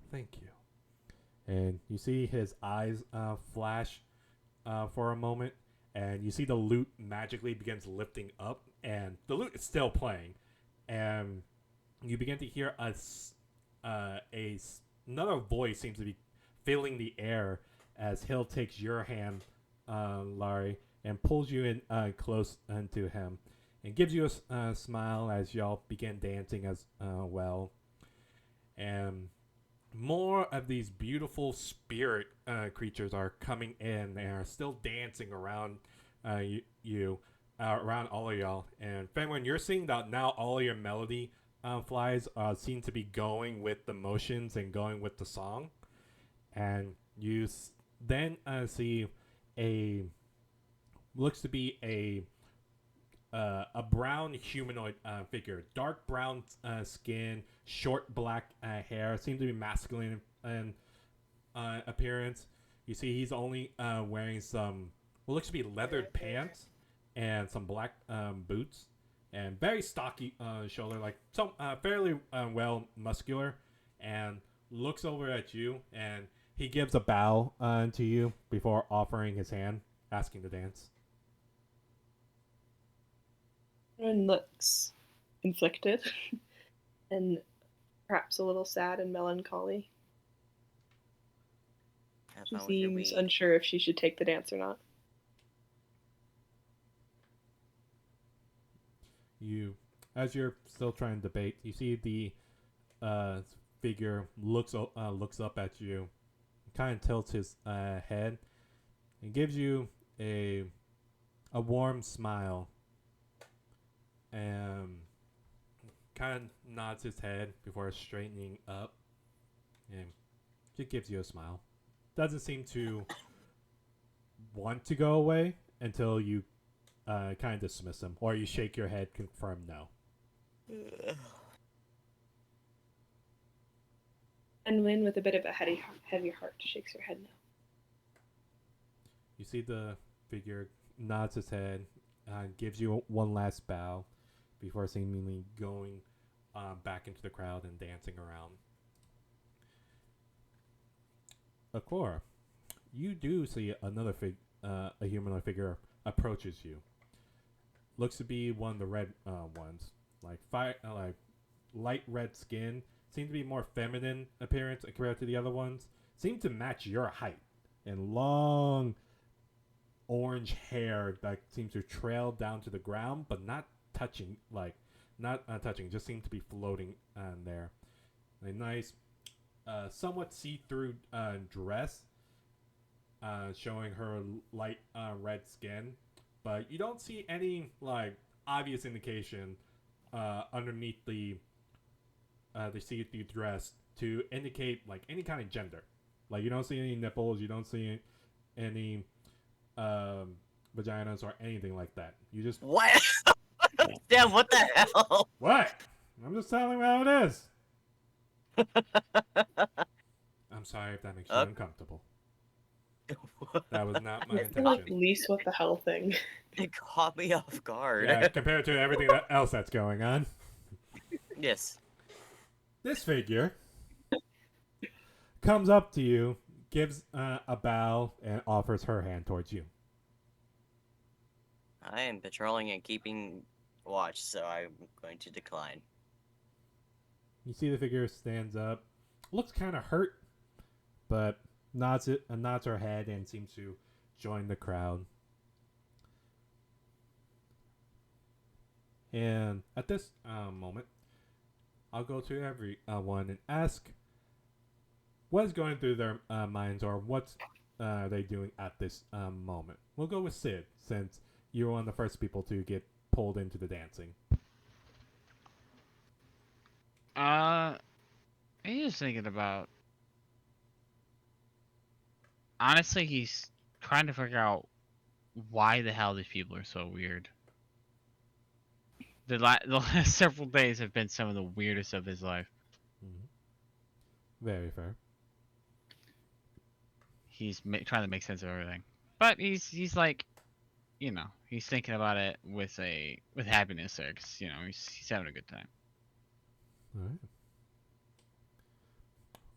Thank you. And you see his eyes flash for a moment, and you see the lute magically begins lifting up, and the lute is still playing, and you begin to hear another voice seems to be filling the air as Hill takes your hand, Laurie, and pulls you in close to him, and gives you a smile as y'all begin dancing as well, and more of these beautiful spirit creatures are coming in and are still dancing around around all of y'all. And Fenwin, you're seeing that now all of your melody flies seem to be going with the motions and going with the song. And you then see looks to be a brown humanoid figure, dark brown skin, short black hair, seems to be masculine in appearance. You see he's only wearing some what looks to be leathered pants and some black boots, and very stocky shoulder, like some fairly well muscular, and looks over at you, and he gives a bow to you before offering his hand, asking to dance. Everyone looks inflicted and perhaps a little sad and melancholy. Have She fun with your seems weed. unsure if she should take the dance or not. As you're still trying to debate, you see the figure looks up at you, kind of tilts his head, and gives you a warm smile, and kind of nods his head before straightening up, and just gives you a smile. Doesn't seem to want to go away until you kind of dismiss him, or you shake your head, confirm no. And Lynn, with a bit of a heavy heart, shakes her head no. You see the figure nods his head, gives you one last bow before seemingly going back into the crowd and dancing around. Akora, you do see another a humanoid figure approaches you. Looks to be one of the red ones, like light red skin. Seems to be more feminine appearance compared to the other ones. Seem to match your height, and long orange hair that seems to trail down to the ground, but not touching, touching, just seem to be floating there. A nice, somewhat see-through dress, showing her light red skin, but you don't see any obvious indication underneath the see-through dress to indicate any kind of gender. You don't see any nipples, you don't see any vaginas or anything like that. You just What? Damn, what the hell? what? I'm just telling you how it is. I'm sorry if that makes you uncomfortable. That was not my I feel like intention. least what the hell thing. It caught me off guard. Yeah, compared to everything else that's going on. Yes. This figure comes up to you, gives a bow, and offers her hand towards you. I am patrolling and keeping watch, so I'm going to decline. you see the figure stands up, looks kind of hurt, but nods her head and seems to join the crowd. And at this moment, I'll go to everyone and ask what's going through their minds, or what's they doing at this moment. We'll go with Sid, since you were one of the first people to get pulled into the dancing. He's just thinking about. Honestly, he's trying to figure out why the hell these people are so weird. The last several days have been some of the weirdest of his life. Very fair. He's trying to make sense of everything, but he's like, he's thinking about it with happiness there, because he's having a good time. All right.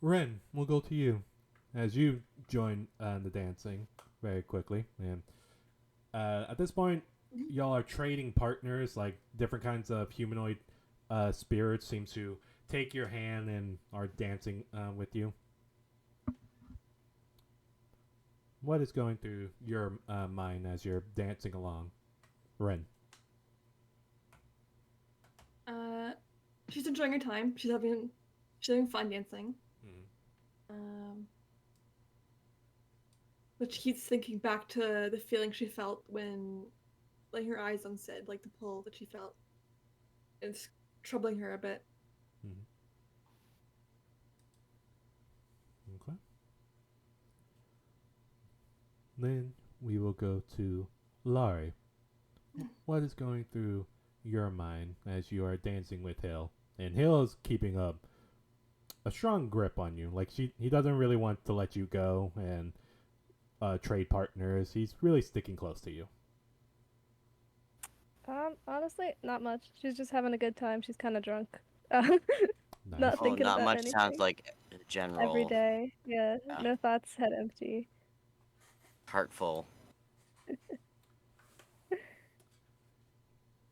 Ren, we'll go to you, as you join the dancing very quickly. And at this point, y'all are trading partners. Like, different kinds of humanoid spirits seem to take your hand and are dancing with you. What is going through your mind as you're dancing along, Ren? She's enjoying her time. She's having fun dancing. But she keeps thinking back to the feeling she felt when laying her eyes on Sid, like the pull that she felt. It's troubling her a bit. Okay. Then we will go to Laurie. What is going through your mind as you are dancing with Hill? And Hill is keeping a strong grip on you. Like, he doesn't really want to let you go and trade partners. He's really sticking close to you. Honestly, not much. She's just having a good time. She's kind of drunk. Nice. Not Oh, thinking not about much anything. sounds like general. Every day. Yeah. No thoughts, head empty. Heartful.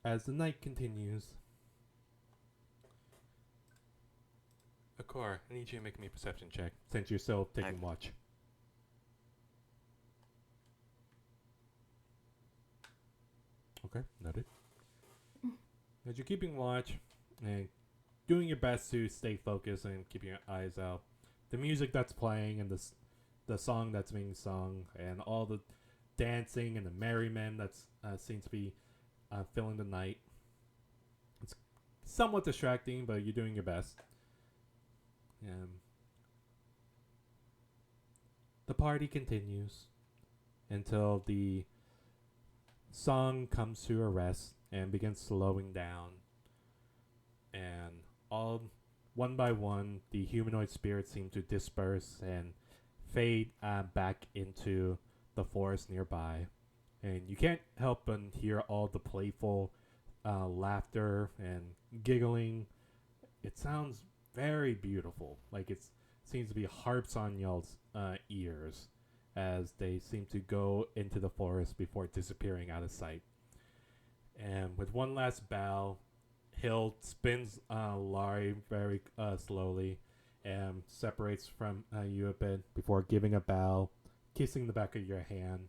As the night continues, Akor, I need you to make me a perception check, since you're still taking watch. Okay, noted. As you're keeping watch and doing your best to stay focused and keeping your eyes out, the music that's playing and the song that's being sung and all the dancing and the merriment that's seems to be filling the night. It's somewhat distracting, but you're doing your best. The party continues until the song comes to a rest and begins slowing down. And all one by one, the humanoid spirits seem to disperse and fade back into the forest nearby. And you can't help but hear all the playful laughter and giggling. It sounds very beautiful. Like, it seems to be harps on y'all's ears as they seem to go into the forest before disappearing out of sight. And with one last bow, Hill spins Laurie very slowly and separates from you a bit before giving a bow, kissing the back of your hand,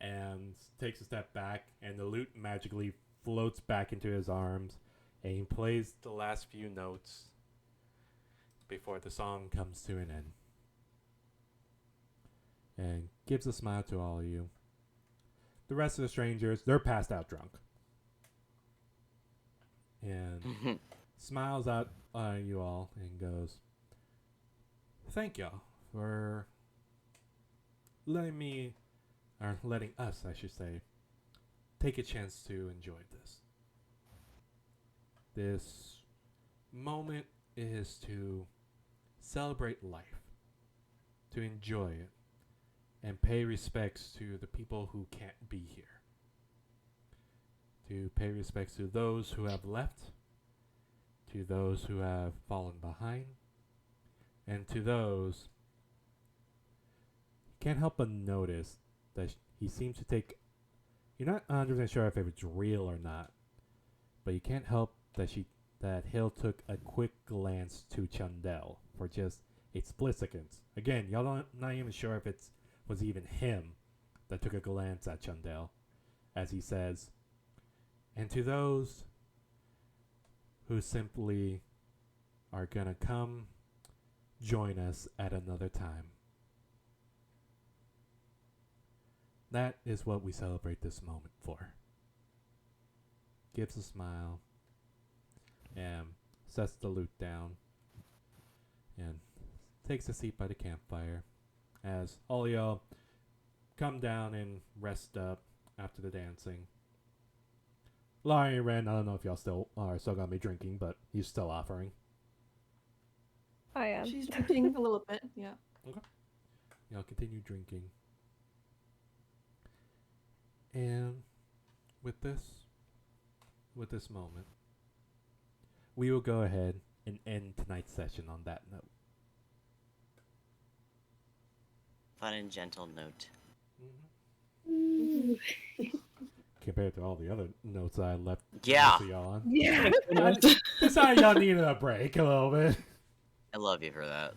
and takes a step back, and the lute magically floats back into his arms, and he plays the last few notes before the song comes to an end. And gives a smile to all of you. The rest of the strangers, they're passed out drunk. And smiles at you all and goes, "Thank y'all for letting us, I should say, take a chance to enjoy this. This moment is to celebrate life, to enjoy it, and pay respects to the people who can't be here. To pay respects to those who have left, to those who have fallen behind, and to those you can't help but notice that he seems to take. You're not 100% sure if it's real or not, but you can't help that she that Hill took a quick glance to Chundel for just a split second. Again, y'all not even sure if it was even him that took a glance at Chundel, as he says, "And to those who simply are gonna come join us at another time. That is what we celebrate this moment for." Gives a smile and sets the loot down and takes a seat by the campfire as all y'all come down and rest up after the dancing. Laurie and Ren, I don't know if y'all still gonna be drinking, but he's still offering. I am. She's drinking a little bit, yeah. Y'all continue drinking. And with this moment, we will go ahead and end tonight's session on that note. Fun and gentle note. Compared to all the other notes I left Yeah. most of y'all on. Yeah. That's how y'all needed a break a little bit. I love you for that.